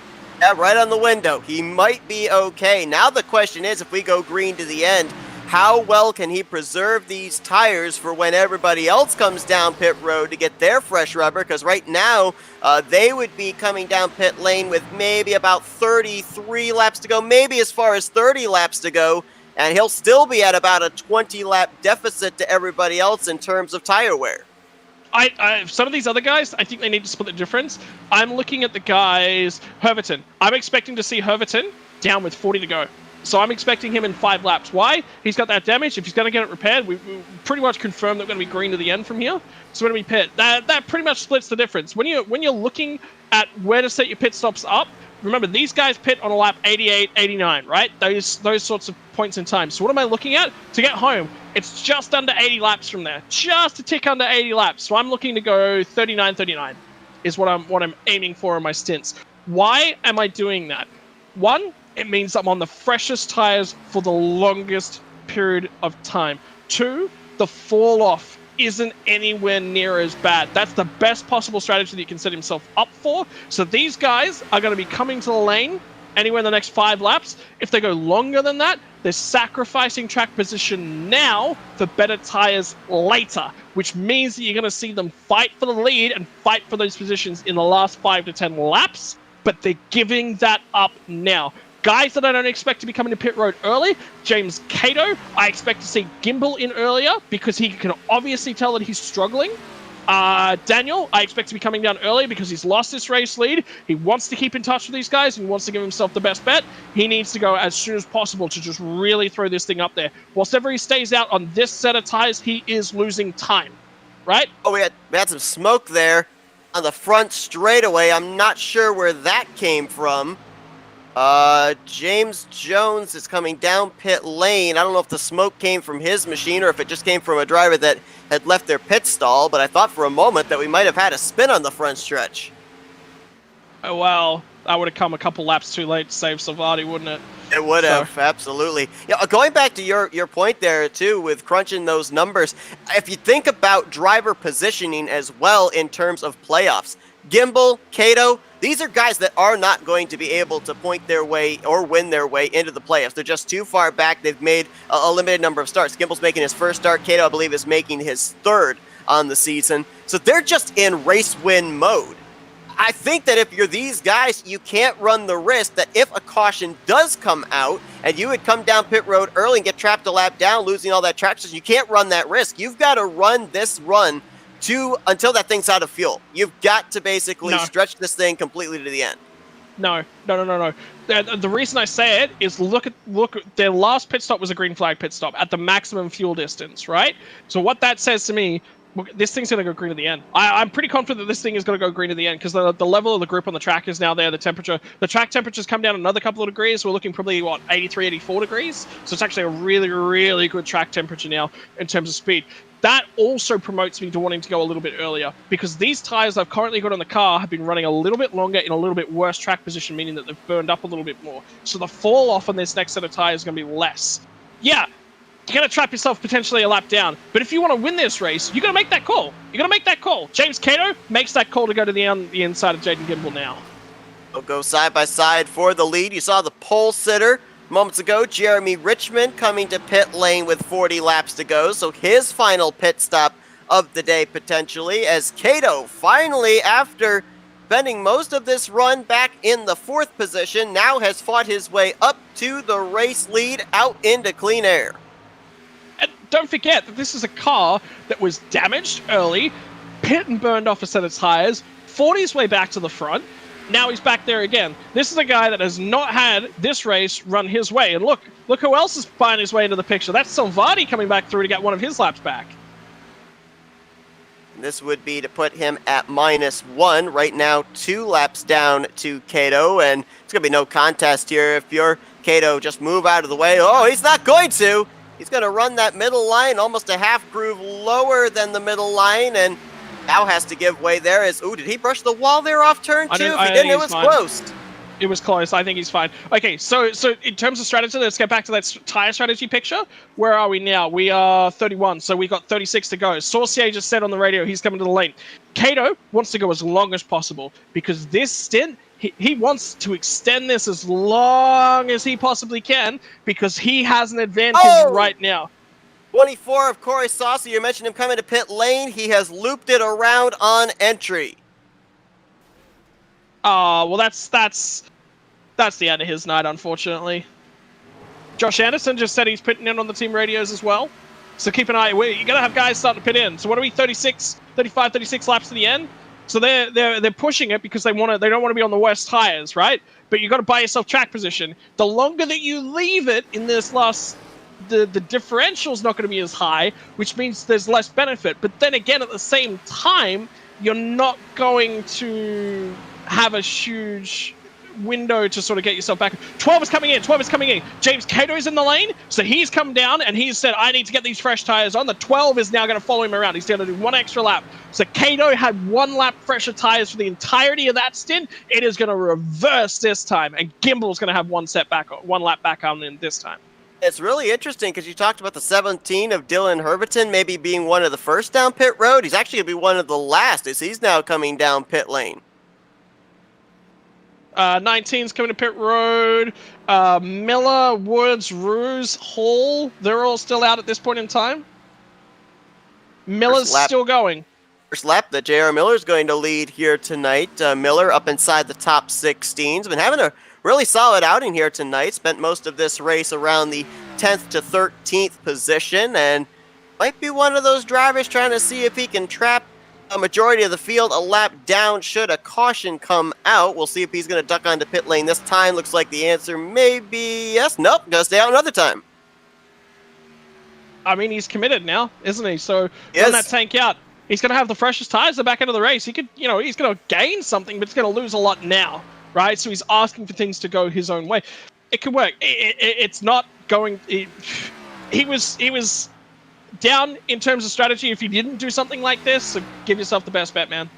[SPEAKER 1] Yeah, right on the window. He might be okay. Now the question is, if we go green to the end, how well can he preserve these tires for when everybody else comes down pit road to get their fresh rubber? Because right now, they would be coming down pit lane with maybe about 33 laps to go, maybe as far as 30 laps to go, and he'll still be at about a 20-lap deficit to everybody else in terms of tire wear.
[SPEAKER 2] Some of these other guys, I think they need to split the difference. I'm looking at the guys, Herverton. I'm expecting to see Herverton down with 40 to go. So I'm expecting him in 5 laps. Why? He's got that damage. If he's going to get it repaired, we pretty much confirmed that we're going to be green to the end from here. So we're going to be pit. That pretty much splits the difference. When you're looking at where to set your pit stops up, remember, these guys pit on a lap 88, 89, right? Those sorts of points in time. So what am I looking at? To get home, it's just under 80 laps from there. Just a tick under 80 laps. So I'm looking to go 39, 39 is what I'm aiming for in my stints. Why am I doing that? One, it means I'm on the freshest tires for the longest period of time. 2, the fall off isn't anywhere near as bad. That's the best possible strategy that you can set himself up for. So these guys are going to be coming to the lane anywhere in the next 5 laps. If they go longer than that, they're sacrificing track position now for better tires later, which means that you're going to see them fight for the lead and fight for those positions in the last 5 to 10 laps, but they're giving that up now. Guys that I don't expect to be coming to pit road early, James Cato, I expect to see Gimbal in earlier because he can obviously tell that he's struggling. Daniel, I expect to be coming down early because he's lost this race lead. He wants to keep in touch with these guys and he wants to give himself the best bet. He needs to go as soon as possible to just really throw this thing up there. Whilst ever he stays out on this set of tires, he is losing time, right?
[SPEAKER 1] Oh, we had some smoke there on the front straightaway. I'm not sure where that came from. James Jones is coming down pit lane. I don't know if the smoke came from his machine or if it just came from a driver that had left their pit stall, but I thought for a moment that we might have had a spin on the front stretch.
[SPEAKER 2] Oh, well, that would have come a couple laps too late to save Salvati, wouldn't it?
[SPEAKER 1] It would have, absolutely. Yeah, going back to your point there, too, with crunching those numbers, if you think about driver positioning as well in terms of playoffs, Gimbal, Cato, these are guys that are not going to be able to point their way or win their way into the playoffs. They're just too far back. They've made a limited number of starts. Gimbal's making his first start. Cato, I believe, is making his 3rd on the season. So they're just in race win mode. I think that if you're these guys, you can't run the risk that if a caution does come out and you would come down pit road early and get trapped a lap down, losing all that traction, you can't run that risk. You've got to run this run until that thing's out of fuel. You've got to basically stretch this thing completely to the end.
[SPEAKER 2] No. The reason I say it is look at their last pit stop was a green flag pit stop at the maximum fuel distance, right? So what that says to me, this thing's going to go green at the end. I'm pretty confident that this thing is going to go green at the end because the level of the grip on the track is now there. The track temperature's come down another couple of degrees. We're looking probably, 83, 84 degrees? So it's actually a really, really good track temperature now in terms of speed. That also promotes me to wanting to go a little bit earlier because these tires I've currently got on the car have been running a little bit longer in a little bit worse track position, meaning that they've burned up a little bit more. So the fall off on this next set of tires is going to be less. Yeah, you're going to trap yourself potentially a lap down. But if you want to win this race, you're going to make that call. You're going to make that call. James Cato makes that call to go to the inside of Jaden Gimbal now.
[SPEAKER 1] They'll go side by side for the lead. You saw the pole sitter moments ago, Jeremy Richmond, coming to pit lane with 40 laps to go. So his final pit stop of the day potentially, as Cato finally, after spending most of this run back in the 4th position, now has fought his way up to the race lead out into clean air.
[SPEAKER 2] And don't forget that this is a car that was damaged early, pit and burned off a set of tires, fought his way back to the front. Now he's back there again. This is a guy that has not had this race run his way. And look who else is finding his way into the picture. That's Salvati coming back through to get one of his laps back.
[SPEAKER 1] This would be to put him at -1. Right now, 2 laps down to Cato, and it's going to be no contest here. If you're Cato, just move out of the way. Oh, he's not going to. He's going to run that middle line almost a half groove lower than the middle line, and now has to give way there. Did he brush the wall there off turn 2? If he didn't, it was close.
[SPEAKER 2] It was close. I think he's fine. Okay, so in terms of strategy, let's get back to that tire strategy picture. Where are we now? We are 31, so we got 36 to go. Saucier just said on the radio he's coming to the lane. Cato wants to go as long as possible because this stint he wants to extend this as long as he possibly can because he has an advantage right now.
[SPEAKER 1] 24 of Corey Saucy. You mentioned him coming to pit lane. He has looped it around on entry.
[SPEAKER 2] Well, that's the end of his night, unfortunately. Josh Anderson just said he's pitting in on the team radios as well. So keep an eye. You're going to have guys starting to pit in. So what are we, 35, 36 laps to the end? So they're pushing it because they don't want to be on the worst tires, right? But you got to buy yourself track position. The longer that you leave it in this last, the differential's not going to be as high, which means there's less benefit. But then again, at the same time, you're not going to have a huge window to sort of get yourself back. 12 is coming in. James Cato's in the lane, so he's come down and he's said, I need to get these fresh tires on. The 12 is now going to follow him around. He's going to do one extra lap. So Cato had 1 lap fresher tires for the entirety of that stint. It is going to reverse this time, and Gimbel's going to have 1 lap back on in this time.
[SPEAKER 1] It's really interesting because you talked about the 17 of Dylan Herberton maybe being one of the first down pit road. He's actually going to be one of the last as he's now coming down pit lane.
[SPEAKER 2] 19's coming to pit road. Miller, Woods, Ruse, Hall, they're all still out at this point in time. Miller's still going.
[SPEAKER 1] First lap that J.R. Miller's going to lead here tonight. Miller up inside the top 16's. Been having a really solid outing here tonight. Spent most of this race around the 10th to 13th position, and might be one of those drivers trying to see if he can trap a majority of the field a lap down should a caution come out. We'll see if he's going to duck onto pit lane this time. Looks like the answer may be yes. Nope, going to stay out another time.
[SPEAKER 2] I mean, he's committed now, isn't he? So run that tank out. He's going to have the freshest tires at the back end of the race. He could, he's going to gain something, but he's going to lose a lot now, right? So he's asking for things to go his own way. It could work. It's not going. He was down in terms of strategy if you didn't do something like this, so give yourself the best bet, man.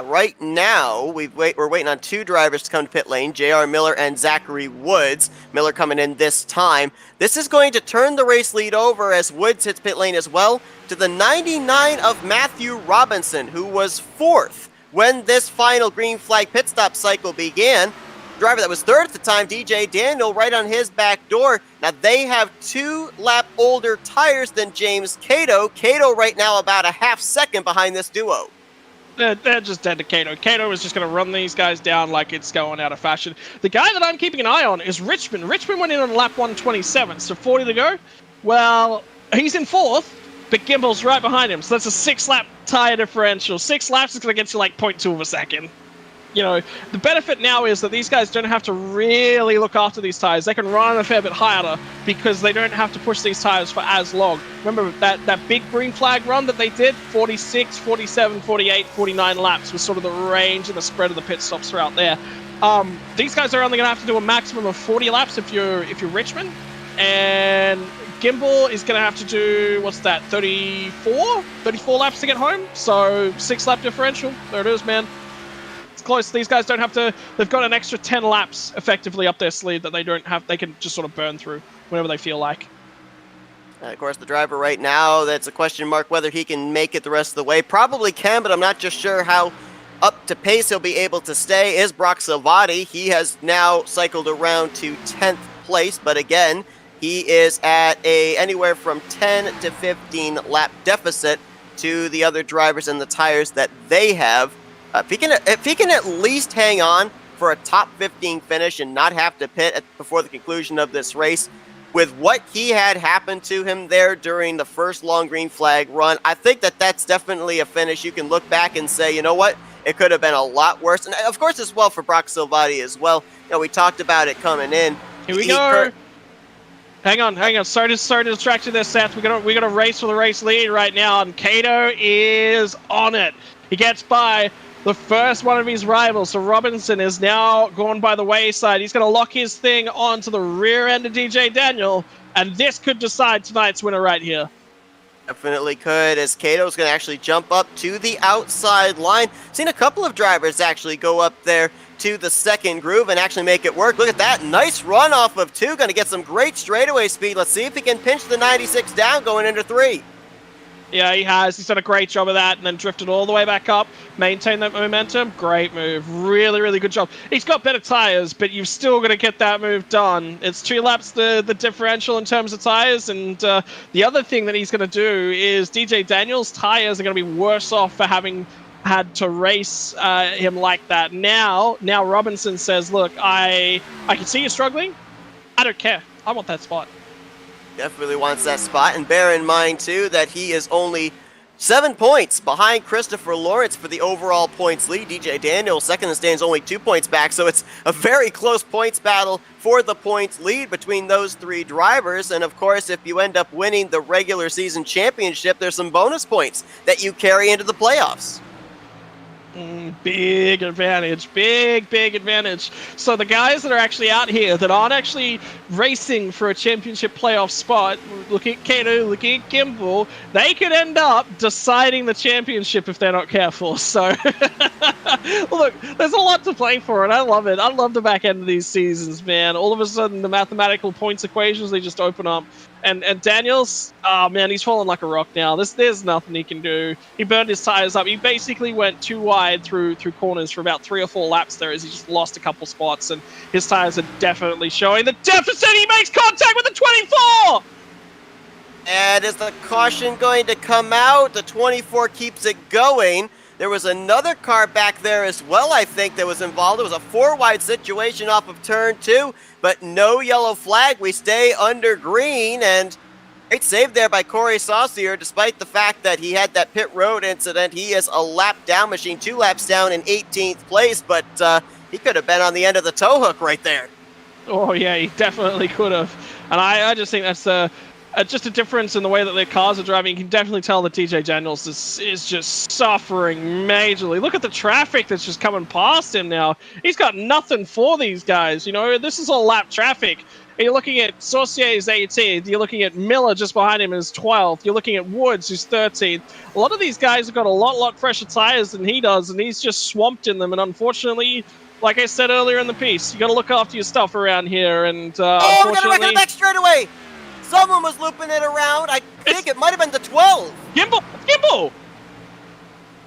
[SPEAKER 1] Right now, we're waiting on 2 drivers to come to pit lane, J.R. Miller and Zachary Woods. Miller coming in this time. This is going to turn the race lead over as Woods hits pit lane as well to the 99 of Matthew Robinson, who was 4th when this final green flag pit stop cycle began. Driver that was 3rd at the time, DJ Daniel, right on his back door. Now they have 2 lap older tires than James Cato. Cato right now about a half second behind this duo.
[SPEAKER 2] They're just dead to Cato. Cato is just going to run these guys down like it's going out of fashion. The guy that I'm keeping an eye on is Richmond. Richmond went in on lap 127, so 40 to go. Well, he's in 4th, but Gimbel's right behind him, so that's a 6-lap tire differential. 6 laps is going to get you like 0.2 of a second. The benefit now is that these guys don't have to really look after these tires. They can run a fair bit harder because they don't have to push these tires for as long. Remember that big green flag run that they did? 46, 47, 48, 49 laps was sort of the range and the spread of the pit stops throughout there. These guys are only going to have to do a maximum of 40 laps if you're Richmond. And Gimbel is going to have to do, 34 laps to get home. So 6-lap differential. There it is, man. Close. These guys don't have to. They've got an extra 10 laps effectively up their sleeve that they don't have. They can just sort of burn through whenever they feel like.
[SPEAKER 1] Of course, the driver right now, that's a question mark whether he can make it the rest of the way. Probably can, but I'm not just sure how up to pace he'll be able to stay. Is Brock Salvati. He has now cycled around to 10th place, but again, he is at anywhere from 10 to 15 lap deficit to the other drivers and the tires that they have. If he can at least hang on for a top 15 finish and not have to pit before the conclusion of this race, with what he had happened to him there during the first long green flag run, I think that's definitely a finish you can look back and say, you know what, it could have been a lot worse. And of course, as well for Brock Salvati as well. We talked about it coming in.
[SPEAKER 2] Here we go. Hang on. Sorry to distract you there, Seth. We got a race for the race lead right now, and Cato is on it. He gets by the first one of his rivals, so Robinson is now gone by the wayside. He's going to lock his thing onto the rear end of DJ Daniel, and this could decide tonight's winner right here.
[SPEAKER 1] Definitely could, as Cato's going to actually jump up to the outside line. Seen a couple of drivers actually go up there to the second groove and actually make it work. Look at that. Nice run off of 2. Going to get some great straightaway speed. Let's see if he can pinch the 96 down going into 3.
[SPEAKER 2] Yeah, he has. He's done a great job of that and then drifted all the way back up, maintained that momentum. Great move. Really, really good job. He's got better tires, but you've still got to get that move done. It's 2 laps the differential in terms of tires, and the other thing that he's going to do is DJ Daniels' tires are going to be worse off for having had to race him like that. Now Robinson says, look, I can see you struggling. I don't care. I want that spot.
[SPEAKER 1] Definitely wants that spot, and bear in mind too that he is only 7 points behind Christopher Lawrence for the overall points lead. DJ Daniels, second in the stands, only 2 points back, so it's a very close points battle for the points lead between those 3 drivers. And of course, if you end up winning the regular season championship, there's some bonus points that you carry into the playoffs.
[SPEAKER 2] Big advantage, big advantage. So the guys that are actually out here that aren't actually racing for a championship playoff spot, looking at Kato, looking at Gimbal, they could end up deciding the championship if they're not careful. So look, there's a lot to play for, and I love it. I love the back end of these seasons, man. All of a sudden, the mathematical points equations, they just open up. And Daniels, oh man, he's fallen like a rock now. There's nothing he can do. He burned his tires up. He basically went too wide through corners for about 3 or 4 laps there as he just lost a couple spots, and his tires are definitely showing the deficit. He makes contact with the 24!
[SPEAKER 1] And is the caution going to come out? The 24 keeps it going. There was another car back there as well, I think, that was involved. It was a 4-wide situation off of turn 2, but no yellow flag. We stay under green, and great save there by Corey Saucier. Despite the fact that he had that pit road incident, he is a lap down machine, 2 laps down in 18th place, but he could have been on the end of the tow hook right there.
[SPEAKER 2] Oh, yeah, he definitely could have. And I just think that's just a difference in the way that their cars are driving. You can definitely tell that DJ Daniels is just suffering majorly. Look at the traffic that's just coming past him now. He's got nothing for these guys. You know, this is all lap traffic. You're looking at Saucier's 18th. You're looking at Miller just behind him is 12th. You're looking at Woods, who's 13th. A lot of these guys have got a lot fresher tires than he does, and he's just swamped in them. And unfortunately, like I said earlier in the piece, you got to look after your stuff around here. And
[SPEAKER 1] we're going to
[SPEAKER 2] unfortunately,
[SPEAKER 1] back straight away. Someone was looping it around. I think it might have been the 12.
[SPEAKER 2] Gimbal!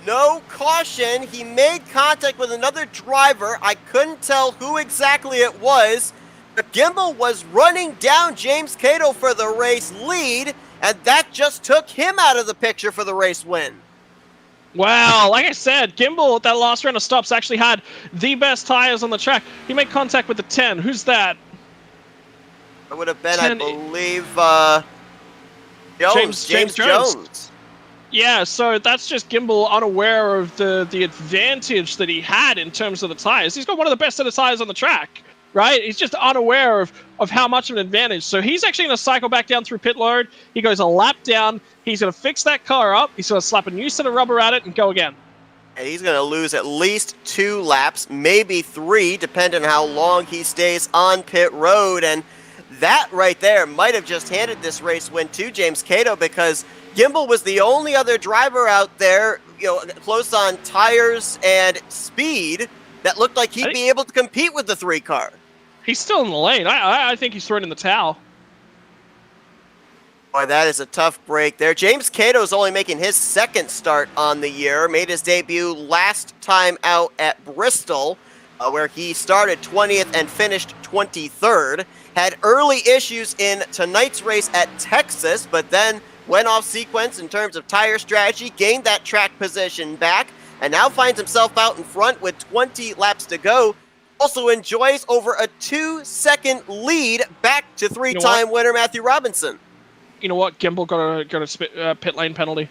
[SPEAKER 1] No caution. He made contact with another driver. I couldn't tell who exactly it was. But Gimbal was running down James Cato for the race lead, and that just took him out of the picture for the race win.
[SPEAKER 2] Wow, like I said, Gimbal at that last round of stops actually had the best tires on the track. He made contact with the 10. Who's that?
[SPEAKER 1] It would have been,
[SPEAKER 2] 10,
[SPEAKER 1] I believe, James Jones.
[SPEAKER 2] Yeah, so that's just Gimbal unaware of the advantage that he had in terms of the tires. He's got one of the best set of tires on the track, right? He's just unaware of how much of an advantage. So he's actually going to cycle back down through pit road. He goes a lap down. He's going to fix that car up. He's going to slap a new set of rubber at it and go again.
[SPEAKER 1] And he's going to lose at least 2 laps, maybe 3, depending on how long he stays on pit road. And that right there might have just handed this race win to James Cato, because Gimbal was the only other driver out there, close on tires and speed that looked like he'd be able to compete with the 3 car.
[SPEAKER 2] He's still in the lane. I think he's thrown in the towel.
[SPEAKER 1] Boy, that is a tough break there. James Cato is only making his 2nd start on the year. Made his debut last time out at Bristol, where he started 20th and finished 23rd. Had early issues in tonight's race at Texas, but then went off sequence in terms of tire strategy, gained that track position back, and now finds himself out in front with 20 laps to go. Also enjoys over a 2-second lead back to 3-time winner Matthew Robinson.
[SPEAKER 2] You know what? Gimbal got a pit lane penalty.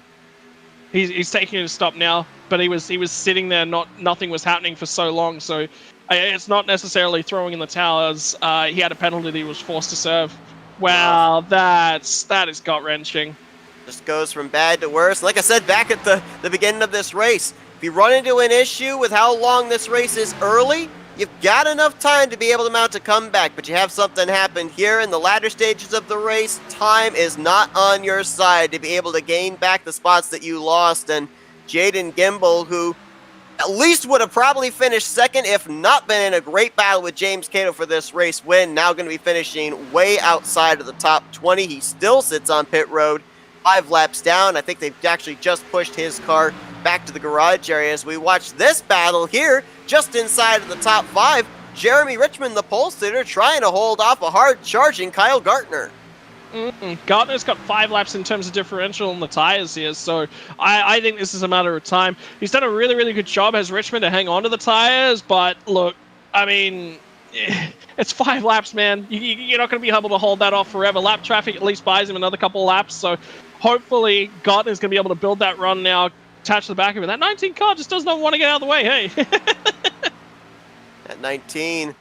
[SPEAKER 2] He's taking a stop now, but he was sitting there. Nothing was happening for so long. So it's not necessarily throwing in the towel, as he had a penalty that he was forced to serve. Wow, that is gut wrenching.
[SPEAKER 1] Just goes from bad to worse. Like I said back at the beginning of this race, if you run into an issue with how long this race is early, you've got enough time to be able to mount a comeback, but you have something happen here in the latter stages of the race. Time is not on your side to be able to gain back the spots that you lost. And Jaden Gimbal, who at least would have probably finished 2nd, if not been in a great battle with James Cato for this race win, now going to be finishing way outside of the top 20. He still sits on pit road, 5 laps down. I think they've actually just pushed his car back to the garage area as we watch this battle here just inside of the top 5. Jeremy Richmond, the pole sitter, trying to hold off a hard-charging Kyle Gartner.
[SPEAKER 2] Gartner's got 5 laps in terms of differential on the tires here, so I think this is a matter of time. He's done a really, really good job as Richmond to hang on to the tires, but look, I mean, it's 5 laps, man. You're not going to be able to hold that off forever. Lap traffic at least buys him another couple of laps, so hopefully Gartner's going to be able to build that run now, attach to the back of it. That 19 car just does not want to get out of the way, hey.
[SPEAKER 1] At 19,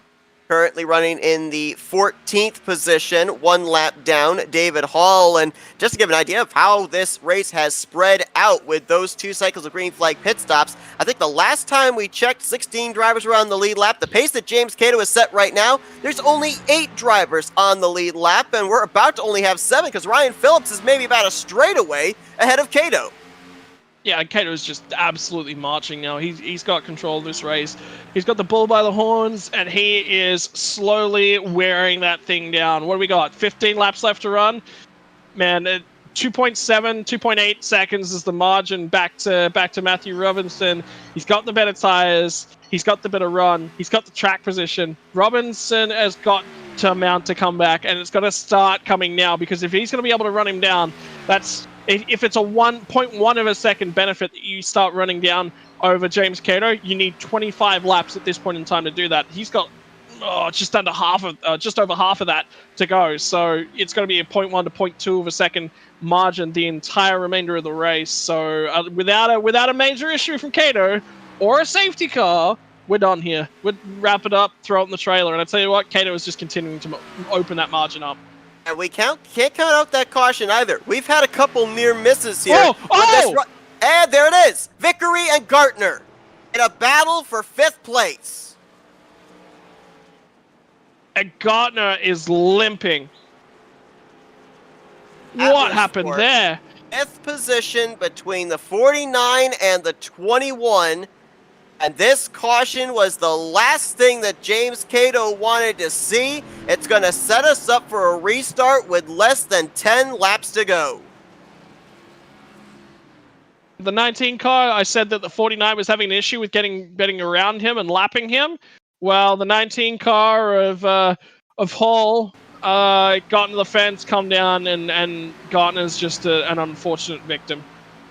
[SPEAKER 1] currently running in the 14th position, 1 lap down, David Hall. And just to give an idea of how this race has spread out with those 2 cycles of green flag pit stops, I think the last time we checked, 16 drivers were on the lead lap. The pace that James Cato is set right now, there's only 8 drivers on the lead lap, and we're about to only have 7 because Ryan Phillips is maybe about a straightaway ahead of Cato.
[SPEAKER 2] Yeah, Cato's just absolutely marching now. He's got control of this race. He's got the bull by the horns, and he is slowly wearing that thing down. What do we got? 15 laps left to run? Man, 2.7, 2.8 seconds is the margin back to Matthew Robinson. He's got the better tires. He's got the better run. He's got the track position. Robinson has got to mount to come back, and it's got to start coming now, because if he's going to be able to run him down, if it's a 1.1 of a second benefit that you start running down over James Cato, you need 25 laps at this point in time to do that. He's got just over half of that to go. So it's going to be a 0.1 to 0.2 of a second margin the entire remainder of the race. So without a major issue from Cato or a safety car, we're done here. We'd wrap it up, throw it in the trailer. And I tell you what, Cato is just continuing to open that margin up.
[SPEAKER 1] And we can't count out that caution either. We've had a couple near misses here. And there it is. Vickery and Gartner in a battle for 5th place.
[SPEAKER 2] And Gartner is limping. What happened there?
[SPEAKER 1] 5th position between the 49 and the 21. And this caution was the last thing that James Cato wanted to see. It's going to set us up for a restart with less than 10 laps to go.
[SPEAKER 2] The 19 car, I said that the 49 was having an issue with getting around him and lapping him. Well, the 19 car of Hall got into the fence, come down, and Gartner's just an unfortunate victim.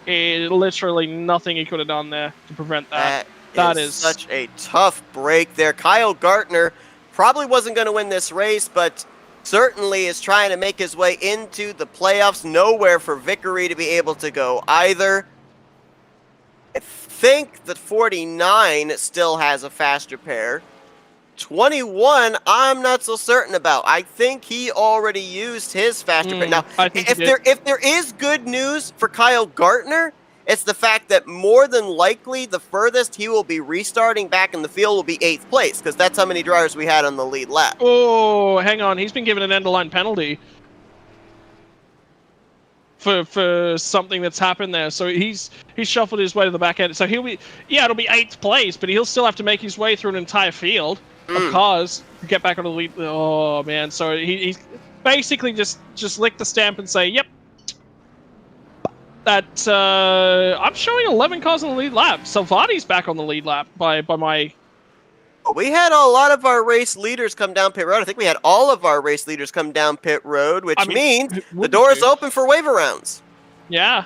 [SPEAKER 2] Literally nothing he could have done there to prevent that. That is
[SPEAKER 1] such a tough break there. Kyle Gartner probably wasn't going to win this race, but certainly is trying to make his way into the playoffs. Nowhere for Vickery to be able to go either. I think that 49 still has a faster pair. 21, I'm not so certain about. I think he already used his faster pair. Now, if there is good news for Kyle Gartner, it's the fact that more than likely the furthest he will be restarting back in the field will be 8th place, because that's how many drivers we had on the lead lap.
[SPEAKER 2] Oh, hang on. He's been given an end-of-line penalty for something that's happened there. So he's shuffled his way to the back end. So it'll be 8th place, but he'll still have to make his way through an entire field of cars to get back on the lead. Oh, man. So he's basically just lick the stamp and say, yep. That I'm showing 11 cars on the lead lap. Salvati's back on the lead lap by my...
[SPEAKER 1] We had a lot of our race leaders come down pit road. I think we had all of our race leaders come down pit road, which means the door is open for waiver rounds.
[SPEAKER 2] Yeah.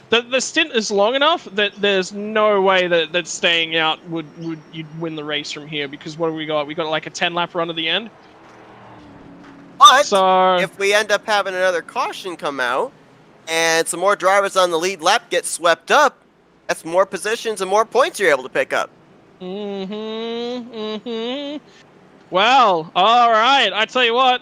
[SPEAKER 2] The stint is long enough that there's no way that staying out you'd win the race from here, because what have we got? We got like a 10-lap run at the end.
[SPEAKER 1] But if we end up having another caution come out, and some more drivers on the lead lap get swept up, that's more positions and more points you're able to pick up.
[SPEAKER 2] Well, all right. I tell you what,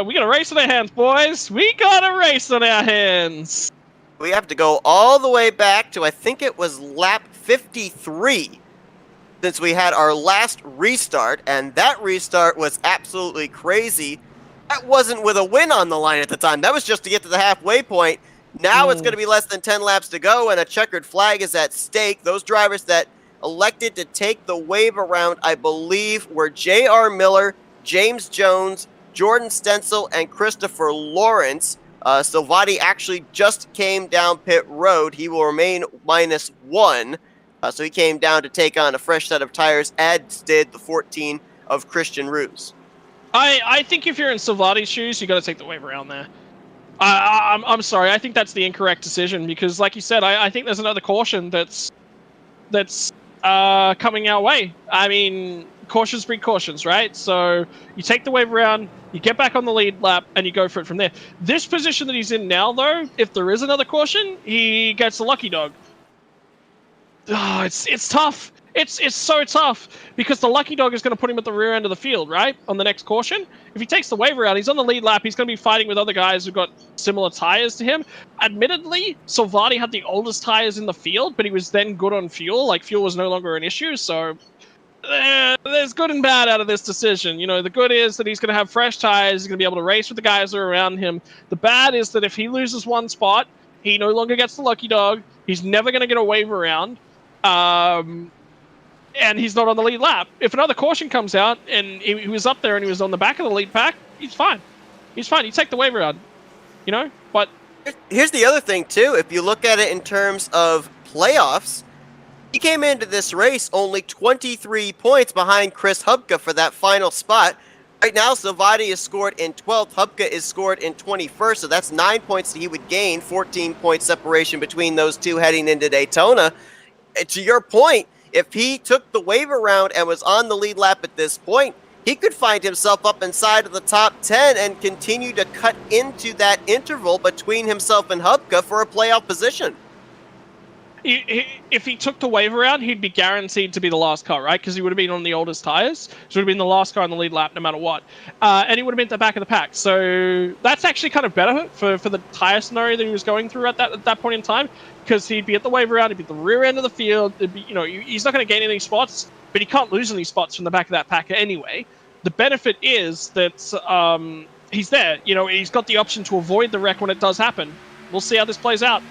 [SPEAKER 2] we got a race on our hands, boys. We got a race on our hands.
[SPEAKER 1] We have to go all the way back to, I think it was lap 53, since we had our last restart, and that restart was absolutely crazy. That wasn't with a win on the line at the time. That was just to get to the halfway point. Now it's going to be less than 10 laps to go, and a checkered flag is at stake. Those drivers that elected to take the wave around, I believe, were J.R. Miller, James Jones, Jordan Stencil, and Christopher Lawrence. Silvati actually just came down pit road. He will remain -1. So he came down to take on a fresh set of tires, as did the 14 of Christian Ruse.
[SPEAKER 2] I think if you're in Silvati's shoes, you got to take the wave around there. I'm sorry. I think that's the incorrect decision because, like you said, I think there's another caution that's coming our way. I mean, cautions breed cautions, right? So you take the wave around, you get back on the lead lap, and you go for it from there. This position that he's in now, though, if there is another caution, he gets a lucky dog. Oh, it's tough. It's so tough because the lucky dog is going to put him at the rear end of the field, right? On the next caution. If he takes the wave around, he's on the lead lap. He's going to be fighting with other guys who've got similar tires to him. Admittedly, Silvati had the oldest tires in the field, but he was then good on fuel. Like, fuel was no longer an issue, so there's good and bad out of this decision. You know, the good is that he's going to have fresh tires. He's going to be able to race with the guys that are around him. The bad is that if he loses one spot, he no longer gets the lucky dog. He's never going to get a wave around. And he's not on the lead lap. If another caution comes out and he was up there and he was on the back of the lead pack, he's fine. He's fine. You take the wave around, you know? But
[SPEAKER 1] here's the other thing, too. If you look at it in terms of playoffs, he came into this race only 23 points behind Chris Hubka for that final spot. Right now, Silvati is scored in 12th. Hubka is scored in 21st, so that's 9 points that he would gain, 14-point separation between those two heading into Daytona. And to your point, if he took the wave around and was on the lead lap at this point, he could find himself up inside of the top 10 and continue to cut into that interval between himself and Hubka for a playoff position.
[SPEAKER 2] If he took the wave around, he'd be guaranteed to be the last car, right? Because he would have been on the oldest tires. So he would have been the last car on the lead lap no matter what. And he would have been at the back of the pack. So that's actually kind of better for the tire scenario that he was going through at that point in time. Because he'd be at the wave around, he'd be at the rear end of the field. It'd be, you know, he's not going to gain any spots, but he can't lose any spots from the back of that pack anyway. The benefit is that he's there. You know, he's got the option to avoid the wreck when it does happen. We'll see how this plays out.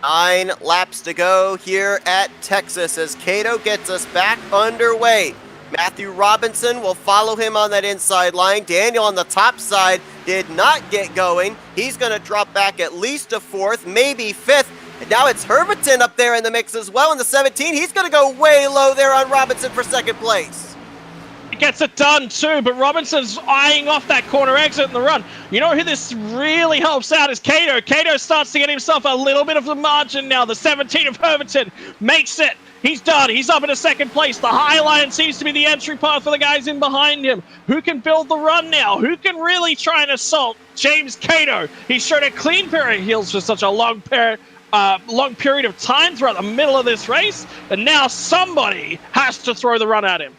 [SPEAKER 1] 9 laps to go here at Texas as Cato gets us back underway. Matthew Robinson will follow him on that inside line. Daniel on the top side did not get going. He's going to drop back at least to 4th, maybe 5th. And now it's Herberton up there in the mix as well in the 17. He's going to go way low there on Robinson for 2nd place.
[SPEAKER 2] He gets it done too, but Robinson's eyeing off that corner exit in the run. You know who this really helps out is Cato. Cato starts to get himself a little bit of the margin now. The 17 of Herberton makes it. He's done. He's up in a 2nd place. The high line seems to be the entry path for the guys in behind him. Who can build the run now? Who can really try and assault James Cato? He showed a clean pair of heels for such a long period of time throughout the middle of this race, and now somebody has to throw the run at him.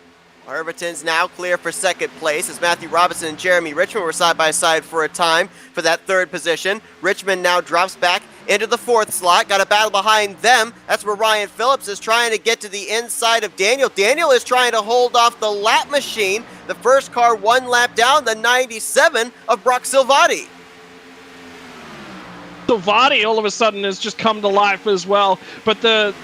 [SPEAKER 1] Herberton's now clear for 2nd place as Matthew Robinson and Jeremy Richmond were side by side for a time for that 3rd position. Richmond now drops back into the 4th slot. Got a battle behind them. That's where Ryan Phillips is trying to get to the inside of Daniel. Daniel is trying to hold off the lap machine. The first car 1 lap down, the 97 of Brock Silvati.
[SPEAKER 2] Silvati all of a sudden has just come to life as well. But the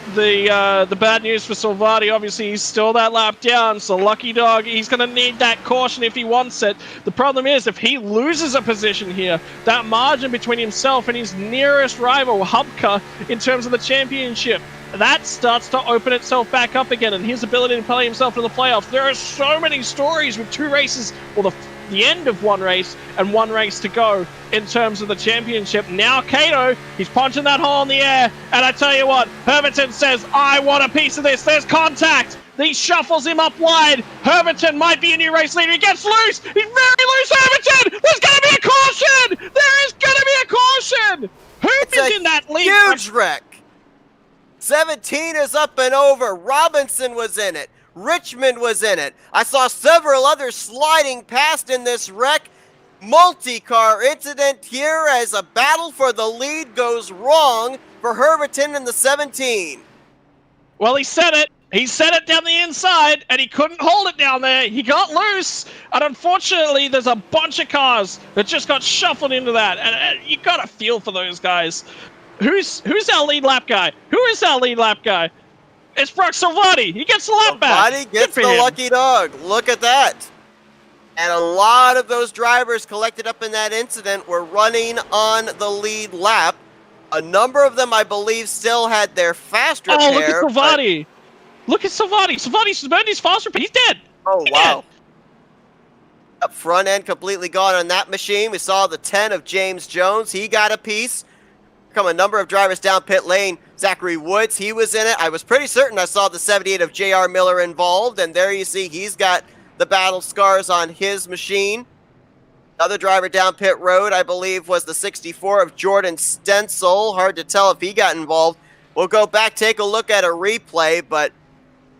[SPEAKER 2] bad news for Silvati, obviously he's still that lap down, so lucky dog, he's going to need that caution if he wants it. The problem is if he loses a position here, that margin between himself and his nearest rival, Hubka, in terms of the championship, that starts to open itself back up again, and his ability to play himself to the playoffs. There are so many stories with 2 races, well, the end of 1 race and 1 race to go in terms of the championship. Now Cato, he's punching that hole in the air, and I tell you what, Herberton says, I want a piece of this. There's contact. He shuffles him up wide. Herberton might be a new race leader. He gets loose. He's very loose, Herberton. There's going to be a caution. There is going to be a caution. Who is in that lead?
[SPEAKER 1] Huge wreck. 17 is up and over. Robinson was in it. Richmond was in it. I saw several others sliding past in this wreck. Multi-car incident here as a battle for the lead goes wrong for Herberton in the 17.
[SPEAKER 2] Well, he said it. He set it down the inside, and he couldn't hold it down there. He got loose, and unfortunately, there's a bunch of cars that just got shuffled into that, and you got to feel for those guys. Who's our lead lap guy? Who is our lead lap guy? It's Brock Silvati. He gets the lap back.
[SPEAKER 1] Silvati gets the lucky dog. Look at that. And a lot of those drivers collected up in that incident were running on the lead lap. A number of them, I believe, still had their fast repair.
[SPEAKER 2] Oh, look at Salvati. Look at Salvati. Salvati's burned his fast repair. He's dead.
[SPEAKER 1] Oh,
[SPEAKER 2] He's
[SPEAKER 1] wow.
[SPEAKER 2] dead.
[SPEAKER 1] Up front end completely gone on that machine. We saw the 10 of James Jones. He got a piece. Come a number of drivers down pit lane. Zachary Woods, he was in it. I was pretty certain I saw the 78 of J.R. Miller involved, and there you see he's got the battle scars on his machine. Another driver down pit road, I believe, was the 64 of Jordan Stencil. Hard to tell if he got involved. We'll go back, take a look at a replay, but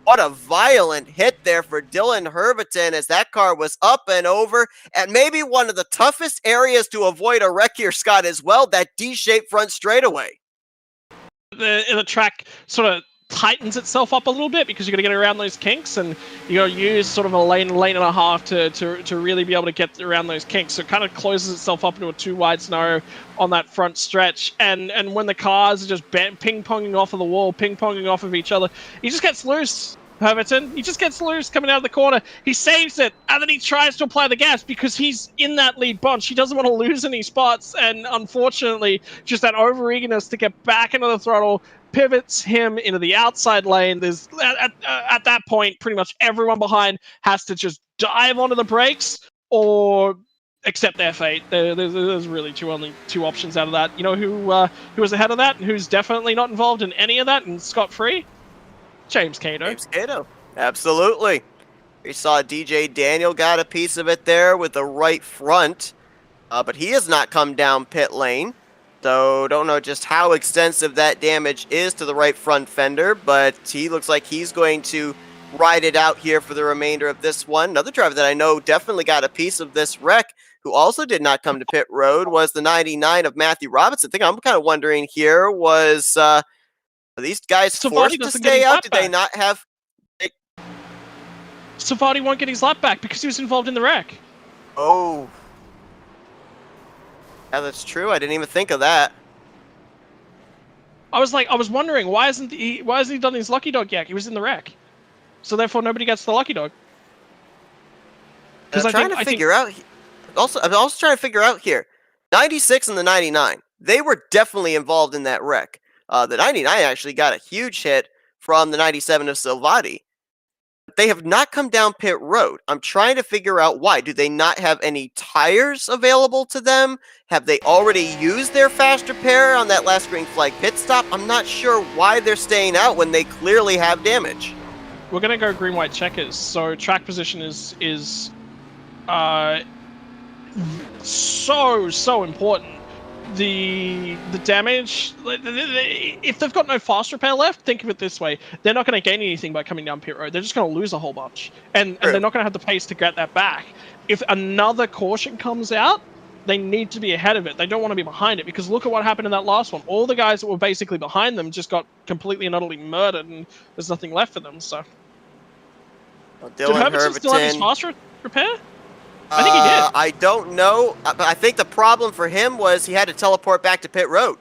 [SPEAKER 1] what a violent hit there for Dylan Herberton as that car was up and over. And maybe one of the toughest areas to avoid a wreck here, Scott, as well, that D-shaped front straightaway.
[SPEAKER 2] The track sort of tightens itself up a little bit because you're going to get around those kinks, and you got to use sort of a lane and a half to really be able to get around those kinks. So it kind of closes itself up into a too wide scenario on that front stretch. And when the cars are just ping-ponging off of the wall, ping-ponging off of each other, he just gets loose. Herberton, he just gets loose coming out of the corner. He saves it, and then he tries to apply the gas because he's in that lead bunch. He doesn't want to lose any spots, and unfortunately, just that over-eagerness to get back into the throttle pivots him into the outside lane. There's at that point, pretty much everyone behind has to just dive onto the brakes or accept their fate. There's really only two options out of that. You know who was ahead of that and who's definitely not involved in any of that and scot-free? James Cato.
[SPEAKER 1] James Cato, absolutely. We saw DJ Daniel got a piece of it there with the right front, but he has not come down pit lane. So don't know just how extensive that damage is to the right front fender, but he looks like he's going to ride it out here for the remainder of this one. Another driver that I know definitely got a piece of this wreck, who also did not come to pit road, was the 99 of Matthew Robinson. I think I'm kind of wondering here was... are these guys forced to stay out? Did they not have...
[SPEAKER 2] Savati won't get his lap back because he was involved in the wreck.
[SPEAKER 1] Oh. Yeah, that's true. I didn't even think of that.
[SPEAKER 2] I was wondering, why hasn't he done his lucky dog yet? He was in the wreck. So therefore nobody gets the lucky dog.
[SPEAKER 1] I'm trying to figure out... I'm also trying to figure out here. 96 and the 99. They were definitely involved in that wreck. The 99 actually got a huge hit from the 97 of Silvati. They have not come down pit road. I'm trying to figure out why. Do they not have any tires available to them? Have they already used their fast repair on that last green flag pit stop? I'm not sure why they're staying out when they clearly have damage.
[SPEAKER 2] We're going to go green-white checkers. So track position is so important. The damage, if they've got no fast repair left, think of it this way: they're not going to gain anything by coming down pit road. They're just going to lose a whole bunch, and they're not going to have the pace to get that back. If another caution comes out, they need to be ahead of it. They don't want to be behind it, because look at what happened in that last one. All the guys that were basically behind them just got completely and utterly murdered, and there's nothing left for them. So, did Herberton still have his fast repair? I think he did.
[SPEAKER 1] I don't know, but I think the problem for him was he had to teleport back to pit road.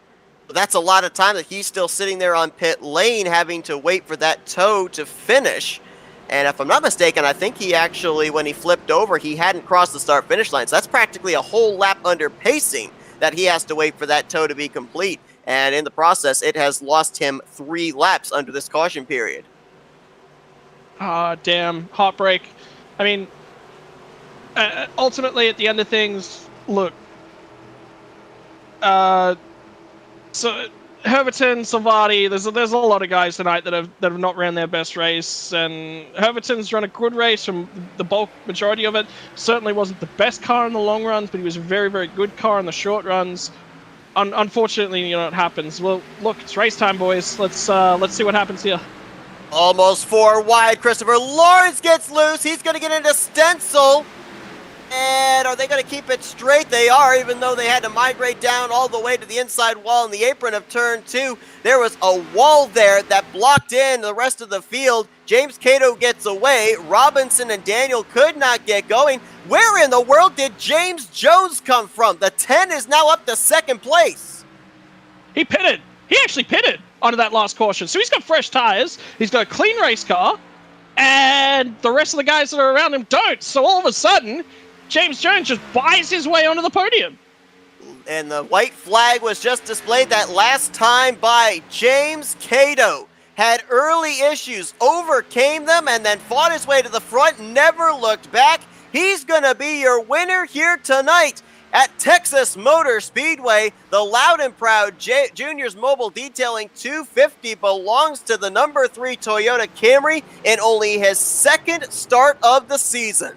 [SPEAKER 1] So that's a lot of time that he's still sitting there on pit lane having to wait for that tow to finish. And if I'm not mistaken, I think he actually, when he flipped over, he hadn't crossed the start-finish line. So that's practically a whole lap under pacing that he has to wait for that tow to be complete. And in the process, it has lost him 3 laps under this caution period.
[SPEAKER 2] Damn. Heartbreak. I mean... ultimately, at the end of things, look. So Herberton, Salvati, there's a lot of guys tonight that have not ran their best race, and Herberton's run a good race from the bulk majority of it. Certainly wasn't the best car in the long runs, but he was a very, very good car in the short runs. Unfortunately, you know, it happens. Well, look, it's race time, boys. Let's see what happens here.
[SPEAKER 1] Almost 4 wide. Christopher Lawrence gets loose. He's going to get into Stencil. And are they going to keep it straight? They are, even though they had to migrate down all the way to the inside wall in the apron of turn 2. There was a wall there that blocked in the rest of the field. James Cato gets away. Robinson and Daniel could not get going. Where in the world did James Jones come from? The 10 is now up to 2nd place.
[SPEAKER 2] He pitted. He actually pitted onto that last caution. So he's got fresh tires. He's got a clean race car. And the rest of the guys that are around him don't. So all of a sudden... James Jones just buys his way onto the podium.
[SPEAKER 1] And the white flag was just displayed that last time by James Cato. Had early issues, overcame them, and then fought his way to the front, never looked back. He's going to be your winner here tonight at Texas Motor Speedway. The loud and proud Juniors Mobile Detailing 250 belongs to the number 3 Toyota Camry in only his second start of the season.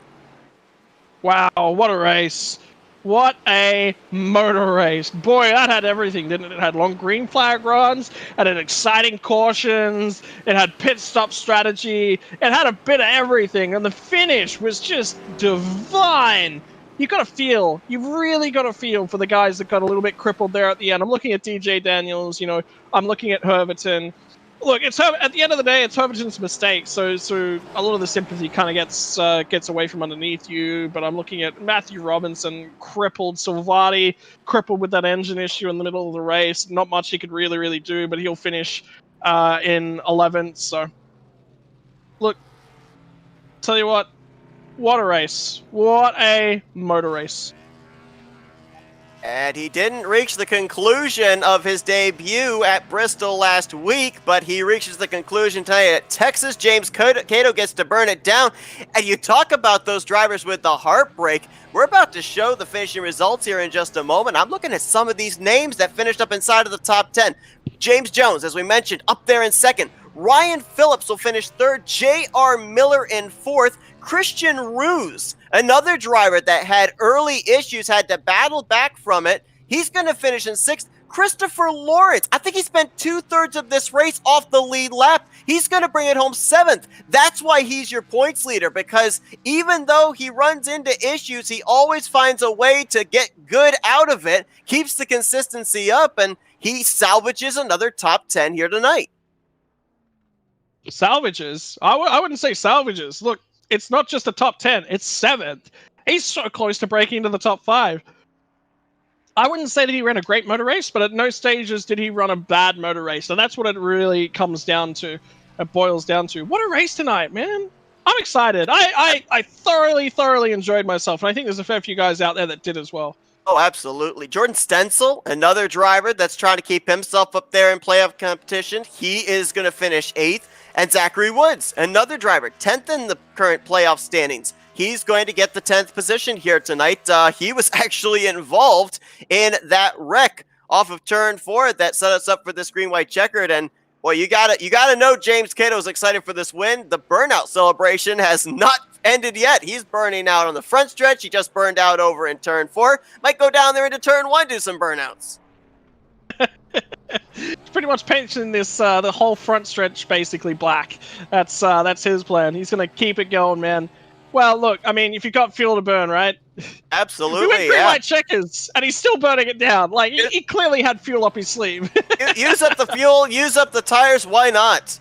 [SPEAKER 2] Wow, what a race. What a motor race. Boy, that had everything, didn't it? It had long green flag runs, it had exciting cautions, it had pit stop strategy, it had a bit of everything, and the finish was just divine. You've really got to feel for the guys that got a little bit crippled there at the end. I'm looking at DJ Daniels, I'm looking at Herberton. Look, at the end of the day, it's Herberton's mistake, so a lot of the sympathy kind of gets away from underneath you, but I'm looking at Matthew Robinson, crippled, Salvati, crippled with that engine issue in the middle of the race. Not much he could really do, but he'll finish in 11th, so... Look, tell you what a race. What a motor race.
[SPEAKER 1] And he didn't reach the conclusion of his debut at Bristol last week, but he reaches the conclusion tonight at Texas. James Cato gets to burn it down. And you talk about those drivers with the heartbreak. We're about to show the finishing results here in just a moment. I'm looking at some of these names that finished up inside of the top 10. James Jones, as we mentioned, up there in second. Ryan Phillips will finish third. J.R. Miller in fourth. Christian Ruse, another driver that had early issues, had to battle back from it. He's going to finish in sixth. Christopher Lawrence, I think he spent 2/3 of this race off the lead lap. He's going to bring it home seventh. That's why he's your points leader, because even though he runs into issues, he always finds a way to get good out of it, keeps the consistency up, and he salvages another top 10 here tonight.
[SPEAKER 2] Salvages? I wouldn't say salvages. Look, it's not just a top 10, it's 7th. He's so close to breaking into the top 5. I wouldn't say that he ran a great motor race, but at no stages did he run a bad motor race. So that's what it really comes down to. It boils down to. What a race tonight, man. I'm excited. I thoroughly enjoyed myself, and I think there's a fair few guys out there that did as well.
[SPEAKER 1] Oh, absolutely. Jordan Stencil, another driver that's trying to keep himself up there in playoff competition. He is going to finish 8th. And Zachary Woods, another driver, 10th in the current playoff standings. He's going to get the 10th position here tonight. He was actually involved in that wreck off of turn 4 that set us up for this green-white checkered. And, well, you gotta know James Cato's excited for this win. The burnout celebration has not ended yet. He's burning out on the front stretch. He just burned out over in turn 4. Might go down there into turn 1, do some burnouts.
[SPEAKER 2] He's pretty much painting this the whole front stretch basically black. That's his plan. He's gonna keep it going, man. Well, look, I mean, if you've got fuel to burn, right?
[SPEAKER 1] Absolutely,
[SPEAKER 2] we went green light checkers, and he's still burning it down. Like he clearly had fuel up his sleeve.
[SPEAKER 1] Use up the fuel, use up the tires. Why not?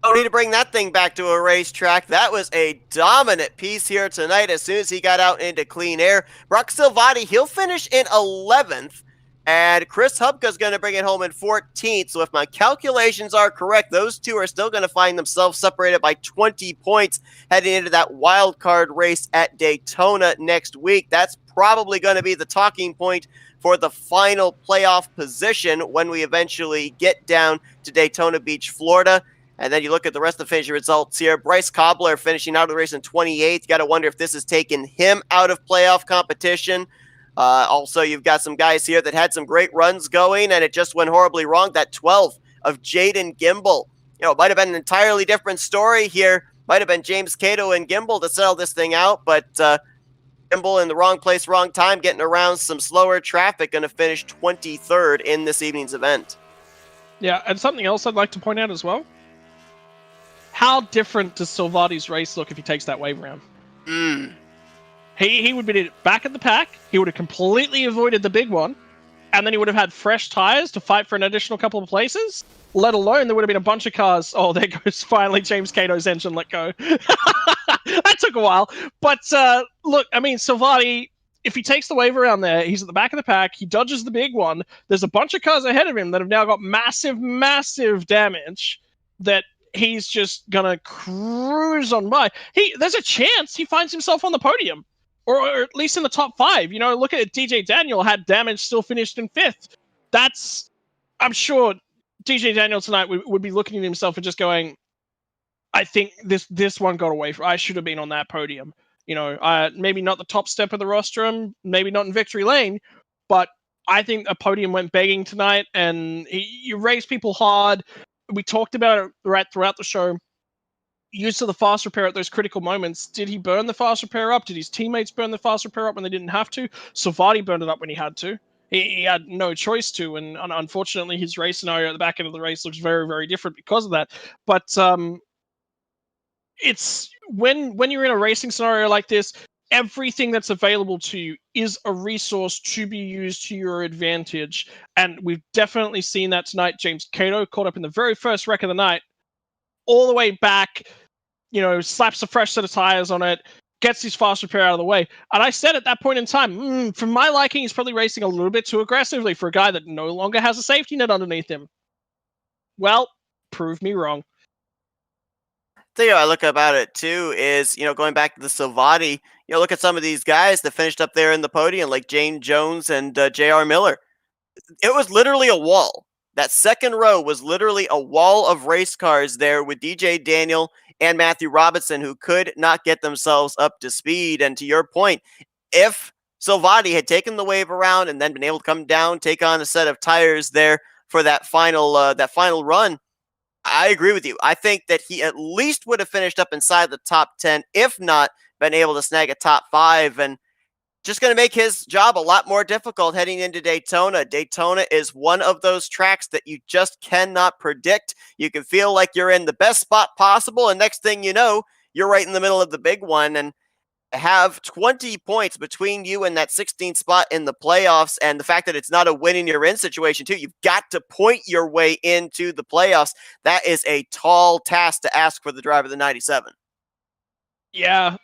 [SPEAKER 1] Don't need to bring that thing back to a racetrack. That was a dominant piece here tonight. As soon as he got out into clean air, Brock Silvati, he'll finish in 11th. And Chris Hubka's going to bring it home in 14th. So if my calculations are correct, those two are still going to find themselves separated by 20 points heading into that wild card race at Daytona next week. That's probably going to be the talking point for the final playoff position when we eventually get down to Daytona Beach, Florida. And then you look at the rest of the finishing results here. Bryce Cobbler finishing out of the race in 28th. You got to wonder if this has taken him out of playoff competition. Also, you've got some guys here that had some great runs going, and it just went horribly wrong. That 12 of Jaden Gimbel. It might have been an entirely different story here. Might have been James Cato and Gimbel to settle this thing out, but Gimbel in the wrong place, wrong time, getting around some slower traffic, going to finish 23rd in this evening's event.
[SPEAKER 2] Yeah, and something else I'd like to point out as well. How different does Silvati's race look if he takes that wave round? He would be back at the pack. He would have completely avoided the big one. And then he would have had fresh tires to fight for an additional couple of places. Let alone there would have been a bunch of cars. Oh, there goes finally James Cato's engine let go. That took a while. But look, I mean, Silvati, if he takes the wave around there, he's at the back of the pack. He dodges the big one. There's a bunch of cars ahead of him that have now got massive damage that he's just going to cruise on by. There's a chance he finds himself on the podium. or at least in the top 5. You know, look at it, DJ Daniel had damage, still finished in 5th. I'm sure DJ Daniel tonight would be looking at himself and just going, I think this one got away. I should have been on that podium. You know, maybe not the top step of the rostrum, maybe not in victory lane, but I think a podium went begging tonight, and you race people hard. We talked about it right throughout the show. Use of the fast repair at those critical moments. Did he burn the fast repair up? Did his teammates burn the fast repair up when they didn't have to? Savati burned it up when he had to. He had no choice to, and unfortunately, his race scenario at the back end of the race looks very, very different because of that. But it's when you're in a racing scenario like this, everything that's available to you is a resource to be used to your advantage, and we've definitely seen that tonight. James Cato caught up in the very first wreck of the night, all the way back, you know, slaps a fresh set of tires on it, gets his fast repair out of the way. And I said at that point in time, for my liking, he's probably racing a little bit too aggressively for a guy that no longer has a safety net underneath him. Well, prove me wrong.
[SPEAKER 1] Thing I look about it too is, you know, going back to the Savati, you know, look at some of these guys that finished up there in the podium, like Jane Jones and J.R. Miller. It was literally a wall. That second row was literally a wall of race cars there with DJ Daniel and Matthew Robinson, who could not get themselves up to speed. And to your point, if Salvati had taken the wave around and then been able to come down, take on a set of tires there for that final run, I agree with you. I think that he at least would have finished up inside the top 10, if not been able to snag a top 5. And just going to make his job a lot more difficult heading into Daytona. Daytona is one of those tracks that you just cannot predict. You can feel like you're in the best spot possible, and next thing you know, you're right in the middle of the big one. And have 20 points between you and that 16th spot in the playoffs, and the fact that it's not a win in your in situation too. You've got to point your way into the playoffs. That is a tall task to ask for the driver of the 97.
[SPEAKER 2] Yeah,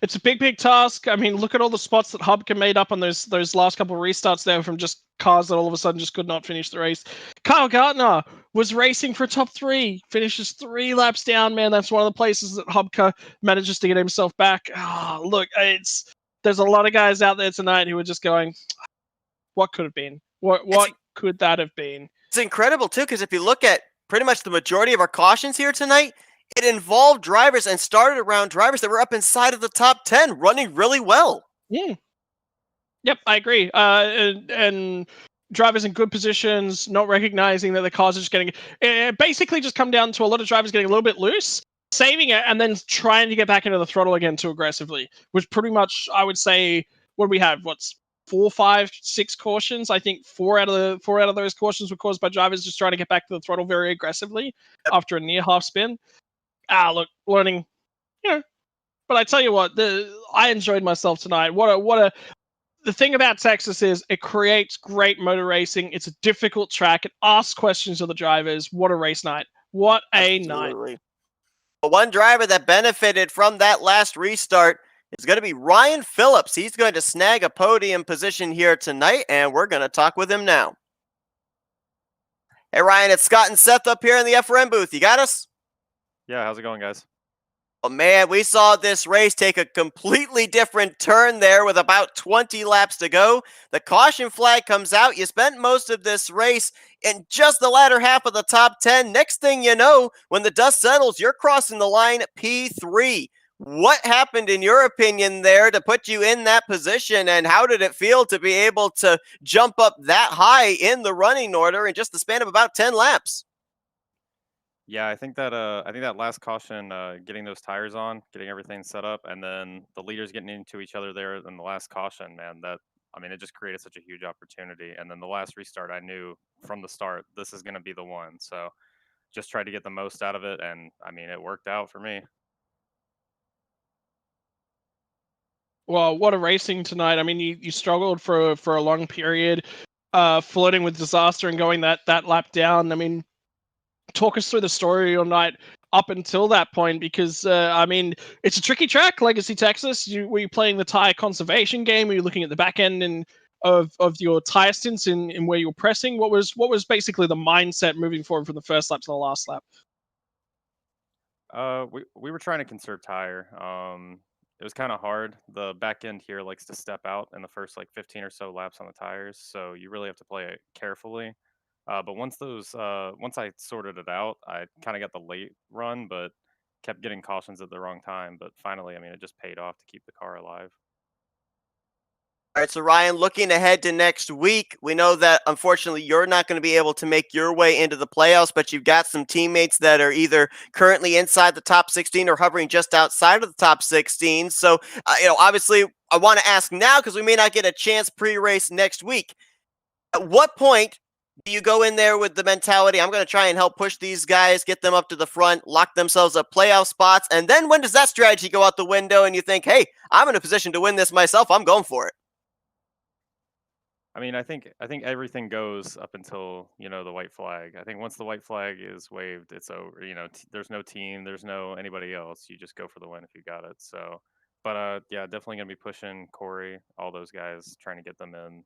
[SPEAKER 2] it's a big task. I mean, look at all the spots that Hubka made up on those last couple of restarts there from just cars that all of a sudden just could not finish the race. Kyle Gardner was racing for top 3, finishes 3 laps down, man. That's one of the places that Hubka manages to get himself back. Look, there's a lot of guys out there tonight who are just going, what could have been? What could that have been?
[SPEAKER 1] It's incredible too, because if you look at pretty much the majority of our cautions here tonight, it involved drivers and started around drivers that were up inside of the top 10, running really well.
[SPEAKER 2] Yeah. Yep, I agree. And drivers in good positions, not recognizing that the cars are just getting... It basically just come down to a lot of drivers getting a little bit loose, saving it, and then trying to get back into the throttle again too aggressively, which pretty much, I would say, what do we have? What's 4, 5, 6 cautions? I think 4 out of those cautions were caused by drivers just trying to get back to the throttle very aggressively after a near half spin. Look, learning, you know. But I tell you what, I enjoyed myself tonight. The thing about Texas is it creates great motor racing. It's a difficult track. It asks questions of the drivers. What a race night. What a
[SPEAKER 1] Absolutely.
[SPEAKER 2] night.
[SPEAKER 1] The one driver that benefited from that last restart is going to be Ryan Phillips. He's going to snag a podium position here tonight, and we're going to talk with him now. Hey, Ryan, it's Scott and Seth up here in the FRM booth. You got us?
[SPEAKER 7] Yeah, how's it going, guys?
[SPEAKER 1] Oh, man, we saw this race take a completely different turn there with about 20 laps to go. The caution flag comes out. You spent most of this race in just the latter half of the top 10. Next thing you know, when the dust settles, you're crossing the line P3. What happened, in your opinion, there to put you in that position, and how did it feel to be able to jump up that high in the running order in just the span of about 10 laps?
[SPEAKER 7] Yeah, I think that last caution, getting those tires on, getting everything set up, and then the leaders getting into each other there in the last caution, man, it just created such a huge opportunity. And then the last restart, I knew from the start this is going to be the one. So just tried to get the most out of it, and it worked out for me.
[SPEAKER 2] Well, what a racing tonight. I mean, you struggled for a long period, flirting with disaster and going that lap down. I mean, talk us through the story all night up until that point, because it's a tricky track, Legacy Texas. Were you playing the tire conservation game? Were you looking at the back end of your tire stints in where you were pressing? What was basically the mindset moving forward from the first lap to the last lap?
[SPEAKER 7] We were trying to conserve tire. it was kind of hard. The back end here likes to step out in the first like 15 or so laps on the tires, so you really have to play it carefully. But once I sorted it out, I kind of got the late run, but kept getting cautions at the wrong time. But finally, I mean, it just paid off to keep the car alive.
[SPEAKER 1] All right, so Ryan, looking ahead to next week, we know that unfortunately you're not going to be able to make your way into the playoffs, but you've got some teammates that are either currently inside the top 16 or hovering just outside of the top 16. So, obviously, I want to ask now because we may not get a chance pre-race next week. At what point do you go in there with the mentality, I'm going to try and help push these guys, get them up to the front, lock themselves up playoff spots, and then when does that strategy go out the window and you think, hey, I'm in a position to win this myself, I'm going for it?
[SPEAKER 7] I mean, I think everything goes up until the white flag. I think once the white flag is waved, it's over. There's no team, there's no anybody else. You just go for the win if you got it. So, but yeah, definitely gonna be pushing Corey, all those guys, trying to get them in.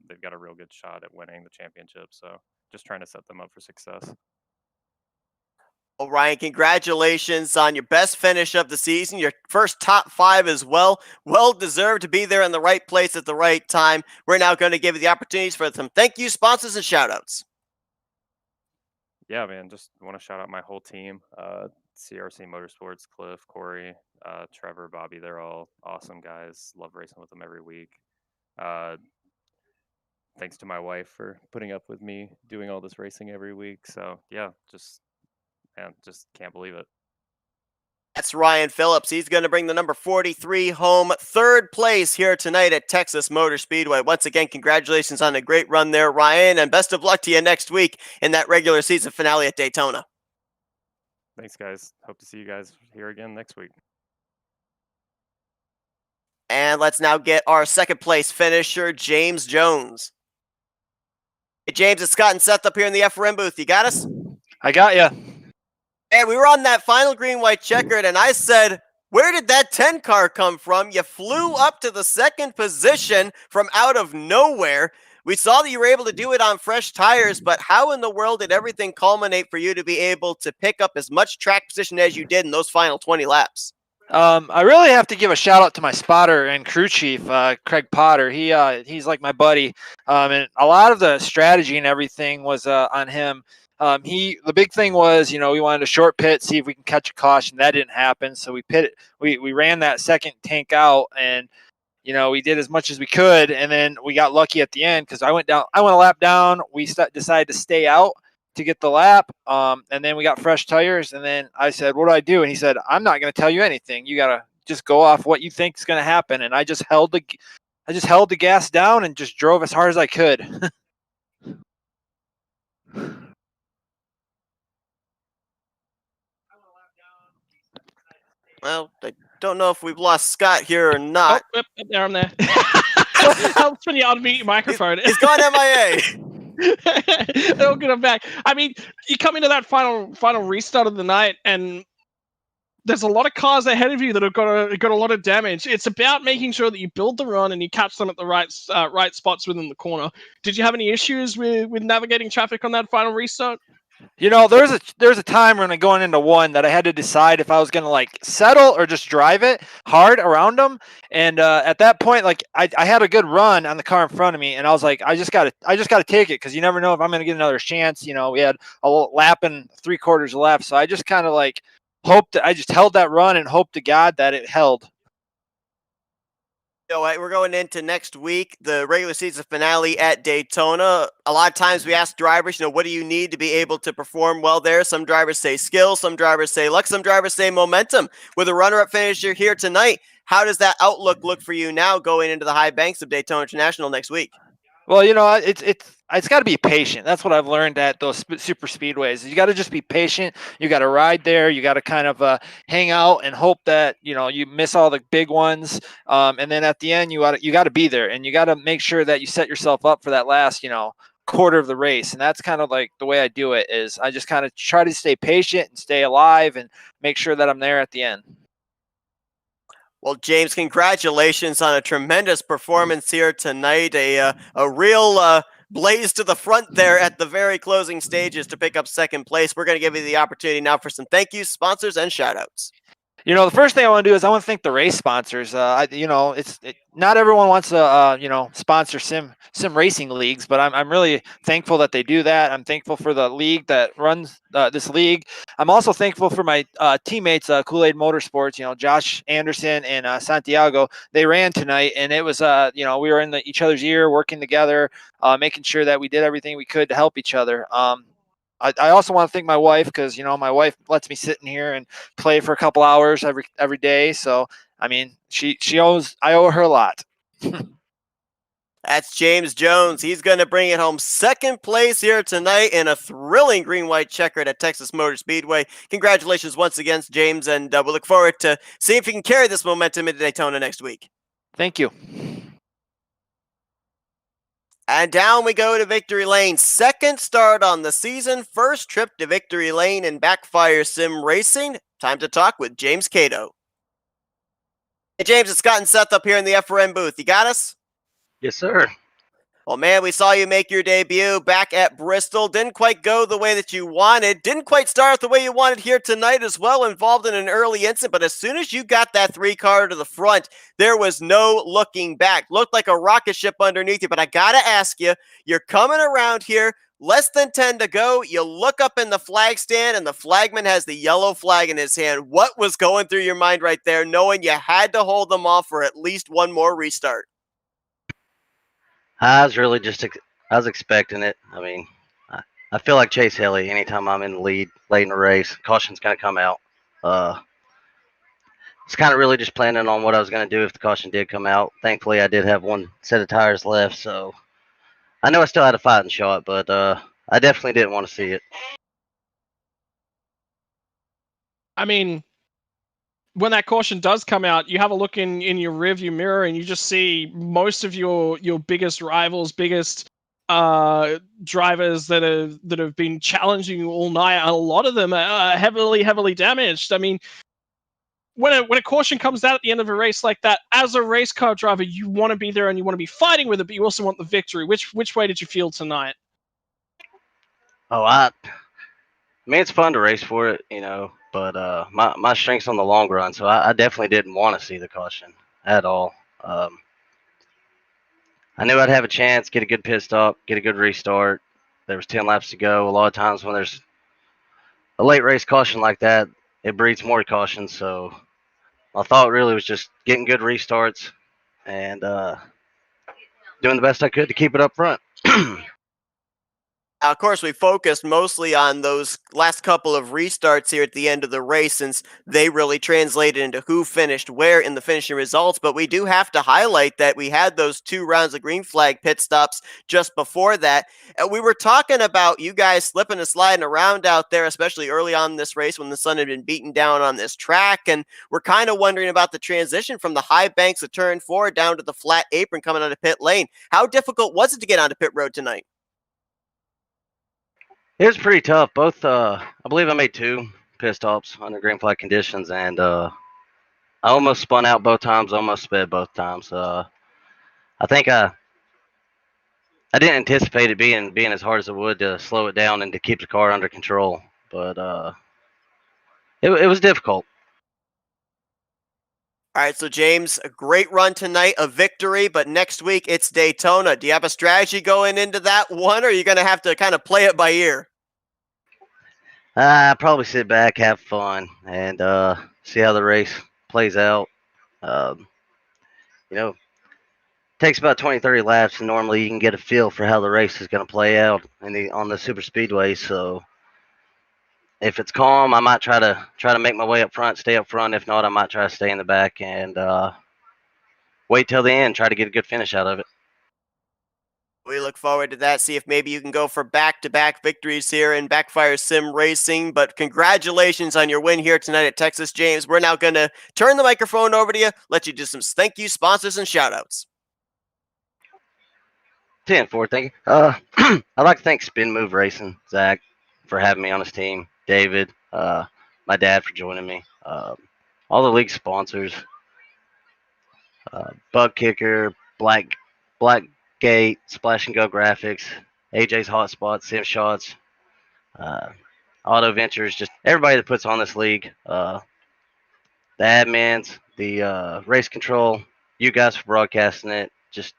[SPEAKER 7] They've got a real good shot at winning the championship. So, just trying to set them up for success.
[SPEAKER 1] Well, Ryan, congratulations on your best finish of the season, your first top 5 as well. Well deserved to be there in the right place at the right time. We're now going to give you the opportunities for some thank you, sponsors, and shout outs.
[SPEAKER 7] Yeah, man, just want to shout out my whole team. CRC Motorsports, Cliff, Corey, Trevor, Bobby. They're all awesome guys. Love racing with them every week. Thanks to my wife for putting up with me doing all this racing every week. So yeah, just can't believe it.
[SPEAKER 1] That's Ryan Phillips. He's going to bring the number 43 home, third place here tonight at Texas Motor Speedway. Once again, congratulations on a great run there, Ryan, and best of luck to you next week in that regular season finale at Daytona.
[SPEAKER 7] Thanks, guys. Hope to see you guys here again next week.
[SPEAKER 1] And let's now get our second place finisher, James Jones. Hey, James, it's Scott and Seth up here in the FRM booth. You got us?
[SPEAKER 8] I got you.
[SPEAKER 1] Hey, we were on that final green-white checkered, and I said, where did that 10 car come from? You flew up to the second position from out of nowhere. We saw that you were able to do it on fresh tires, but how in the world did everything culminate for you to be able to pick up as much track position as you did in those final 20 laps?
[SPEAKER 8] I really have to give a shout out to my spotter and crew chief, Craig Potter. He's like my buddy, and a lot of the strategy and everything was on him. The big thing was, we wanted a short pit, see if we can catch a caution. That didn't happen, so we ran that second tank out, and we did as much as we could, and then we got lucky at the end because I went a lap down. We decided to stay out to get the lap, and then we got fresh tires, and then I said, what do I do? And he said, I'm not going to tell you anything. You got to just go off what you think is going to happen. And I just held the gas down and just drove as hard as I could.
[SPEAKER 1] Well, I don't know if we've lost Scott here or not.
[SPEAKER 2] Oh, yep, there I'm there. Helps when you unmute your microphone.
[SPEAKER 1] He's gone MIA.
[SPEAKER 2] They'll get him back. I mean, you come into that final restart of the night, and there's a lot of cars ahead of you that have got a lot of damage. It's about making sure that you build the run and you catch them at the right spots within the corner. Did you have any issues with navigating traffic on that final restart?
[SPEAKER 8] There's a time when going into one that I had to decide if I was going to settle or just drive it hard around them. And at that point, I had a good run on the car in front of me, and I was like, I just got to take it because you never know if I'm going to get another chance. We had a lap and 3/4 left, so I just kind of hoped that I just held that run and hoped to God that it held.
[SPEAKER 1] We're going into next week, the regular season finale at Daytona. A lot of times we ask drivers, what do you need to be able to perform well there? Some drivers say skill, some drivers say luck, some drivers say momentum. With a runner-up finisher here tonight, how does that outlook look for you now going into the high banks of Daytona International next week?
[SPEAKER 8] Well, it's got to be patient. That's what I've learned at those super speedways. You got to just be patient. You got to ride there. You got to kind of hang out and hope that you miss all the big ones. And then at the end, you got to be there, and you got to make sure that you set yourself up for that last quarter of the race. And that's kind of the way I do it. Is I just kind of try to stay patient and stay alive and make sure that I'm there at the end.
[SPEAKER 1] Well, James, congratulations on a tremendous performance here tonight. A real blaze to the front there at the very closing stages to pick up second place. We're going to give you the opportunity now for some thank yous, sponsors, and shout-outs.
[SPEAKER 8] The first thing I want to do is I want to thank the race sponsors. Not everyone wants to, sponsor sim racing leagues, but I'm really thankful that they do that. I'm thankful for the league that runs this league. I'm also thankful for my teammates, Kool-Aid Motorsports. Josh Anderson and Santiago. They ran tonight, and it was, we were in each other's ear, working together, making sure that we did everything we could to help each other. I also want to thank my wife because my wife lets me sit in here and play for a couple hours every day. So I mean, I owe her a lot.
[SPEAKER 1] That's James Jones. He's going to bring it home second place here tonight in a thrilling green-white checkered at Texas Motor Speedway. Congratulations once again, James, and we look forward to seeing if he can carry this momentum into Daytona next week.
[SPEAKER 8] Thank you.
[SPEAKER 1] And down we go to Victory Lane. Second start on the season. First trip to Victory Lane in BackFire Sim Racing. Time to talk with James Cato. Hey, James, it's Scott and Seth up here in the FRN booth. You got us?
[SPEAKER 9] Yes, sir.
[SPEAKER 1] Well, man, we saw you make your debut back at Bristol. Didn't quite go the way that you wanted. Didn't quite start the way you wanted here tonight as well, involved in an early incident. But as soon as you got that 3-car to the front, there was no looking back. Looked like a rocket ship underneath you. But I got to ask you, you're coming around here, less than 10 to go. You look up in the flag stand, and the flagman has the yellow flag in his hand. What was going through your mind right there, knowing you had to hold them off for at least one more restart?
[SPEAKER 9] I was really I was expecting it. I mean, I feel like Chase Haley anytime I'm in the lead late in the race. Caution's going to come out. It's kind of really just planning on what I was going to do if the caution did come out. Thankfully, I did have one set of tires left, so I know I still had a fighting shot, but I definitely didn't want to see it.
[SPEAKER 2] I mean, when that caution does come out, you have a look in your rearview mirror and you just see most of your biggest rivals, biggest drivers that have been challenging you all night. A lot of them are heavily damaged. I mean, when a caution comes out at the end of a race like that, as a race car driver, you want to be there and you want to be fighting with it, but you also want the victory. Which way did you feel tonight?
[SPEAKER 9] Oh, I mean, it's fun to race for it, but my strength's on the long run, so I definitely didn't want to see the caution at all. I knew I'd have a chance, get a good pit stop, get a good restart. There was 10 laps to go. A lot of times when there's a late race caution like that, it breeds more caution. So my thought really was just getting good restarts and doing the best I could to keep it up front.
[SPEAKER 1] Of course, we focused mostly on those last couple of restarts here at the end of the race since they really translated into who finished where in the finishing results. But we do have to highlight that we had those 2 rounds of green flag pit stops just before that. We were talking about you guys slipping and sliding around out there, especially early on in this race when the sun had been beaten down on this track. And we're kind of wondering about the transition from the high banks of turn 4 down to the flat apron coming out of pit lane. How difficult was it to get onto pit road tonight?
[SPEAKER 9] It was pretty tough. Both, I believe I made 2 pit stops under green flag conditions, and I almost spun out both times, almost sped both times. I think I didn't anticipate it being as hard as it would to slow it down and to keep the car under control, but it was difficult.
[SPEAKER 1] All right, so James, a great run tonight, a victory, but next week it's Daytona. Do you have a strategy going into that one, or are you going to have to kind of play it by ear?
[SPEAKER 9] I probably sit back, have fun, and see how the race plays out. It takes about 20, 30 laps, and normally you can get a feel for how the race is going to play out on the super speedway. So if it's calm, I might try to make my way up front, stay up front. If not, I might try to stay in the back and wait till the end, try to get a good finish out of it.
[SPEAKER 1] We look forward to that. See if maybe you can go for back-to-back victories here in BackFire Sim Racing. But congratulations on your win here tonight at Texas, James. We're now going to turn the microphone over to you, let you do some thank you, sponsors, and shout-outs.
[SPEAKER 9] 10-4, thank you. I'd like to thank Spin Move Racing, Zach, for having me on his team. David, my dad for joining me. All the league sponsors. Bug Kicker, Black Gate, Splash and Go Graphics, AJ's Hotspot, Sim Shots, Auto Ventures, just everybody that puts on this league. the admins, the race control, you guys for broadcasting it. Just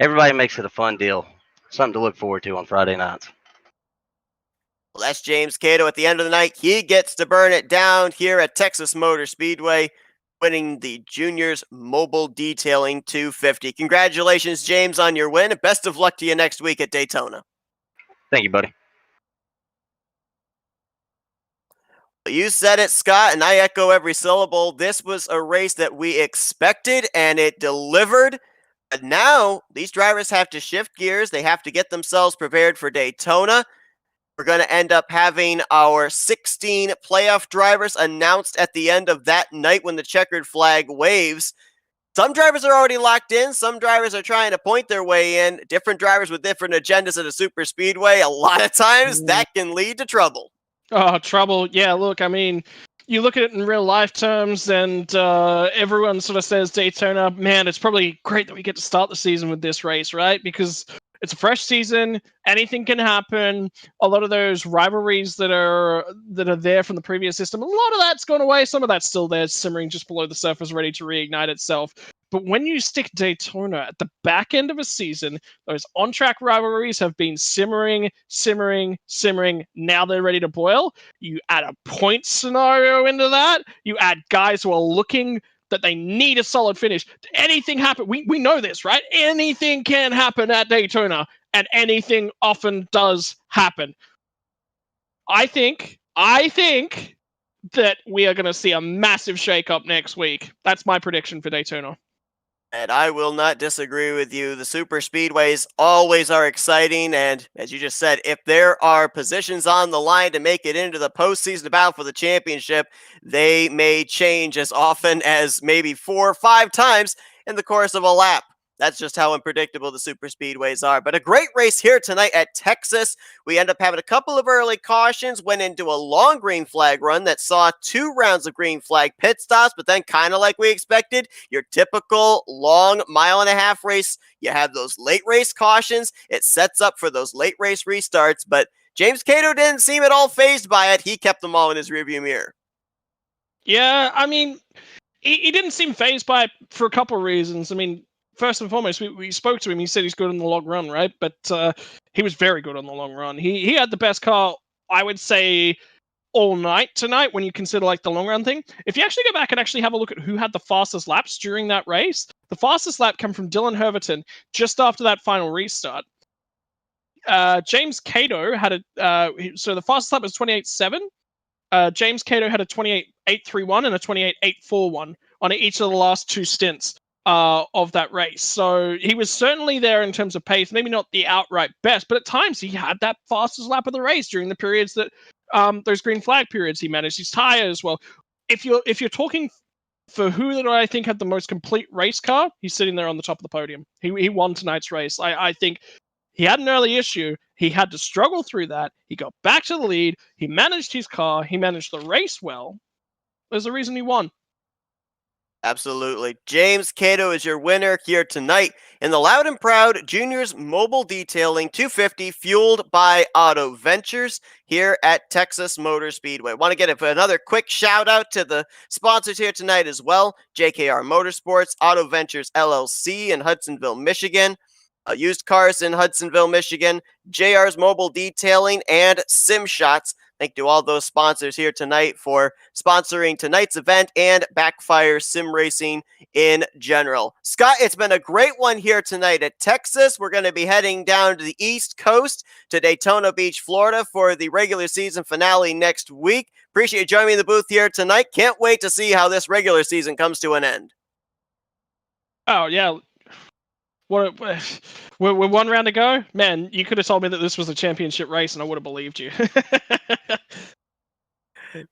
[SPEAKER 9] everybody makes it a fun deal. Something to look forward to on Friday nights.
[SPEAKER 1] Well, that's James Cato. At the end of the night, he gets to burn it down here at Texas Motor Speedway, winning the Juniors Mobile Detailing 250. Congratulations, James, on your win, and best of luck to you next week at Daytona.
[SPEAKER 9] Thank you, buddy.
[SPEAKER 1] You said it, Scott, and I echo every syllable. This was a race that we expected, and it delivered. But now, these drivers have to shift gears. They have to get themselves prepared for Daytona. We're going to end up having our 16 playoff drivers announced at the end of that night when the checkered flag waves. Some drivers are already locked in. Some drivers are trying to point their way in. Different drivers with different agendas at a super speedway. A lot of times, that can lead to trouble.
[SPEAKER 2] Oh, trouble. Yeah, look, I mean, you look at it in real life terms, and everyone sort of says Daytona, man, it's probably great that we get to start the season with this race, right? Because it's a fresh season, anything can happen. A lot of those rivalries that are there from the previous system, a lot of that's gone away. Some of that's still there, simmering just below the surface, ready to reignite itself. But when you stick Daytona at the back end of a season, those on-track rivalries have been simmering. Now they're ready to boil. You add a point scenario into that. You add guys who are looking that they need a solid finish. Anything happen? We know this, right? Anything can happen at Daytona, and anything often does happen. I think that we are going to see a massive shakeup next week. That's my prediction for Daytona.
[SPEAKER 1] And I will not disagree with you. The super speedways always are exciting. And as you just said, if there are positions on the line to make it into the postseason battle for the championship, they may change as often as maybe 4 or 5 times in the course of a lap. That's just how unpredictable the super speedways are. But a great race here tonight at Texas. We end up having a couple of early cautions, went into a long green flag run that saw 2 rounds of green flag pit stops, but then kind of like we expected, your typical long mile-and-a-half race, you have those late race cautions. It sets up for those late race restarts, but James Cato didn't seem at all fazed by it. He kept them all in his rearview mirror.
[SPEAKER 2] Yeah, I mean, he didn't seem fazed by it for a couple of reasons. I mean, first and foremost, we spoke to him. He said he's good on the long run, right? But he was very good on the long run. He had the best car, I would say, all night tonight when you consider like the long run thing. If you actually go back and actually have a look at who had the fastest laps during that race, the fastest lap came from Dylan Herverton just after that final restart. James Cato had so the fastest lap was 28.7. James Cato had a 28.831 and a 28.841 on each of the last 2 stints of that race. So he was certainly there in terms of pace, maybe not the outright best, but at times he had that fastest lap of the race during the periods that those green flag periods. He managed his tires well. If you're talking for who that I think had the most complete race car, he's sitting there on the top of the podium. He won tonight's race. I think he had an early issue. He had to struggle through that. He got back to the lead. He managed his car. He managed the race well. There's a reason he won.
[SPEAKER 1] Absolutely. James Cato is your winner here tonight in the Loud and Proud Juniors Mobile Detailing 250 fueled by Auto Ventures here at Texas Motor Speedway. Want to get another quick shout out to the sponsors here tonight as well. JKR Motorsports, Auto Ventures LLC in Hudsonville, Michigan. Used Cars in Hudsonville, Michigan. JR's Mobile Detailing and SimShots. Thank you to all those sponsors here tonight for sponsoring tonight's event and BackFire Sim Racing in general. Scott, it's been a great one here tonight at Texas. We're going to be heading down to the East Coast to Daytona Beach, Florida for the regular season finale next week. Appreciate you joining me in the booth here tonight. Can't wait to see how this regular season comes to an end.
[SPEAKER 2] Oh, yeah. We're 1 round to go? Man, you could have told me that this was a championship race and I would have believed you.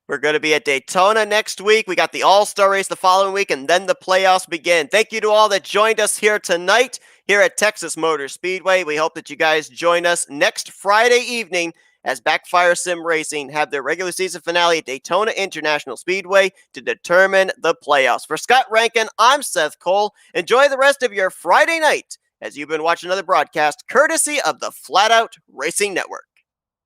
[SPEAKER 1] We're going to be at Daytona next week. We got the All-Star race the following week, and then the playoffs begin. Thank you to all that joined us here tonight here at Texas Motor Speedway. We hope that you guys join us next Friday evening as BackFire Sim Racing have their regular season finale at Daytona International Speedway to determine the playoffs. For Scott Rankin, I'm Seth Cole. Enjoy the rest of your Friday night as you've been watching another broadcast courtesy of the Flatout Racing Network.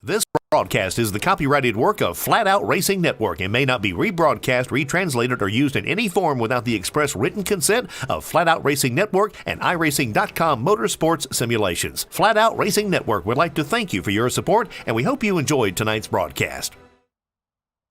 [SPEAKER 10] This Broadcast is the copyrighted work of Flatout Racing Network and may not be rebroadcast, retranslated, or used in any form without the express written consent of Flatout Racing Network and iRacing.com Motorsports Simulations. Flatout Racing Network would like to thank you for your support, and we hope you enjoyed tonight's broadcast.